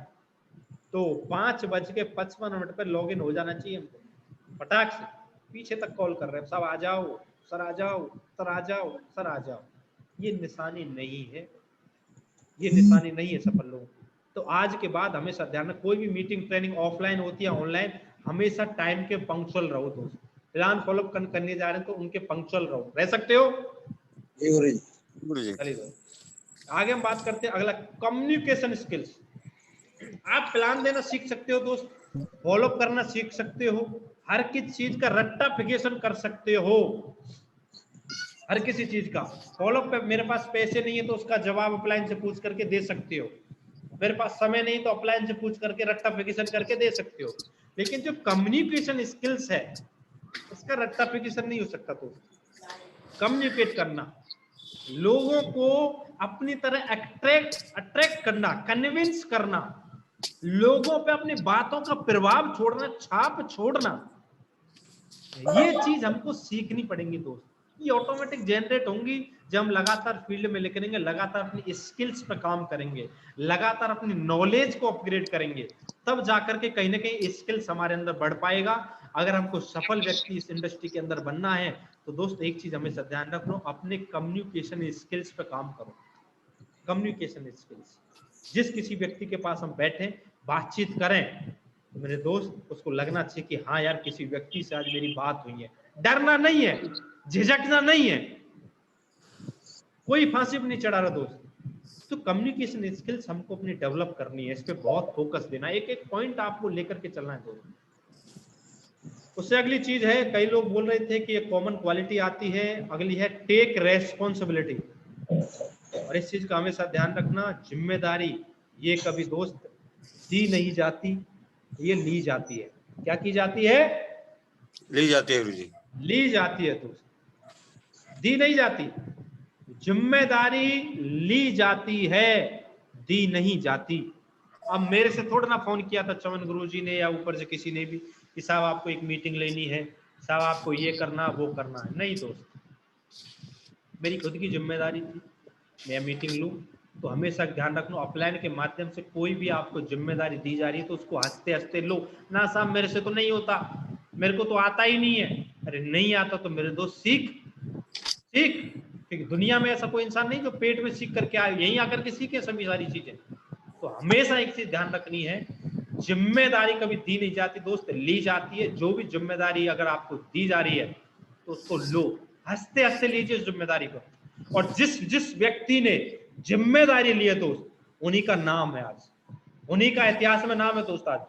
तो 5:55 पर लॉग इन हो जाना चाहिए हमको। फटाक से पीछे तक कॉल कर रहे हैं, सब आ जाओ सर, आ जाओ सर, आ जाओ सर, आ जाओ। ये निशानी नहीं है, ये निशानी नहीं है सफल लोगों की। तो आज के बाद हमेशा ध्यान रखना, कोई भी मीटिंग ट्रेनिंग ऑफलाइन होती है ऑनलाइन, हमेशा टाइम के पंक्चुअल रहो दोस्त। प्लान फॉलो करने जा रहे हैं तो उनके पंक्चुअल रहो। रह सकते हो? चलिए आगे हम बात करते हैं अगला, कम्युनिकेशन स्किल्स। आप प्लान देना सीख सकते हो दोस्त, फॉलो करना सीख सकते हो, हर किसी चीज का रट्टाफिकेशन कर सकते हो, हर किसी चीज का फॉलो पे। मेरे पास पैसे नहीं है तो उसका जवाब अपलाइन से पूछ करके दे सकते हो। मेरे पास समय नहीं तो अपलाइन से पूछ करके रट्टाफिकेशन करके दे सकते हो। लेकिन जो कम्युनिकेशन स्किल्स है इसका रट्टाफिकेशन नहीं हो सकता। तो कम्युनिकेट करना, लोगों को अपनी तरह अट्रैक्ट करना, कन्विंस करना, लोगों पे अपनी बातों का प्रभाव छोड़ना, छाप छोड़ना, ये चीज हमको सीखनी पड़ेगी दोस्त। ये ऑटोमेटिक जनरेट होंगी जब हम लगातार फील्ड में निकलेंगे, लगातार अपनी स्किल्स पे काम करेंगे, लगातार अपनी नॉलेज को अपग्रेड करेंगे, तब जाकर के कहीं ना कहीं स्किल्स हमारे अंदर बढ़ पाएगा। अगर हमको सफल व्यक्ति इस इंडस्ट्री के अंदर बनना है तो दोस्त एक चीज हमेशा ध्यान रखो, अपने कम्युनिकेशन स्किल्स पे काम करो। कम्युनिकेशन स्किल्स, जिस किसी व्यक्ति के पास हम बैठे बातचीत करें तो मेरे दोस्त उसको लगना चाहिए कि हाँ यार किसी व्यक्ति से आज मेरी बात हुई है। डरना नहीं है, झिझकना नहीं है, कोई फांसी पे नहीं चढ़ा रहा दोस्त। तो कम्युनिकेशन स्किल्स हमको अपनी डेवलप करनी है, इस पे बहुत फोकस देना है, एक एक पॉइंट आपको लेकर के चलना है दोस्त। उससे अगली चीज है, कई लोग बोल रहे थे कि एक कॉमन क्वालिटी आती है, अगली है टेक रेस्पॉन्सिबिलिटी। और इस चीज का हमेशा ध्यान रखना, जिम्मेदारी ये कभी दोस्त दी नहीं जाती, ये ली जाती है। क्या की जाती है? ली जाती है गुरुजी। ली जाती है दोस्त, दी नहीं जाती। जिम्मेदारी ली जाती है, दी नहीं जाती। अब मेरे से थोड़ा ना फोन किया था चमन गुरुजी ने या ऊपर से किसी ने भी कि साहब आपको एक मीटिंग लेनी है, साहब आपको ये करना वो करना है। नहीं दोस्त, मेरी खुद की जिम्मेदारी थी, मैं मीटिंग लूं। तो हमेशा ध्यान रखना, अपलाइन के माध्यम से कोई भी आपको जिम्मेदारी दी जा रही है तो उसको हंसते हंसते लो ना। साहब मेरे से तो नहीं होता, मेरे को तो आता ही नहीं है। अरे नहीं आता तो मेरे दोस्त सीख, क्योंकि दुनिया में ऐसा कोई इंसान नहीं जो पेट में सीख करके आए, यहीं आकर के सीखे सभी सारी चीजें। तो हमेशा एक चीज ध्यान रखनी है, जिम्मेदारी कभी दी नहीं जाती दोस्त, ली जाती है। जो भी जिम्मेदारी अगर आपको दी जा रही है तो उसको लो, हंसते हंसते लीजिए उस जिम्मेदारी को। और जिस व्यक्ति ने जिम्मेदारी ली है दोस्त, उन्हीं का नाम है आज, उन्हीं का इतिहास में नाम है दोस्त आज।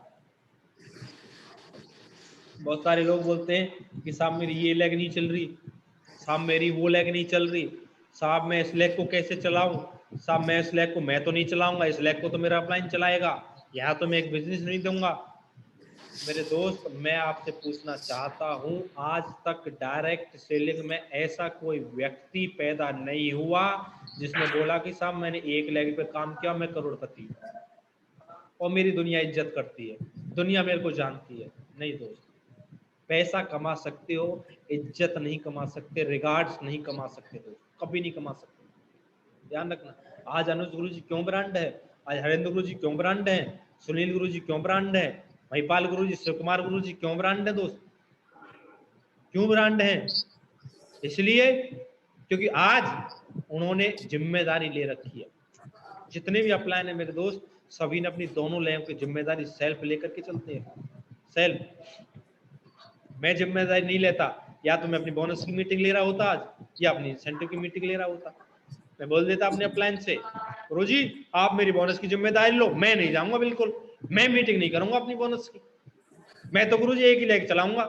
बहुत सारे लोग बोलते हैं कि साहब मेरी ये लेग नहीं चल रही, साहब मेरी वो लेग नहीं चल रही, साहब मैं इस लेग को कैसे चलाऊं, साहब मैं इस लेग को मैं तो नहीं चलाऊंगा, इस लेग को तो मेरा अपलाइन चलाएगा, यहाँ तो मैं एक बिजनेस नहीं दूंगा। मेरे दोस्त मैं आपसे पूछना चाहता हूं, आज तक डायरेक्ट सेलिंग में ऐसा कोई व्यक्ति पैदा नहीं हुआ जिसने बोला कि साहब मैंने एक लेग पे काम किया, मैं करोड़पति और मेरी दुनिया इज्जत करती है, दुनिया मेरे को जानती है। नहीं दोस्त, पैसा कमा सकते हो, इज्जत नहीं कमा सकते, रिगार्ड्स नहीं कमा सकते दोस्त, कभी नहीं कमा सकते। ध्यान रखना, आज अनुज गुरुजी क्यों ब्रांड है, आज हरेंद्र गुरुजी क्यों ब्रांड है, सुनील गुरुजी क्यों ब्रांड है, महिपाल गुरुजी, शिव कुमार गुरुजी क्यों ब्रांड है दोस्त? क्यों ब्रांड है? इसलिए क्योंकि आज उन्होंने जिम्मेदारी ले रखी है। जितने भी अपलाइन है मेरे दोस्त, सभी ने अपनी दोनों लेवल की जिम्मेदारी सेल्फ लेकर के चलते हैं। सेल्फ, मैं जिम्मेदारी नहीं लेता, या तो मैं अपनी बोनस की मीटिंग ले रहा होता आज, या अपनी इंसेंटिव की मीटिंग ले रहा होता। मैं बोल देता अपने अपलाइन से, गुरुजी आप मेरी बोनस की जिम्मेदारी लो, मैं नहीं जाऊंगा, बिल्कुल मैं मीटिंग नहीं करूंगा अपनी बोनस की, मैं तो गुरुजी एक ही लेग चलाऊंगा।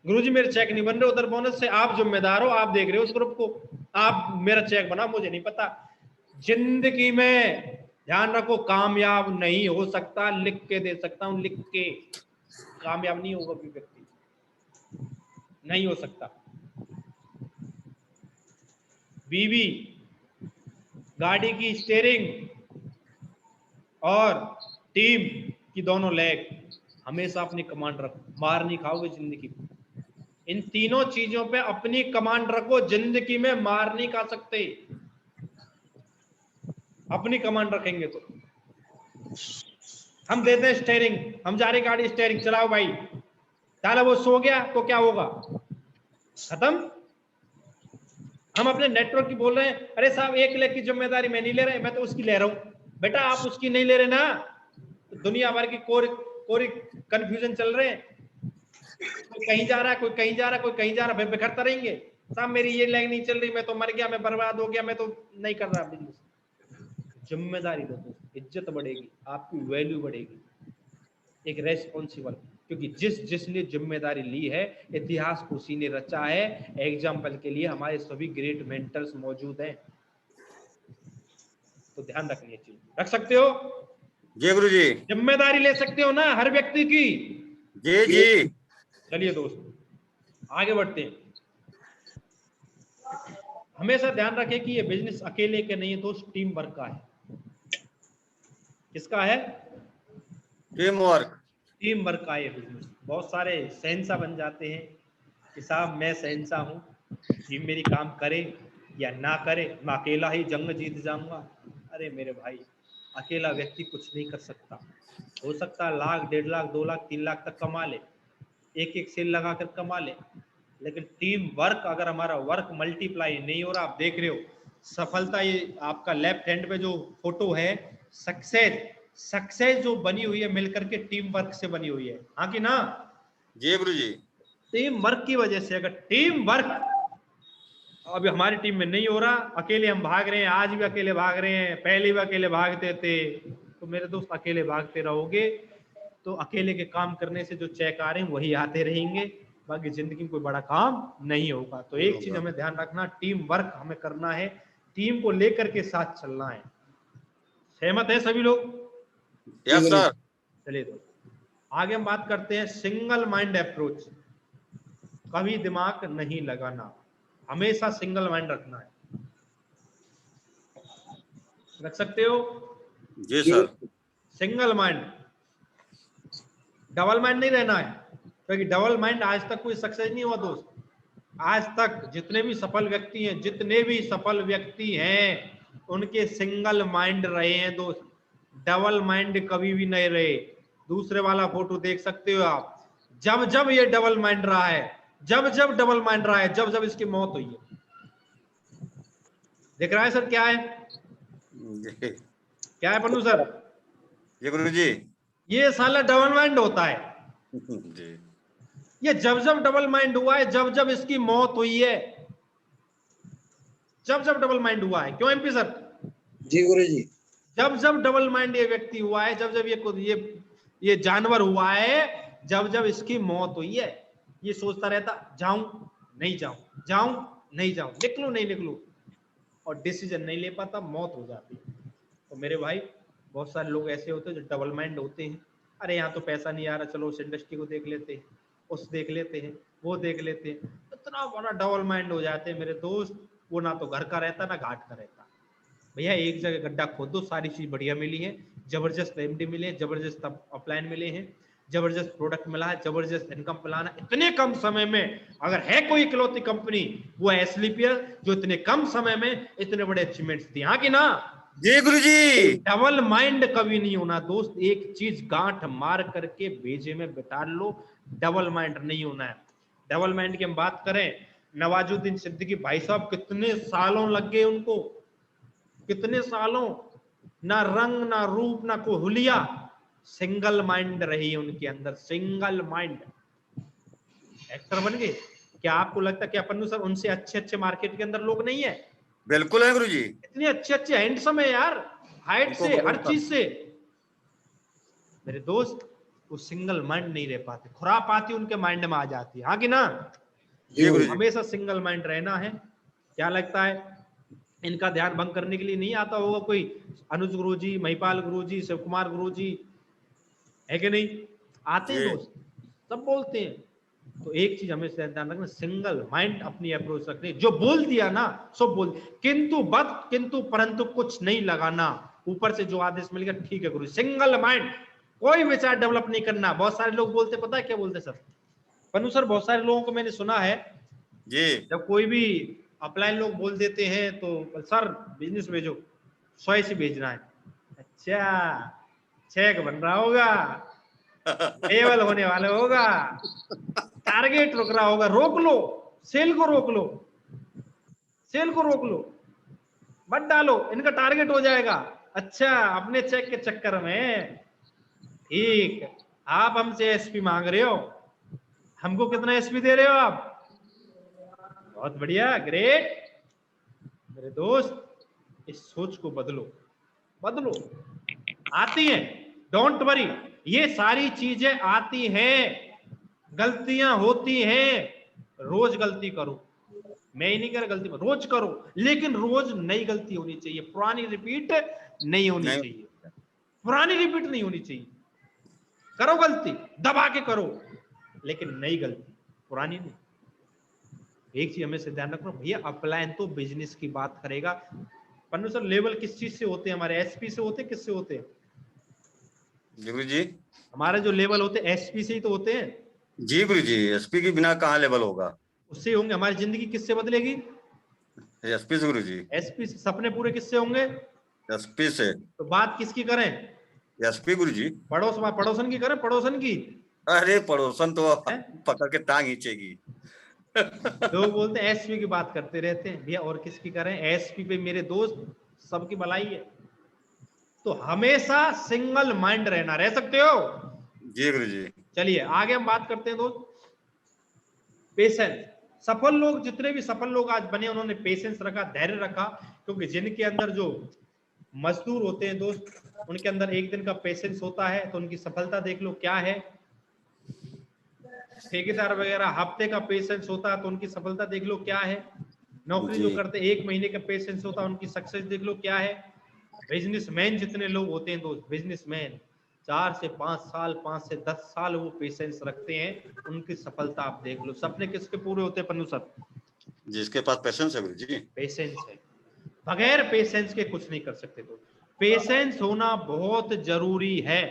गुरुजी मेरे चेक नहीं बन रहे उधर बोनस से, आप जिम्मेदार हो, आप देख रहे हो उस ग्रुप को, आप मेरा चेक बना, मुझे नहीं पता। जिंदगी में ध्यान रखो, कामयाब नहीं हो सकता, लिख के दे सकता हूं, लिख के, कामयाब नहीं होगा कोई व्यक्ति, नहीं हो सकता। बीवी, गाड़ी की स्टीयरिंग और टीम की दोनों लेग, हमेशा अपनी कमांड रखो, मार नहीं खाओगे जिंदगी में। इन तीनों चीजों पे अपनी कमांड रखो, जिंदगी में मार नहीं खा सकते, अपनी कमांड रखेंगे तो। हम देते हैं स्टीयरिंग, हम जा रहे गाड़ी, स्टीयरिंग चलाओ भाई, ताला वो सो गया तो क्या होगा? खत्म। हम अपने नेटवर्क की बोल रहे हैं, अरे साहब एक लेग की जिम्मेदारी मैं नहीं ले रहे, मैं तो उसकी ले रहा हूं। बेटा आप उसकी नहीं ले रहे ना, तो दुनिया भर की कोई कंफ्यूजन चल रहे हैं, कोई कहीं जा रहा है, कोई कहीं जा रहा है, कोई कहीं जा रहा है, बिखरता रहेंगे। साहब मेरी ये लेग नहीं चल रही, मैं तो मर गया, मैं बर्बाद हो गया, मैं तो नहीं कर रहा बिजनेस। जिम्मेदारी लो, इज्जत बढ़ेगी, आपकी वैल्यू बढ़ेगी, एक रेस्पॉन्सिबल, क्योंकि जिसने जिम्मेदारी ली है, इतिहास उसी ने रचा है। एग्जाम्पल के लिए हमारे सभी ग्रेट मेंटर्स मौजूद हैं, तो ध्यान रखनी है चीज। रख सकते हो जी गुरुजी, जिम्मेदारी ले सकते हो ना हर व्यक्ति की? जी जी। चलिए दोस्त आगे बढ़ते हैं। हमेशा ध्यान रखें कि ये बिजनेस अकेले के नहीं है दोस्त, टीम वर्क का है। किसका है? टीम वर्क, टीम वर्क का ये बिजनेस। बहुत सारे शहंशाह बन जाते हैं, कि साहब मैं शहंशाह हूँ, टीम मेरी काम करे या ना करे, मैं अकेला ही जंग जीत जाऊंगा। अरे मेरे भाई, अकेला व्यक्ति कुछ नहीं कर सकता। हो सकता है लाख, 1.5 लाख, 2 लाख, 3 लाख तक कमा ले, एक सेल लगा कर कमा ले, लेकिन टीम वर्क, अगर हमारा वर्क मल्टीप्लाई नहीं हो रहा, आप देख रहे हो सफलता, ये आपका लेफ्ट हैंड पे जो फोटो है, सक्सेस जो बनी हुई है मिलकर के टीम वर्क से बनी हुई है, हाँ कि ना? जी गुरुजी। टीम वर्क की वजह से, अगर टीम वर्क अभी हमारी टीम में नहीं हो रहा, अकेले हम भाग रहे हैं, आज भी अकेले भाग रहे हैं, पहले भी अकेले भागते थे, तो मेरे दोस्त अकेले भागते रहोगे तो अकेले के काम करने से जो चेक आ रहे हैं वही आते रहेंगे, बाकी जिंदगी में कोई बड़ा काम नहीं होगा। तो एक चीज हमें ध्यान रखना, टीम वर्क हमें करना है, टीम को लेकर के साथ चलना है। सहमत है सभी लोग? Yes sir. चलिए तो आगे हम बात करते हैं सिंगल माइंड अप्रोच। कभी दिमाग नहीं लगाना, हमेशा सिंगल माइंड रखना है। रख सकते हो? जी sir. Single mind, double mind नहीं रहना है, क्योंकि डबल माइंड आज तक कोई सक्सेस नहीं हुआ दोस्त। आज तक जितने भी सफल व्यक्ति हैं उनके सिंगल माइंड रहे हैं दोस्त, डबल माइंड कभी भी नहीं रहे। दूसरे वाला फोटो देख सकते हो आप, जब जब ये डबल माइंड रहा है, जब जब इसकी मौत हुई है। देख रहा है सर क्या है? क्या है पन्नू सर? जी गुरुजी। ये साला डबल माइंड होता है। जी। ये जब डबल माइंड हुआ है, जब इसकी मौत हुई है, जब डबल माइंड हुआ है। क्यों एमपी सर? जी गुरुजी। जब डबल माइंड ये व्यक्ति हुआ है, जब ये जानवर हुआ है, जब इसकी मौत हुई है, ये सोचता रहता जाऊं नहीं जाऊं, जाऊं नहीं जाऊं, निकलूं नहीं निकलूं, और डिसीजन नहीं ले पाता, मौत हो जाती है। तो मेरे भाई, बहुत सारे लोग ऐसे होते हैं जो डबल माइंड होते हैं। अरे यहाँ तो पैसा नहीं आ रहा, चलो उस इंडस्ट्री को देख लेते हैं, उस देख लेते हैं, वो देख लेते हैं, इतना बड़ा डबल माइंड हो जाते हैं मेरे दोस्त। वो ना तो घर का रहता ना घाट का रहता। भैया एक जगह गड्ढा खोद दो, सारी चीज बढ़िया मिली है, जबरदस्त एमडी मिले, जबरदस्त अपलाइन मिले हैं, जबरदस्त प्रोडक्ट मिला है, जबरदस्त इनकम प्लान है। इतने कम समय में अगर है कोई इकलौती कंपनी, वो है एसलीपीएल, जो इतने कम समय में इतने बड़े अचीवमेंट्स दी, हाँ कि ना? जी गुरुजी। डबल माइंड कभी नहीं होना दोस्त। एक चीज गांठ मार करके भेजे में बिठा लो, डबल माइंड नहीं होना है। डबल माइंड की हम बात करें, नवाजुद्दीन सिद्दीकी भाई साहब, कितने सालों लग गए उनको, कितने सालों, ना रंग ना रूप ना कोई हुलिया, सिंगल माइंड रही उनके अंदर, सिंगल माइंड, एक्टर बन गए। क्या आपको लगता है क्या पन्नू सर उनसे अच्छे मार्केट के अंदर लोग नहीं है? बिल्कुल है गुरुजी। इतने अच्छे हैंडसम है यार, हाइट से, हर चीज से। मेरे दोस्त, वो सिंगल माइंड नहीं रह पाते, खुरापाती उनके माइंड में आ जाती है, हाँ कि ना? हमेशा सिंगल माइंड रहना है। क्या लगता है इनका ध्यान भंग करने के लिए नहीं आता होगा कोई? अनुज गुरुजी, महिपाल गुरुजी, शिव कुमार गुरुजी, है कि नहीं? आते हैं दोस्त, सब बोलते हैं। तो एक चीज हमें ध्यान रखना, सिंगल माइंड अपनी अप्रोच रखनी, जो बोल दिया ना सब बोल, किंतु परंतु कुछ नहीं लगाना, ऊपर से जो आदेश मिल गया ठीक है गुरु। सिंगल माइंड, कोई विचार डेवलप नहीं करना। बहुत सारे लोग बोलते, पता है क्या बोलते सर पन्नू सर? बहुत सारे लोगों को मैंने सुना है जी, जब कोई भी अपलाइन लोग बोल देते हैं तो सर बिजनेस भेजो, 100 से भेजना है। अच्छा, चेक बन रहा होगा, टेबल होने वाला होगा, टारगेट रुक रहा होगा, रोक लो, सेल को रोक लो, सेल को रोक लो, मत डालो, इनका टारगेट हो जाएगा। अच्छा, अपने चेक के चक्कर में, ठीक, आप हमसे एसपी मांग रहे हो, हमको कितना एसपी दे रहे हो आप? बहुत बढ़िया, ग्रेट। मेरे दोस्त, इस सोच को बदलो, बदलो। आती है, डोंट वरी, ये सारी चीजें आती हैं, गलतियां होती हैं, रोज गलती करो। मैं ही नहीं कर गलती, रोज करो, लेकिन रोज नई गलती होनी चाहिए, पुरानी रिपीट नहीं होनी चाहिए, पुरानी रिपीट नहीं होनी चाहिए। करो गलती, दबा के करो, लेकिन नई गलती, पुरानी नहीं। एक चीज हमें से ध्यान रखना भैया, अपलाइन तो बिजनेस की बात करेगा। पन्नू सर, लेवल किस चीज से होते हैं हमारे? एसपी से होते हैं, किससे होते हैं गुरु जी? हमारे जो लेवल होते हैं एसपी से ही तो होते हैं। जी गुरु जी, एसपी के बिना कहाँ लेवल होगा? उससे होंगे। हमारी जिंदगी किससे बदलेगी? एसपी से गुरु जी। एसपी से। सपने पूरे किससे होंगे? एसपी से। तो बात किसकी करें? एसपी गुरु जी। पड़ोसन की करें, पड़ोसन की। अरे पड़ोसन तो पकड़ के टांग खींचेगी। लोग बोलते हैं एसपी की बात करते रहते हैं भैया, और किसकी करें? एसपी पे मेरे दोस्त सबकी भलाई है। तो हमेशा सिंगल माइंड रहना। रह सकते हो? जी गुरु जी। चलिए आगे हम बात करते हैं दोस्त, पेशेंस। सफल लोग, जितने भी सफल लोग आज बने, उन्होंने पेशेंस रखा, धैर्य रखा, क्योंकि जिनके अंदर जो मजदूर होते हैं दोस्त, उनके अंदर एक दिन का पेशेंस होता है, तो उनकी सफलता देख लो क्या है। ठेकेदार वगैरह हफ्ते का पेशेंस होता है, तो उनकी सफलता देख लो क्या है। नौकरी जो करते 1 महीने का पेशेंस होता है, उनकी सक्सेस देख लो क्या है। बिजनेसमैन जितने लोग होते हैं दोस्त, बिजनेसमैन 4 से 5 साल, 5 से 10 साल वो पेशेंस रखते हैं, उनकी सफलता आप देख लो। सपने किसके पूरे होते हैं पन्नू सर? जिसके पास पेशेंस है गुरु जी। पेशेंस है। बगैर पेशेंस के कुछ नहीं कर सकते। तो पेशेंस होना बहुत जरूरी है।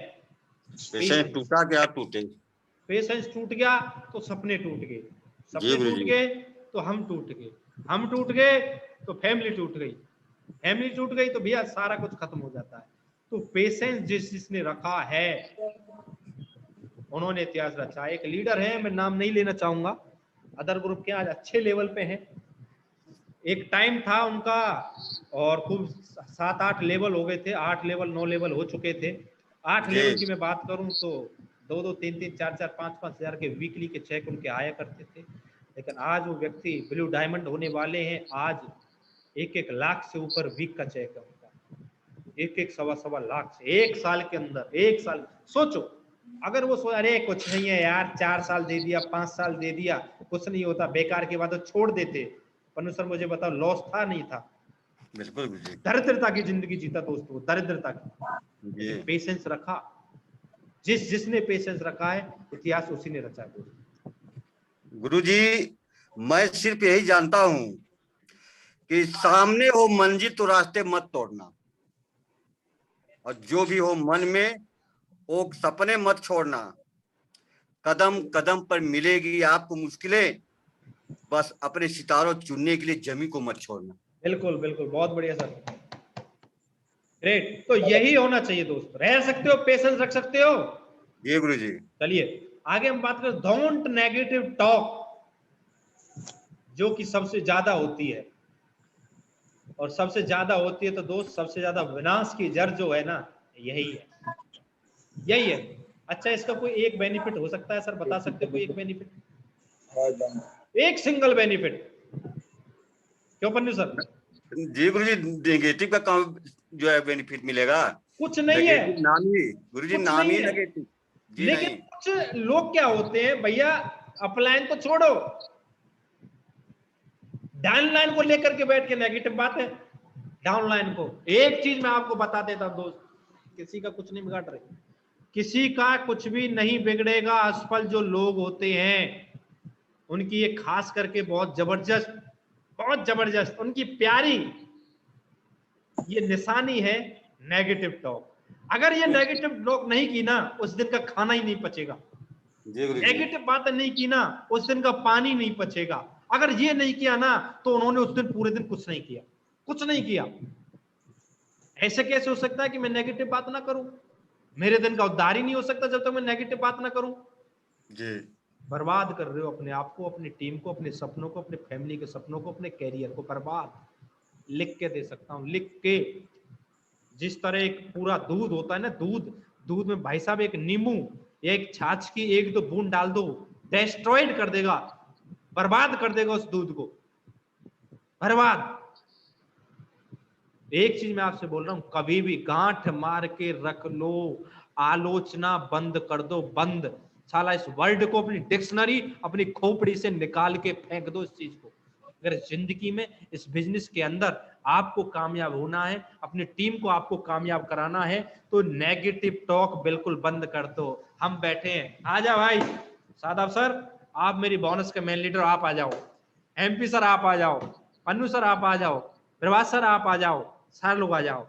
पेशेंस टूटा क्या टूटे? पेशेंस टूट गया तो सपने टूट गए, सपने टूट गए तो हम टूट गए, हम टूट गए तो फैमिली टूट गई, फैमिली टूट गई तो भैया सारा कुछ खत्म हो जाता है। तो पेशेंस जिसने रखा है, उन्होंने इतिहास रचा। एक लीडर है, मैं नाम नहीं लेना चाहूंगा, अदर ग्रुप के, आज अच्छे लेवल पे हैं। एक टाइम था उनका और खूब 7-8 लेवल हो गए थे, 8 लेवल 9 लेवल हो चुके थे। 8 लेवल की मैं बात करूं तो 2-2, 3-3, 4-4, 5-5 हजार के वीकली के चेक उनके आया करते थे। लेकिन आज वो व्यक्ति ब्लू डायमंड होने वाले हैं। आज 1-1 लाख से ऊपर वीक का चेक है उनका, 1-1, 1.25 लाख से 1 साल के अंदर। 1 साल सोचो, अगर वो सोच अरे कुछ नहीं है यार, 4 साल दे दिया, 5 साल दे दिया, कुछ नहीं होता, बेकार की बात, तो छोड़ देते। पन्नू सर मुझे बताओ, लॉस था नहीं था? बिल्कुल। दरिद्रता की जिंदगी जीता दोस्तों, दरिद्रता की। पेशेंस रखा, जिसने पेशेंस रखा है, इतिहास उसी ने रचा है। गुरुजी, मैं सिर्फ यही जानता हूं कि सामने हो मंजिल तो रास्ते मत तोड़ना, और जो भी हो मन में वो सपने मत छोड़ना। कदम कदम पर मिलेगी आपको मुश्किलें, बस अपने सितारों चुनने के लिए जमी को मत छोड़ना। बिल्कुल बिल्कुल, बहुत बढ़िया सर, ग्रेट। तो यही होना चाहिए दोस्त। रह सकते हो, पेशेंस रख सकते हो। जी गुरु जी। चलिए आगे हम बात करें, डोंट नेगेटिव टॉक, जो कि सबसे ज्यादा होती है, और सबसे ज्यादा होती है तो दोस्त सबसे ज्यादा विनाश की जड़ जो है ना, यही है, यही है। अच्छा, इसका कोई एक बेनिफिट हो सकता है सर? बता सकते हो कोई एक बेनिफिट? एक सिंगल बेनिफिट? क्यों पन्नू सर? जी गुरु जी, नेगेटिव का काम जो है बेनिफिट मिलेगा? कुछ नहीं है नाम ही गुरु जी, नाम ही नेगेटिव। लेकिन कुछ लोग क्या होते हैं भैया, अपलाइन तो छोड़ो, डाउनलाइन को लेकर के बैठ के नेगेटिव बात है। डाउनलाइन को एक चीज मैं आपको बता देता हूं दोस्त, किसी का कुछ नहीं बिगाड़ रहे, किसी का कुछ भी नहीं बिगड़ेगा। असफल जो लोग होते हैं उनकी ये खास करके बहुत जबरदस्त उनकी प्यारी ये निशानी है, नेगेटिव टॉक। अगर ये नेगेटिव टॉक नहीं की ना, उस दिन का खाना ही नहीं पचेगा। नेगेटिव बातें नहीं की ना, उस दिन का पानी नहीं पचेगा। अगर ये नहीं किया ना, तो उन्होंने उस दिन पूरे दिन कुछ नहीं किया, कुछ नहीं किया। ऐसे कैसे हो सकता है कि मैं नेगेटिव बात ना करूं? मेरे दिन का उद्धार ही नहीं हो सकता जब तक मैं नेगेटिव बात ना करूं। जी। बर्बाद कर रहे हो अपने आप को, अपनी टीम को, अपने सपनों को, अपने फैमिली के सपनों को, अपने कैरियर को बर्बाद। लिख के दे सकता हूं, लिख के। जिस तरह एक पूरा दूध होता है ना, दूध में भाई साहब एक नींबू या एक छाछ की 1-2 बूंद डाल दो, डिस्ट्रॉयड कर देगा, बर्बाद कर देगा उस दूध को, बर्बाद। एक चीज मैं आपसे बोल रहा हूं, कभी भी गांठ मार के रख लो, आलोचना बंद कर दो, बंद। साला इस वर्ड को अपनी डिक्शनरी, अपनी खोपड़ी से निकाल के फेंक दो इस चीज को। अगर जिंदगी में, इस बिजनेस के अंदर आपको कामयाब होना है, अपनी टीम को आपको कामयाब कराना है, तो नेगेटिव टॉक बिल्कुल बंद कर दो। हम बैठे हैं, आ जाओ भाई सादाब सर, आप मेरी बोनस के मेन लीडर, आप आ जाओ। एमपी सर आप आ जाओ, पन्नू सर आप आ जाओ, प्रभास सर आप आ जाओ, सारे लोग आ जाओ।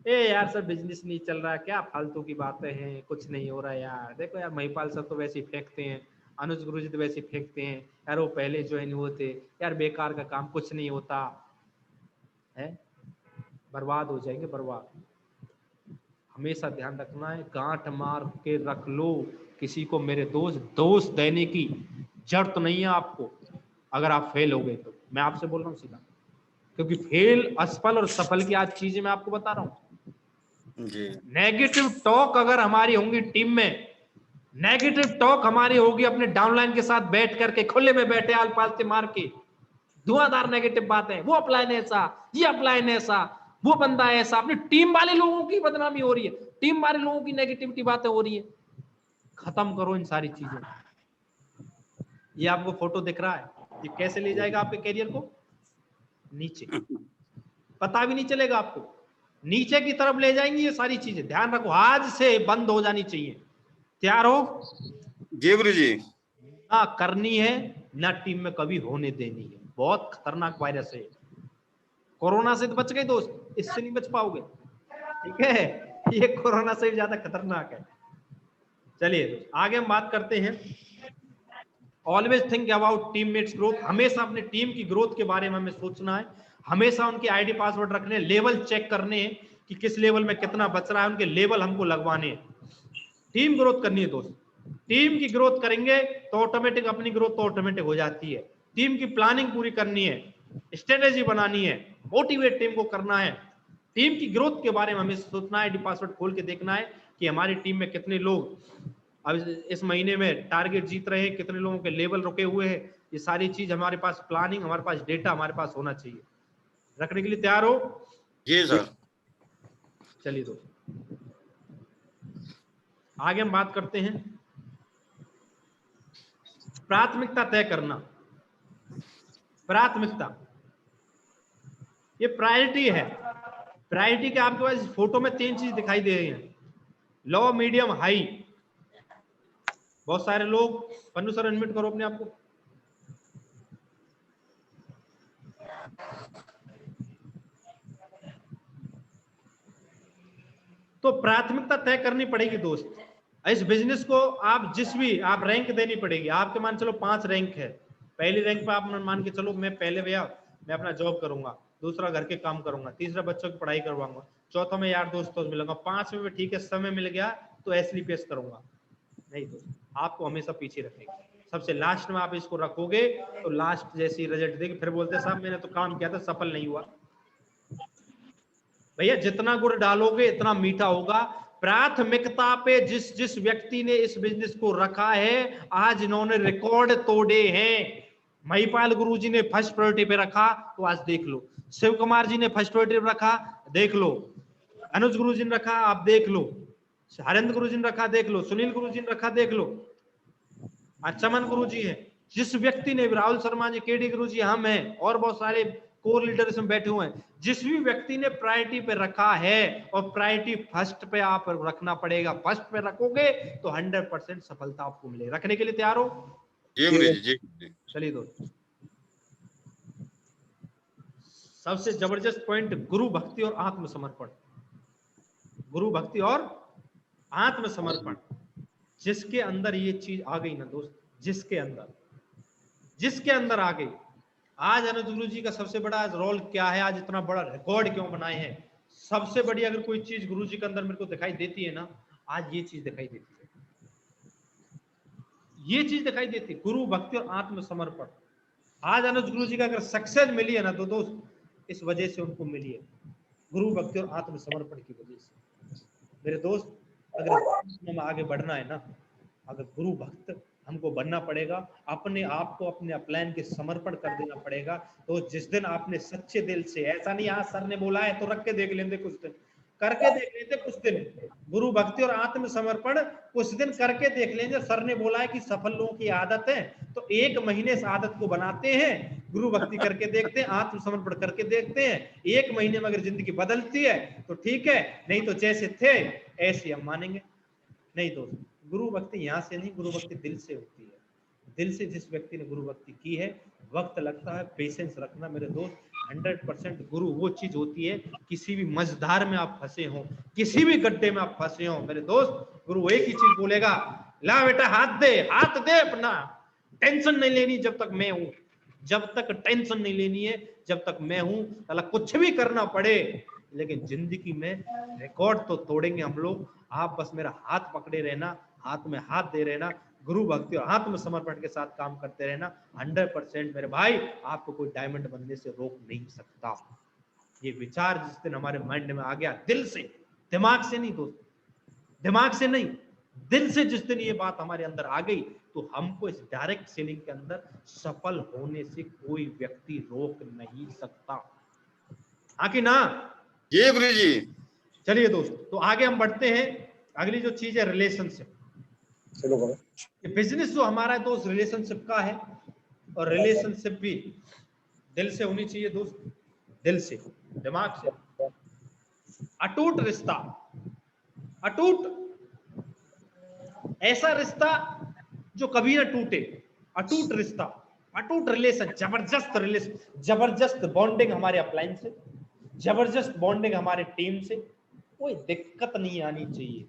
ए यार सर बिजनेस नहीं चल रहा है, क्या फालतू की बातें हैं, कुछ नहीं हो रहा है यार। देखो यार महिपाल सर तो वैसे ही फेंकते हैं, अनुज गुरुजी तो वैसे फेंकते हैं यार, वो पहले ज्वाइन हुए थे यार, बेकार का काम, कुछ नहीं होता है, बर्बाद हो जाएंगे, बर्बाद। हमेशा ध्यान रखना है, गांठ मार के रख लो, किसी को मेरे दोस्त देने की जरूरत नहीं है आपको। अगर आप फेल हो गए तो मैं आपसे बोल रहा हूँ सीधा, क्योंकि फेल, असफल और सफल की आज चीजें मैं आपको बता रहा हूँ जी। नेगेटिव टॉक अगर हमारी होंगी टीम में, नेगेटिव टॉक हमारी होगी अपने डाउनलाइन के साथ बैठ करके, खुले में बैठे आल पालते मार के, धुआंधार नेगेटिव बातें, वो अपलाइन ऐसा, ये अपलाइन ऐसा, वो बंदा ऐसा, अपनी टीम वाले लोगों की बदनामी हो रही है, टीम वाले लोगों की नेगेटिविटी बातें हो रही है। खत्म करो इन सारी चीजों। ये आपको फोटो दिख रहा है, ये कैसे ले जाएगा आपके कैरियर को नीचे, पता भी नहीं चलेगा आपको, नीचे की तरफ ले जाएंगी ये सारी चीजें। ध्यान रखो, आज से बंद हो जानी चाहिए। तैयार हो? जी गुरु जी। ना करनी है ना टीम में कभी होने देनी है। बहुत खतरनाक वायरस है, कोरोना से तो बच गए दोस्त, इससे नहीं बच पाओगे, ठीक है? ये कोरोना से भी ज्यादा खतरनाक है। चलिए आगे हम बात करते हैं। Always think about teammates growth, हमेशा अपने टीम की ग्रोथ के बारे में हमें सोचना है, हमेशा उनके आईडी पासवर्ड रखने, लेवल चेक करने हैं कि किस लेवल में कितना बच रहा है, उनके लेवल हमको लगवाने हैं। टीम ग्रोथ करनी है दोस्त, टीम की ग्रोथ करेंगे तो ऑटोमेटिक अपनी ग्रोथ तो ऑटोमेटिक हो जाती है। टीम की प्लानिंग पूरी करनी है, स्ट्रेटेजी बनानी है, मोटिवेट टीम को करना है, टीम की ग्रोथ के बारे में हमें सोचना है, पासवर्ड खोल के देखना है कि हमारी टीम में कितने लोग अब इस महीने में टारगेट जीत रहे हैं, कितने लोगों के लेवल रुके हुए हैं। ये सारी चीज हमारे पास प्लानिंग, हमारे पास डेटा हमारे पास होना चाहिए। रखने के लिए तैयार हो? जी सर। चलिए दोस्तों आगे हम बात करते हैं प्राथमिकता तय करना। प्राथमिकता, ये प्रायोरिटी है। प्रायोरिटी के आपके पास फोटो में 3 चीज दिखाई दे रही हैं, लो, मीडियम, हाई। बहुत सारे लोग, पन्नू सर अनम्यूट करो अपने आप को। तो प्राथमिकता तय करनी पड़ेगी दोस्त। इस बिजनेस को आप आप रैंक देनी पड़ेगी। आपके मान चलो 5 रैंक है, पहली रैंक पे आप मान के चलो मैं पहले भैया मैं अपना जॉब करूंगा, दूसरा घर के काम करूंगा, तीसरा बच्चों की पढ़ाई करवाऊंगा, चौथा में यार दोस्तों मिलूंगा, 5वें में ठीक है समय मिल गया तो एसलीपीएस करूंगा। नहीं दोस्त, आपको हमेशा पीछे रखेंगे। सबसे लास्ट में आप इसको रखोगे तो लास्ट जैसी रिजल्ट देगी, फिर बोलते साहब मैंने तो काम किया था सफल नहीं हुआ। भैया जितना गुड़ डालोगे इतना मीठा होगा। प्राथमिकता पे जिस व्यक्ति ने इस बिजनेस को रखा है, आज इन्होंने रिकॉर्ड तोड़े हैं। महिपाल गुरुजी ने फर्स्ट प्रायोरिटी पे रखा तो आज देख लो, शिव कुमार जी ने फर्स्ट प्रायोरिटी पे रखा देख लो, अनुज गुरुजी ने रखा आप देख लो, हरेंद्र गुरुजी ने रखा देख लो, सुनील गुरुजी ने रखा देख लो, चमन गुरुजी है। जिस व्यक्ति ने, राहुल शर्मा जी, केडी गुरुजी, हम हैं और बहुत सारे कोर लीडर्स में बैठे हुए हैं, जिस भी व्यक्ति ने प्रायोरिटी पे रखा है, और प्रायोरिटी फर्स्ट पे आप रखना पड़ेगा। फर्स्ट पे रखोगे तो 100% सफलता आपको मिलेगी। रखने के लिए तैयार हो? जी गुरु जी। चलिए दोस्तों सबसे जबरदस्त पॉइंट, गुरु भक्ति और आत्मसमर्पण। गुरु भक्ति और आत्मसमर्पण, जिसके अंदर ये चीज आ गई ना दोस्त, जिसके अंदर आ गई। आज अनुज गुरु जी का सबसे बड़ा रोल क्या है, आज इतना बड़ा रिकॉर्ड क्यों बनाए हैं? सबसे बड़ी अगर कोई चीज गुरु जी के अंदर मेरे को दिखाई देती है ना, आज ये चीज दिखाई देती है, ये चीज दिखाई देती है, गुरु भक्ति और आत्मसमर्पण। आज अनुज गुरु जी का अगर सक्सेस मिली है ना तो दोस्त इस वजह से उनको मिली है, गुरु भक्ति और आत्मसमर्पण की वजह से। मेरे दोस्त अगर हमें आगे बढ़ना है ना, अगर गुरु भक्त हमको बनना पड़ेगा, अपने आप को अपने अपलाइन के समर्पण कर देना पड़ेगा। तो जिस दिन आपने सच्चे दिल से, ऐसा नहीं आज सर ने बोला है तो रख के देख लेते, कुछ दिन करके देख लेते, कुछ दिन गुरु भक्ति और आत्मसमर्पण कुछ दिन करके देख लेंगे। सर ने बोला है कि सफल लोगों की आदत है, तो 1 महीने इस आदत को बनाते हैं, गुरु भक्ति करके देखते हैं, आत्मसमर्पण करके देखते हैं। 1 महीने में अगर जिंदगी बदलती है तो ठीक है, नहीं तो जैसे थे ऐसे हम मानेंगे। नहीं दोस्त, गुरु भक्ति यहाँ से नहीं, गुरु भक्ति दिल से होती है। दिल से जिस व्यक्ति ने गुरु भक्ति की है, वक्त लगता है, पेशेंस रखना मेरे दोस्त। 100% गुरु वो चीज होती है, किसी भी मझधार में आप फंसे हो, किसी भी गड्ढे में आप फंसे हो मेरे दोस्त, गुरु एक ही चीज बोलेगा, ला बेटा हाथ दे अपना, टेंशन नहीं लेनी जब तक मैं हूं, जब तक टेंशन नहीं लेनी है जब तक मैं हूं, साला कुछ भी करना पड़े, लेकिन जिंदगी में रिकॉर्ड तो तोड़ेंगे हम लोग। आप बस मेरा हाथ पकड़े रहना, हाथ में हाथ दे रहना, गुरु भक्ति और हाथ में समर्पण के साथ काम करते रहना। 100% मेरे भाई आपको कोई डायमंड बनने से रोक नहीं सकता। ये विचार जिस दिन हमारे माइंड में आ गया, दिल से, दिमाग से नहीं दोस्त, दिमाग से नहीं, दिल से जिस दिन ये बात हमारे अंदर आ गई, तो हमको इस डायरेक्ट सेलिंग के अंदर सफल होने से कोई व्यक्ति रोक नहीं सकता। हाँ कि ना? जी गुरु जी। चलिए दोस्त, तो आगे हम बढ़ते हैं। अगली जो चीज है रिलेशनशिप। ये बिजनेस जो हमारा है दोस्त रिलेशनशिप का है, और रिलेशनशिप भी दिल से होनी चाहिए दोस्त, दिल से, दिमाग से। अटूट रिश्ता, अटूट, ऐसा रिश्ता जो कभी ना टूटे, अटूट रिश्ता, अटूट रिलेशन, जबरदस्त रिलेशन, जबरदस्त बॉन्डिंग हमारे अपलाइन से, जबरदस्त बॉन्डिंग हमारे टीम से। कोई दिक्कत नहीं आनी चाहिए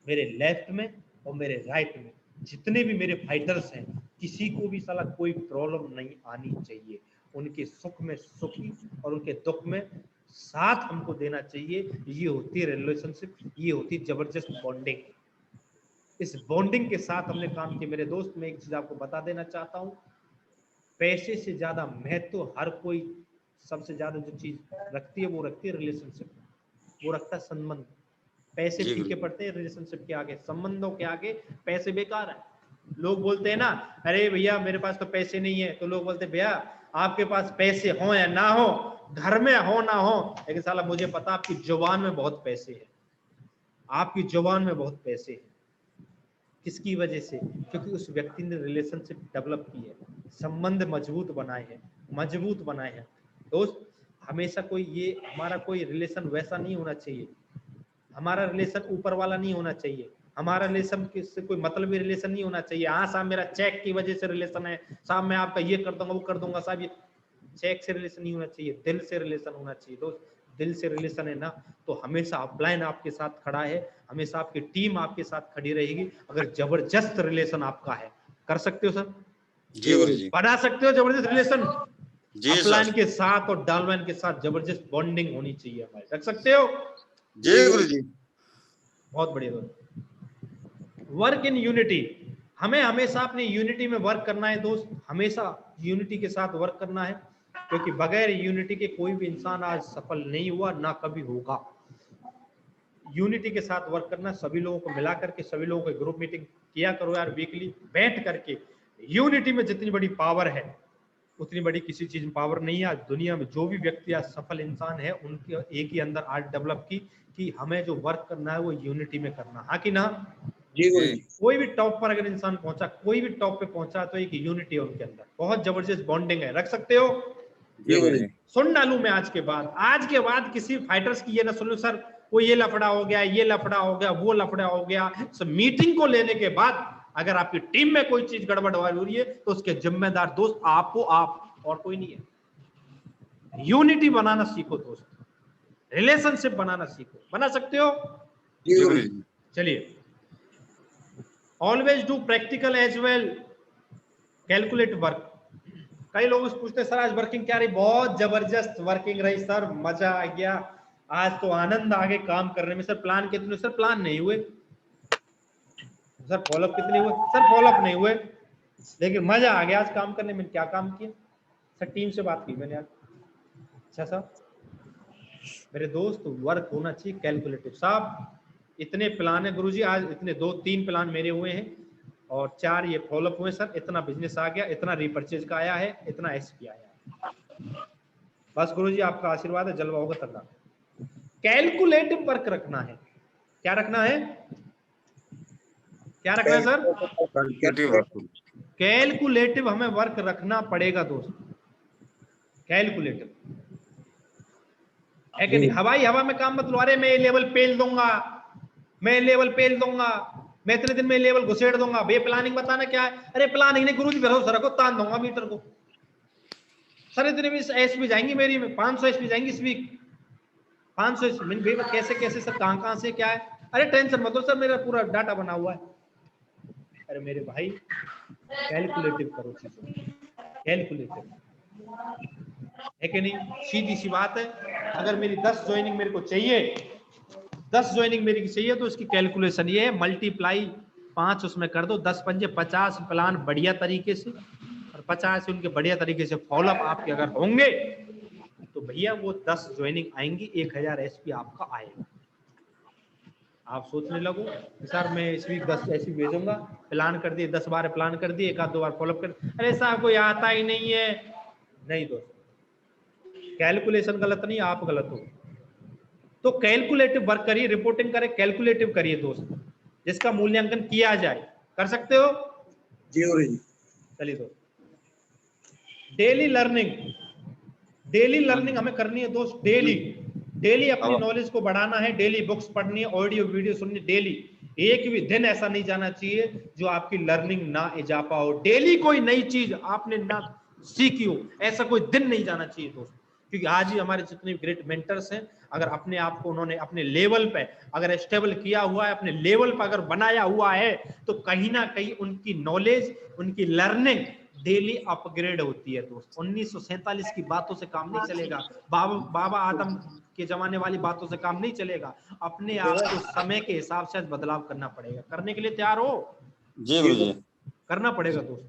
मेरे लेफ्ट में और मेरे राइट में, जितने भी मेरे फाइटर्स हैं, किसी को भी साला कोई प्रॉब्लम नहीं आनी चाहिए। उनके सुख में सुखी और उनके दुख में साथ हमको देना चाहिए। ये होती है रिलेशनशिप, ये होती है जबरदस्त बॉन्डिंग। इस बॉन्डिंग के साथ हमने काम किया मेरे दोस्त। मैं एक चीज आपको बता देना चाहता हूँ, पैसे से ज्यादा महत्व हर कोई, सबसे ज्यादा जो चीज रखती है वो रखती है रिलेशनशिप, वो रखता है संबंध। पैसे फीके पड़ते हैं रिलेशनशिप के आगे, संबंधों के आगे पैसे बेकार है। लोग बोलते हैं ना, अरे भैया मेरे पास तो पैसे नहीं है, तो लोग बोलते हैं भैया आपके पास पैसे हो या ना हो, घर में हो ना हो, लेकिन साला मुझे पता आपकी जुबान में बहुत पैसे है, आपकी जुबान में बहुत पैसे है। किसकी वजह से? क्योंकि उस व्यक्ति ने रिलेशनशिप डेवलप की है, संबंध मजबूत बनाए हैं, मजबूत बनाए हैं। दोस्त हमेशा कोई ये हमारा कोई रिलेशन वैसा नहीं होना चाहिए, हमारा रिलेशन ऊपर वाला नहीं होना चाहिए, हमारा रिलेशन किससे कोई मतलबी रिलेशन नहीं होना चाहिए। हाँ साहब मेरा चेक की वजह से रिलेशन है, साहब मैं आपका ये कर दूंगा वो कर दूंगा, साहब ये चेक से रिलेशन नहीं होना चाहिए, दिल से रिलेशन होना चाहिए। दोस्त दिल से रिलेशन है ना, तो हमेशा अपलाइन आपके साथ खड़ा है, हमेशा आपकी टीम आपके साथ खड़ी रहेगी। अगर जबरदस्त रिलेशन आपका है, कर सकते हो सर? जी गुरु जी। बना सकते हो जबरदस्त रिलेशन अपलाइन के साथ और डाउनलाइन के साथ, जबरदस्त बॉन्डिंग होनी चाहिए हमारे, रख सकते हो? जी गुरु जी। बहुत बढ़िया दोस्त। वर्क इन यूनिटी, हमें हमेशा अपनी यूनिटी में वर्क करना है दोस्त, हमेशा यूनिटी के साथ वर्क करना है, क्योंकि बगैर यूनिटी के कोई भी इंसान आज सफल नहीं हुआ, ना कभी होगा। यूनिटी के साथ वर्क करना, सभी लोगों को मिला करके, सभी लोगों को ग्रुप मीटिंग किया करो यार, वीकली बैठ करके। यूनिटी में जितनी बड़ी पावर है उतनी बड़ी किसी चीज में पावर नहीं है। आज दुनिया में जो भी व्यक्ति आज सफल इंसान है, उनके एक ही अंदर आज डेवलप की कि हमें जो वर्क करना है वो यूनिटी में करना, हाँ कि ना? जी कोई भी टॉप पर अगर इंसान पहुंचा, कोई भी टॉप पे पहुंचा, तो एक यूनिटी है उनके अंदर, बहुत जबरदस्त बॉन्डिंग है, रख सकते हो? सुन डालू मैं आज के बाद किसी फाइटर्स की ये ना सुनो सर वो ये लफड़ा हो गया, ये लफड़ा हो गया, वो लफड़ा हो गया। सो मीटिंग को लेने के बाद अगर आपकी टीम में कोई चीज गड़बड़ हो रही है तो उसके जिम्मेदार दोस्त आपको, आप और कोई नहीं है। यूनिटी बनाना सीखो दोस्त, रिलेशनशिप बनाना सीखो, बना सकते हो? चलिए, always do practical as well calculate work. कई लोग पूछते हैं सर आज वर्किंग क्या रही? बहुत जबरदस्त वर्किंग रही सर, मजा आ गया, आज तो आनंद आ गए काम करने में। सर प्लान कितने? सर प्लान नहीं हुए। सर फॉलोअप कितने हुए? सर फॉलोअप नहीं हुए, लेकिन मजा आ गया आज काम करने में। क्या काम किया? सर टीम से बात की मैंने आज। अच्छा साहब, मेरे दोस्त वर्क होना चाहिए कैलकुलेटिव। साहब इतने प्लान है गुरुजी, आज इतने 2-3 प्लान मेरे हुए हैं और 4 ये फॉलोअप हुए सर, इतना बिजनेस आ गया, इतना रीपर्चेज का आया है, इतना एसपी आया है। बस गुरुजी आपका आशीर्वाद है, जलवा होगा तगड़ा। कैलकुलेटिव वर्क रखना है। क्या रखना है? क्या रखना है सर? कैलकुलेटिव हमें वर्क रखना पड़ेगा दोस्त, कैलकुलेटिव है कि नहीं? हवाई हवा में काम मत लो, अरे मैं ये लेवल पेल दूंगा, मैं लेवल पेल दूंगा, मैं इतने दिन में लेवल घुसेड़ दूंगा। भैया प्लानिंग बताना क्या है? अरे प्लानिंग नहीं गुरुजी, भरोसा रखो, तान दूंगा मीटर को। सर इतने में एसपी जाएंगी मेरी, में 500 एसपी जाएंगी इस वीक, 500 एसपी। भैया कैसे कैसे सर, कहां से क्या है? अरे टेंशन मत लो सर, मेरा पूरा डाटा बना हुआ है। अरे मेरे भाई कैलकुलेटिव करो चीजों, कैलकुलेटिव है कि नहीं? सीधी सी बात है, अगर मेरी 10 ज्वाइनिंग मेरे को चाहिए, 10 ज्वाइनिंग मेरी चाहिए तो इसकी कैलकुलेशन ये है, मल्टीप्लाई 5 उसमें कर दो, 10 पंजे 50 प्लान बढ़िया तरीके से, और 50 से उनके बढ़िया तरीके से फॉलोअप आपके अगर होंगे तो भैया वो 10 ज्वाइनिंग आएंगी, 1000 एसपी आपका आएगा। आप सोचने लगो सर मैं इस वीक 10 ऐसी भेजूंगा, प्लान कर दिए 10 बार प्लान कर दिए, 1-2 बार फॉलोअप कर, अरे साहब कोई आता ही नहीं है। नहीं दोस्त, कैलकुलेशन गलत नहीं, आप गलत हो। तो कैलकुलेटिव वर्क करिए, रिपोर्टिंग करें, कैलकुलेटिव करिए दोस्त, जिसका मूल्यांकन किया जाए। कर सकते हो जी गुरु जी। चलिए दोस्त, डेली लर्निंग, डेली लर्निंग हमें करनी है दोस्त, डेली डेली अपनी नॉलेज को बढ़ाना है, डेली बुक्स पढ़नी है, ऑडियो वीडियो सुननी, डेली। एक भी दिन ऐसा नहीं जाना चाहिए जो आपकी लर्निंग ना इजाफा हो, डेली कोई नई चीज आपने ना सीखी हो, ऐसा कोई दिन नहीं जाना चाहिए दोस्त। क्योंकि आज ही हमारे जितने ग्रेट मेंटर्स हैं, अगर अपने आप को उन्होंने अपने लेवल पे अगर स्टेबल किया हुआ है, अपने लेवल पर अगर बनाया हुआ है, तो कहीं ना कहीं उनकी नॉलेज, उनकी लर्निंग डेली अपग्रेड होती है दोस्त। 1947 की बातों से काम नहीं चलेगा, बाबा आदम के जमाने वाली बातों से काम नहीं चलेगा, अपने आप को समय के हिसाब से बदलाव करना पड़ेगा। करने के लिए तैयार हो? जी गुरुजी। करना पड़ेगा दोस्त।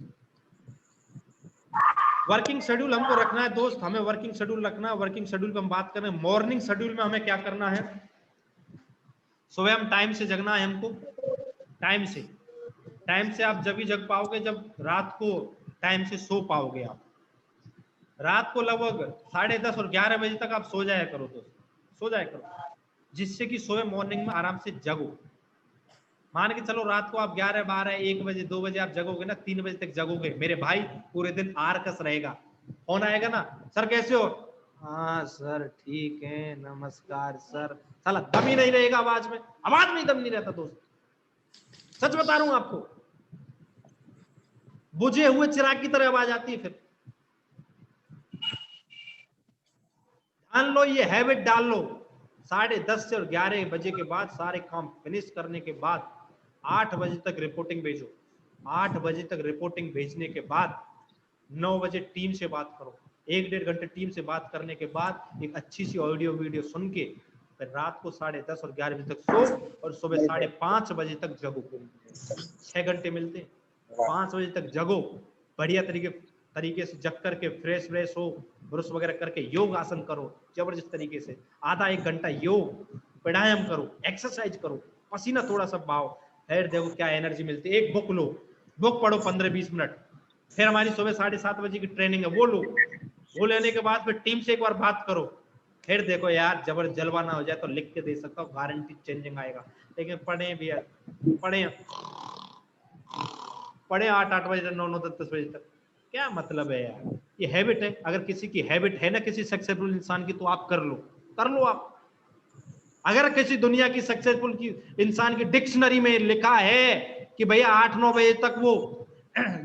वर्किंग शेड्यूल हमको रखना है दोस्त, हमें वर्किंग शेड्यूल रखना है। वर्किंग शेड्यूल पे हम बात करें, मॉर्निंग शेड्यूल में हमें क्या करना है? सुबह हम टाइम से जगना है हमको, टाइम से आप जब ही जग पाओगे जब रात को टाइम से सो पाओगे। आप रात को लगभग 10:30 और 11 बजे तक आप सो जाया करो दोस्त, सो जाया करो, जिससे कि सुबह मॉर्निंग में आराम से जगो। मान के चलो रात को आप 11, 12, 1 बजे 2 बजे आप जगोगे ना, 3 बजे तक जगोगे, मेरे भाई पूरे दिन आरकस रहेगा। फोन आएगा ना, सर कैसे हो? हाँ सर ठीक है, नमस्कार सर। साला दम ही नहीं रहेगा आवाज में, आवाज में दम नहीं रहता दोस्त, सच बता रहा हूं आपको। बुझे हुए चिराग की तरह आवाज आती है। फिर ध्यान लो, ये हैबिट डाल लो। 10:30 से और 11 बजे के बाद सारे काम फिनिश करने के बाद 8 बजे तक रिपोर्टिंग भेजो। 8 बजे तक रिपोर्टिंग भेजने के बाद 9 बजे टीम से बात करो। 1-1.5 घंटे टीम से बात करने के बाद एक अच्छी सी ऑडियो वीडियो सुन के फिर रात को 10:30 और 11 बजे तक सो और सुबह 5:30 बजे तक जगो। 6 घंटे मिलते, 5 बजे तक जगो, बढ़िया तरीके से जग करके फ्रेश हो, ब्रश वगैरह करके योग आसन करो जबरदस्त तरीके से। आधा 1 घंटा योग प्राणायाम करो, एक्सरसाइज करो, पसीना थोड़ा सा बहाओ, फिर देखो क्या एनर्जी मिलती है। एक बुक लो, बुक पढ़ो 15-20 मिनट। फिर हमारी सुबह 7:30 बजे की ट्रेनिंग है, वो लो। वो लेने के बाद फिर टीम से एक बार बात करो। फिर देखो यार जबर जलवा ना हो जाए तो लिख के दे सकता हूँ, गारंटी चेंजिंग आएगा। लेकिन पढ़े भी यार, पढ़े 8 बजे तक, 9 10 बजे तक, क्या मतलब है यार? ये हैबिट है। अगर किसी की हैबिट है ना किसी सक्सेसफुल इंसान की, तो आप कर लो आप। अगर किसी दुनिया की सक्सेसफुल की इंसान की डिक्शनरी में लिखा है कि भैया 8-9 बजे तक वो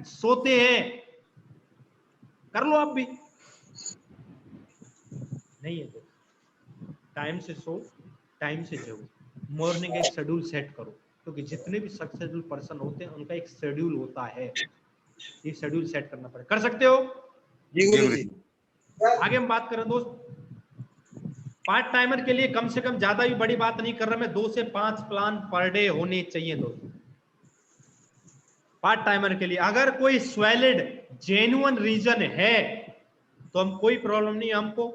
सोते हैं, कर लो आप भी। नहीं है तो टाइम से सो, टाइम से जगो, मॉर्निंग एक शेड्यूल सेट करो, क्योंकि जितने भी सक्सेसफुल पर्सन होते हैं उनका एक शेड्यूल होता है। ये शेड्यूल सेट करना पड़ेगा। कर सकते हो? जी गुरुजी। आगे हम बात करें दोस्त, पार्ट टाइमर के लिए कम से कम, ज्यादा भी बड़ी बात नहीं कर रहा मैं, 2 से 5 प्लान पर डे होने चाहिए दोस्त पार्ट टाइमर के लिए। अगर कोई सॉलिड जेन्युइन रीजन है तो हम कोई प्रॉब्लम नहीं है हमको।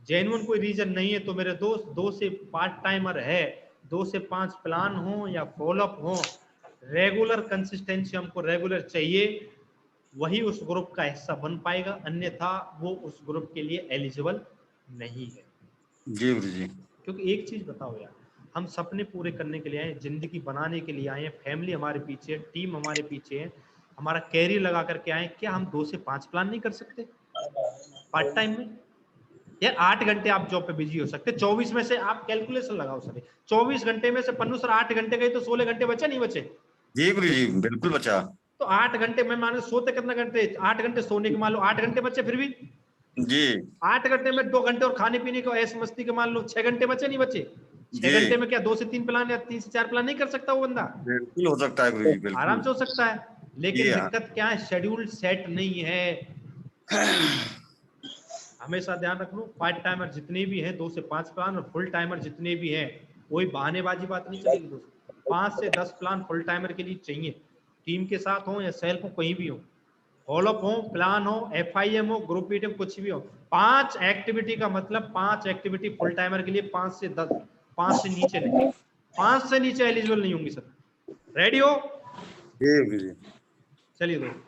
जेन्युइन कोई रीजन नहीं है तो मेरे दोस्त 2 से पार्ट टाइमर है, 2 से 5 प्लान हो या फॉलोअप हो, रेगुलर कंसिस्टेंसी हमको रेगुलर चाहिए, वही उस ग्रुप का हिस्सा बन पाएगा, अन्यथा वो उस ग्रुप के लिए एलिजिबल नहीं है। जी गुरुजी। क्योंकि एक चीज बताओ यार, हम सपने पूरे करने के लिए आए, जिंदगी बनाने के लिए आए, फैमिली हमारे पीछे है, टीम हमारे पीछे है, हमारा कैरियर लगा करके आए, क्या हम 2 से 5 प्लान नहीं कर सकते पार्ट टाइम में? यार 8 घंटे आप जॉब पे बिजी हो सकते, 24 में से आप कैलकुलेशन लगाओ सर, 24 घंटे में से पन्नू सर 8 घंटे गए तो 16 घंटे बचे नहीं बचे? जी गुरुजी बिल्कुल बचा। तो 8 घंटे में मान लो सोते कितना घंटे, 8 घंटे सोने के मान लो 8 घंटे बचे, फिर भी जी 8 घंटे में 2 घंटे और खाने पीने को ऐश मस्ती के मान लो 6 घंटे बचे नहीं बचे? 6 घंटे में क्या 2 से 3 प्लान या 3 से 4 प्लान नहीं कर सकता वो बंदा? बिल्कुल हो सकता है गुरुजी, बिल्कुल आराम से हो सकता है, लेकिन जी हाँ। दिक्कत क्या है, शेड्यूल सेट नहीं है। हमेशा ध्यान रखना, पार्ट टाइमर जितने भी हैं 2 से 5 प्लान, और फुल टाइमर जितने भी हैं, कोई बहानेबाजी बात नहीं चलेगी दोस्तों। 5 से 10 प्लान फुल टाइमर के लिए चाहिए, टीम के साथ हो या सेल्फ हो, कहीं भी हो, फॉलोअप हो, प्लान हो, FIM हो, ग्रुप मीटिंग, कुछ भी हो। 5 एक्टिविटी का मतलब 5 एक्टिविटी फुल टाइमर के लिए, 5 से 10, 5 से नीचे नहीं, 5 से नीचे एलिजिबल नहीं होंगी सर। रेडी हो? चलिए दोस्तों,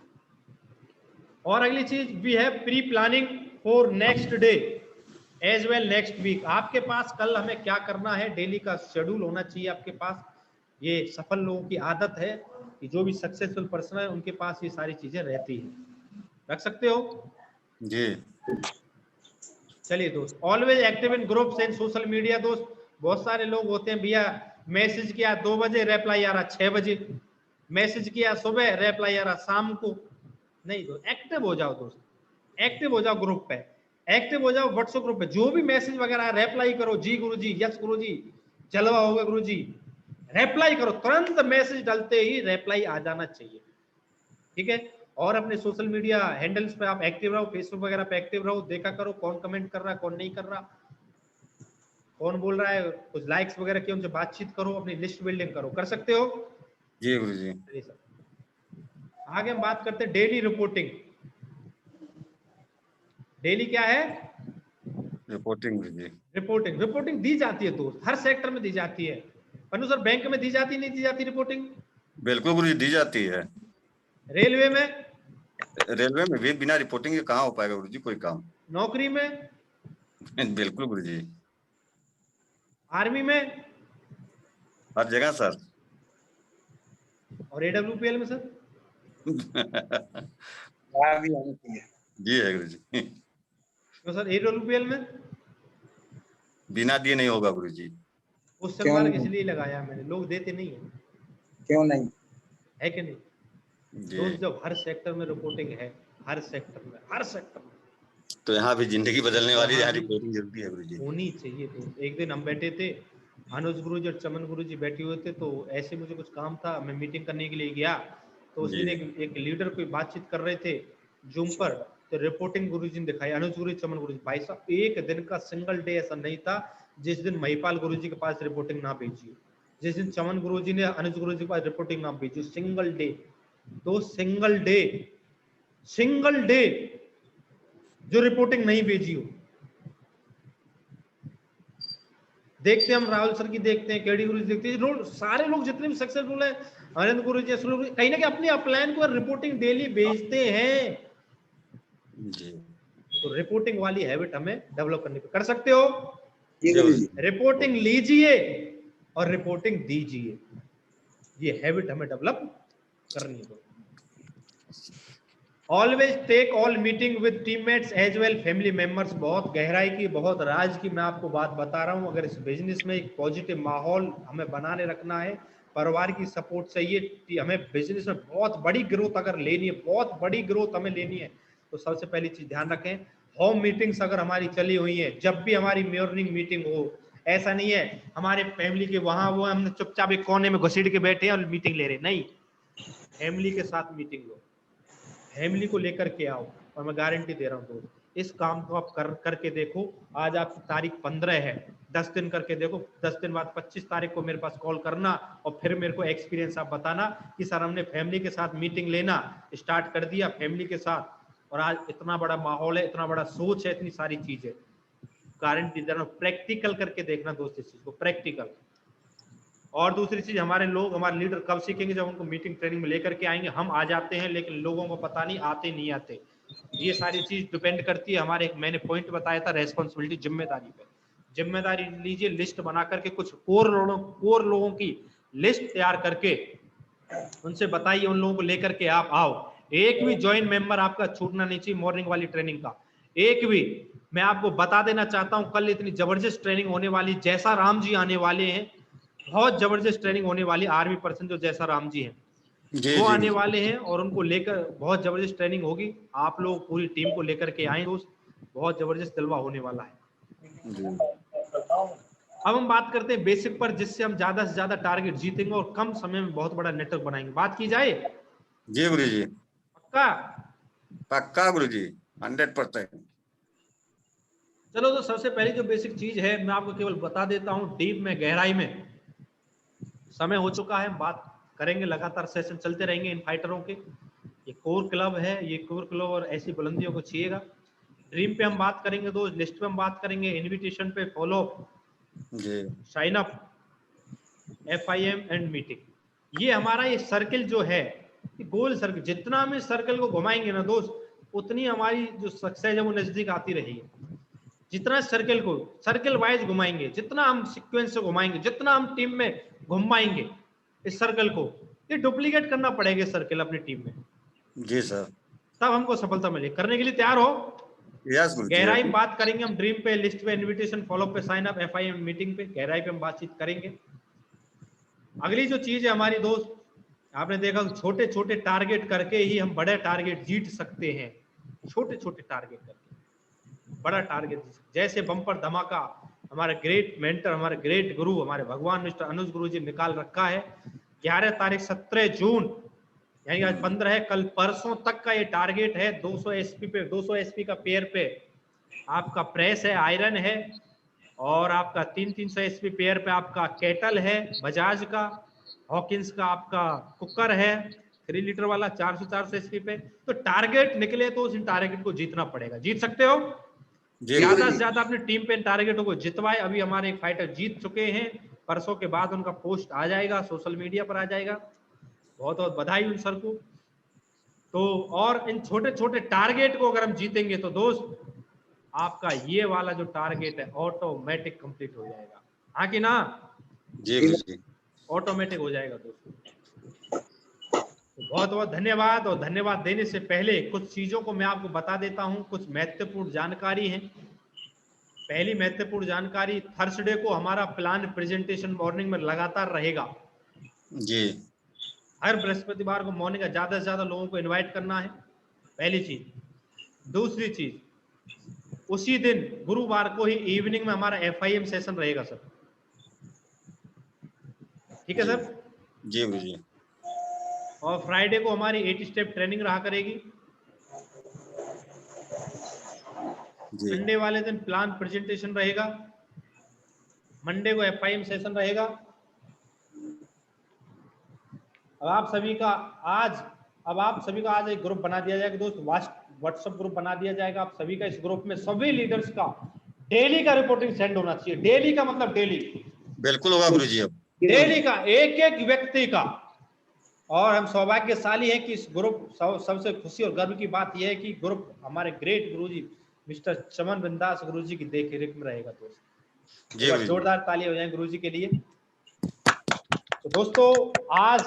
और अगली चीज भी है pre planning for next day as well next week. आपके पास कल हमें क्या करना है, डेली का शेड्यूल होना चाहिए आपके पास। ये सफल लोगों की आदत है कि जो भी सक्सेसफुल पर्सन है उनके पास ये सारी चीजें रहती है। रख सकते हो जी। चलिए दोस्त, always active in groups and social media. दोस्त बहुत सारे लोग होते हैं, भैया मैसेज किया 2 बजे, रिप्लाई आ रहा 6 बजे, मैसेज किया सुबह, रिप्लाई आ रहा शाम को। नहीं दोस्त, एक्टिव हो जाओ दोस्त, एक्टिव हो जाओ ग्रुप पे, एक्टिव हो जाओ व्हाट्सएप ग्रुप पे, जो भी मैसेज वगैरह रिप्लाई करो, जी गुरुजी, यस गुरुजी, जलवा होगा गुरुजी, रिप्लाई करो, तुरंत मैसेज डालते ही रिप्लाई आ जाना चाहिए, ठीक है। और अपने सोशल मीडिया हैंडल्स पे आप एक्टिव रहो, फेसबुक वगैरह पे एक्टिव रहो, देखा करो कौन कमेंट कर रहा है, कौन नहीं कर रहा, कौन बोल रहा है, कुछ लाइक्स वगैरह की उनसे बातचीत करो, अपनी लिस्ट बिल्डिंग करो। कर सकते हो जी गुरुजी। आगे हम बात करते हैं डेली रिपोर्टिंग। डेली क्या है? रिपोर्टिंग गुरुजी। रिपोर्टिंग, रिपोर्टिंग दी जाती है दोस्त, हर सेक्टर में दी जाती है। पन्नू सर, बैंक में दी जाती नहीं दी जाती रिपोर्टिंग? बिल्कुल गुरुजी दी जाती है। रेलवे में? रेलवे में भी बिना रिपोर्टिंग के कहाँ हो पाएगा गुरुजी कोई काम। नौकरी में? बिल्कुल गुरुजी। आर्मी में? हर जगह सर। और AWPL में सर? जी है गुरुजी। तो सर AWPL में बिना दिए नहीं होगा गुरुजी। उस सवाल इसलिए लगाया मैंने, लोग देते नहीं है। क्यों नहीं है कि नहीं दोस्त? जब हर सेक्टर में रिपोर्टिंग है, हर सेक्टर में, हर सेक्टर में, तो यहाँ भी जिंदगी बदलने वाली यहाँ रिपोर्टिंग जरूरी है गुरुजी। होनी चाहिए। तो एक दिन हम बैठे थे, अनुज गुरुजी और चमन गुरुजी बैठे हुए थे, तो ऐसे मुझे कुछ काम था, मैं मीटिंग करने के लिए गया, तो उस दिन एक लीडर कोई बातचीत कर रहे थे जूम पर, तो रिपोर्टिंग गुरुजी ने दिखाई, अनुज गुरुजी, चमन गुरुजी। भाई साहब, एक दिन का सिंगल डे ऐसा नहीं था जिस दिन महिपाल गुरुजी के पास रिपोर्टिंग ना भेजी, जिस दिन चमन गुरुजी ने अनुज गुरुजी के पास रिपोर्टिंग ना भेजी, सिंगल डे। तो सिंगल डे जो रिपोर्टिंग नहीं भेजी हो। देखते हम राहुल सर की देखते हैं, केडी गुरुजी देखते हैं, सारे लोग जितने भी सक्सेसफुल हैं, आनंद गुरुजी, कहीं ना कहीं अपने अपलाइन को रिपोर्टिंग डेली भेजते हैं। तो रिपोर्टिंग वाली हैबिट हमें डेवलप करनी कर सकते हो। रिपोर्टिंग लीजिए और रिपोर्टिंग दीजिए, ये हैबिट हमें डेवलप करनी है। Always take all meeting with teammates as well family members. बहुत गहराई की, बहुत राज की मैं आपको बात बता रहा हूं। अगर इस बिजनेस में एक पॉजिटिव माहौल हमें बनाने रखना है, परिवार की सपोर्ट चाहिए, हमें बिजनेस में बहुत बड़ी ग्रोथ अगर लेनी है, बहुत बड़ी ग्रोथ हमें लेनी है, तो सबसे पहली चीज ध्यान रखें, होम मीटिंग्स अगर हमारी चली हुई है, जब भी हमारी मॉर्निंग मीटिंग हो, ऐसा नहीं है हमारे फैमिली के वहां वो हमने चुपचाप एक कोने में घुसीट के बैठे हैं और मीटिंग ले रहे, नहीं, फैमिली के साथ मीटिंग लो, फैमिली को लेकर के आओ। और मैं गारंटी दे रहा हूँ दोस्त, इस काम को आप करके देखो। आज आपकी तारीख 15 है, 10 दिन करके देखो, 10 दिन बाद 25 तारीख को मेरे पास कॉल करना और फिर मेरे को एक्सपीरियंस आप बताना कि सर हमने फैमिली के साथ मीटिंग लेना स्टार्ट कर दिया फैमिली के साथ, और आज इतना बड़ा माहौल है, इतना बड़ा सोच है, इतनी सारी चीजें। गारंटी दे रहा हूँ, प्रैक्टिकल करके देखना दोस्त इस चीज को, प्रैक्टिकल। और दूसरी चीज, हमारे लोग, हमारे लीडर कब सीखेंगे? जब उनको मीटिंग ट्रेनिंग में लेकर के आएंगे। हम आ जाते हैं लेकिन लोगों को पता नहीं, आते नहीं आते। ये सारी चीज डिपेंड करती है हमारे, मैंने पॉइंट बताया था, रेस्पॉन्सिबिलिटी, जिम्मेदारी पे। जिम्मेदारी लीजिए, लिस्ट बना करके, कुछ कोर लोगों की लिस्ट तैयार करके उनसे बताइए, उन लोगों को लेकर के आप आओ। एक भी ज्वाइन मेंबर आपका छूटना नहीं चाहिए मॉर्निंग वाली ट्रेनिंग का, एक भी। मैं आपको बता देना चाहता हूं, कल इतनी जबरदस्त ट्रेनिंग होने वाली, जैसा राम जी आने वाले हैं, बहुत जबरदस्त ट्रेनिंग होने वाली। आर्मी पर्सन जो जैसा राम जी हैं वो आने वाले हैं, और उनको लेकर बहुत जबरदस्त ट्रेनिंग होगी। आप लोग पूरी टीम को लेकर के आए दोस्त, बहुत जबरदस्त जलवा होने वाला है। अब हम बात करते हैं बेसिक पर, जिससे हम ज्यादा से ज्यादा टारगेट जीतेंगे और कम समय में बहुत बड़ा नेटवर्क बनाएंगे। बात की जाए? जी गुरु जी, पक्का? पक्का गुरु जी, 100%। चलो, तो सबसे पहली जो बेसिक चीज है मैं आपको केवल बता देता हूं, डीप में, गहराई में। समय हो चुका है, हम बात करेंगे, लगातार सेशन चलते रहेंगे इन फाइटरों के। ये कोर क्लब है, ये कोर क्लब और ऐसी बुलंदियों को चाहिएगा। ड्रीम पे हम बात करेंगे दोस्त, लिस्ट पे हम बात करेंगे, इनविटेशन पे follow, sign up, FIM and meeting. ये हमारा ये सर्किल जो है, गोल सर्किल, जितना हम इस सर्कल को घुमाएंगे ना दोस्त, उतनी हमारी जो सक्सेस है वो नजदीक आती रहेगी। जितना सर्कल को सर्कल वाइज घुमाएंगे, जितना हम सीक्वेंस से घुमाएंगे, जितना हम टीम में घुमाएंगे इस सर्कल को, ये डुप्लीकेट करना पड़ेगा सर्कल अपनी टीम में। जी सर, तब हमको सफलता मिलेगी। करने के लिए तैयार हो? यस गुरु जी। गहराई में बात करेंगे हम, ड्रीम पे, लिस्ट पे, इनविटेशन, फॉलो पे, साइन अप, FIM मीटिंग पे, गहराई पे हम बातचीत करेंगे। अगली जो चीज है हमारी दोस्त, आपने देखा छोटे छोटे टारगेट करके ही हम बड़े टारगेट जीत सकते हैं। छोटे छोटे टारगेट करके बड़ा टारगेट, जैसे बम्पर धमाका हमारे ग्रेट मेंटर, हमारे ग्रेट गुरु, हमारे भगवान मिस्टर अनुज गुरु जी निकाल रखा है। 11 तारीख 17 जून, यानी आज 15 है, कल परसों तक का ये टारगेट है। 200 SP पे, 200 SP का पेयर पे आपका प्रेस है, आयरन है, और आपका 300 SP पेयर पे आपका केटल है, बजाज का, हॉकिंस का आपका कुकर है 3 लीटर वाला, 400 SP पे। तो टारगेट निकले तो उस टारगेट को जीतना पड़ेगा। जीत सकते हो? ज्यादा से ज्यादा अपनी टीम पे इन टारगेटों को जितवाए। अभी हमारे एक फाइटर जीत चुके हैं, परसों के बाद उनका पोस्ट आ जाएगा, सोशल मीडिया पर आ जाएगा। बहुत बहुत बधाई उन सर को। तो और इन छोटे छोटे टारगेट को अगर हम जीतेंगे तो दोस्त, आपका ये वाला जो टारगेट है ऑटोमेटिक कंप्लीट हो जाएगा। हाँ कि ना? जी, ऑटोमेटिक हो जाएगा दोस्तों। तो बहुत बहुत धन्यवाद। और धन्यवाद देने से पहले कुछ चीजों को मैं आपको बता देता हूं, कुछ महत्वपूर्ण जानकारी है। पहली महत्वपूर्ण जानकारी, थर्सडे को हमारा प्लान प्रेजेंटेशन मॉर्निंग में लगातार रहेगा जी। हर बृहस्पतिवार को मॉर्निंग का ज्यादा से ज्यादा लोगों को इनवाइट करना है, पहली चीज। दूसरी चीज, उसी दिन गुरुवार को ही इवनिंग में हमारा FIM सेशन रहेगा सर। ठीक है सर? जी गुरु जी। और फ्राइडे को हमारी 8 स्टेप ट्रेनिंग रहा करेगी। संडे वाले दिन प्लान प्रेजेंटेशन रहेगा, मंडे को FIM सेशन रहेगा। अब आप सभी का आज एक ग्रुप बना दिया जाएगा दोस्त, व्हाट्सएप ग्रुप बना दिया जाएगा आप सभी का। इस ग्रुप में सभी लीडर्स का डेली का रिपोर्टिंग सेंड होना चाहिए। डेली का मतलब डेली, बिल्कुल होगा गुरु जी। अब डेली का, एक एक व्यक्ति का। और हम सौभाग्यशाली हैं कि इस ग्रुप, सबसे खुशी और गर्व की बात यह है कि ग्रुप हमारे ग्रेट गुरुजी मिस्टर चमन बिंदास गुरुजी की देखरेख में रहेगा दोस्त। जोरदार ताली हो जाए गुरुजी के लिए। तो दोस्तों, आज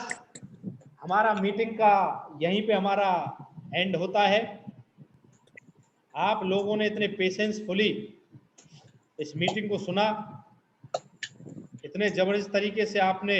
हमारा मीटिंग का यहीं पे हमारा एंड होता है। आप लोगों ने इतने पेशेंसफुली इस मीटिंग को सुना, इतने जबरदस्त तरीके से आपने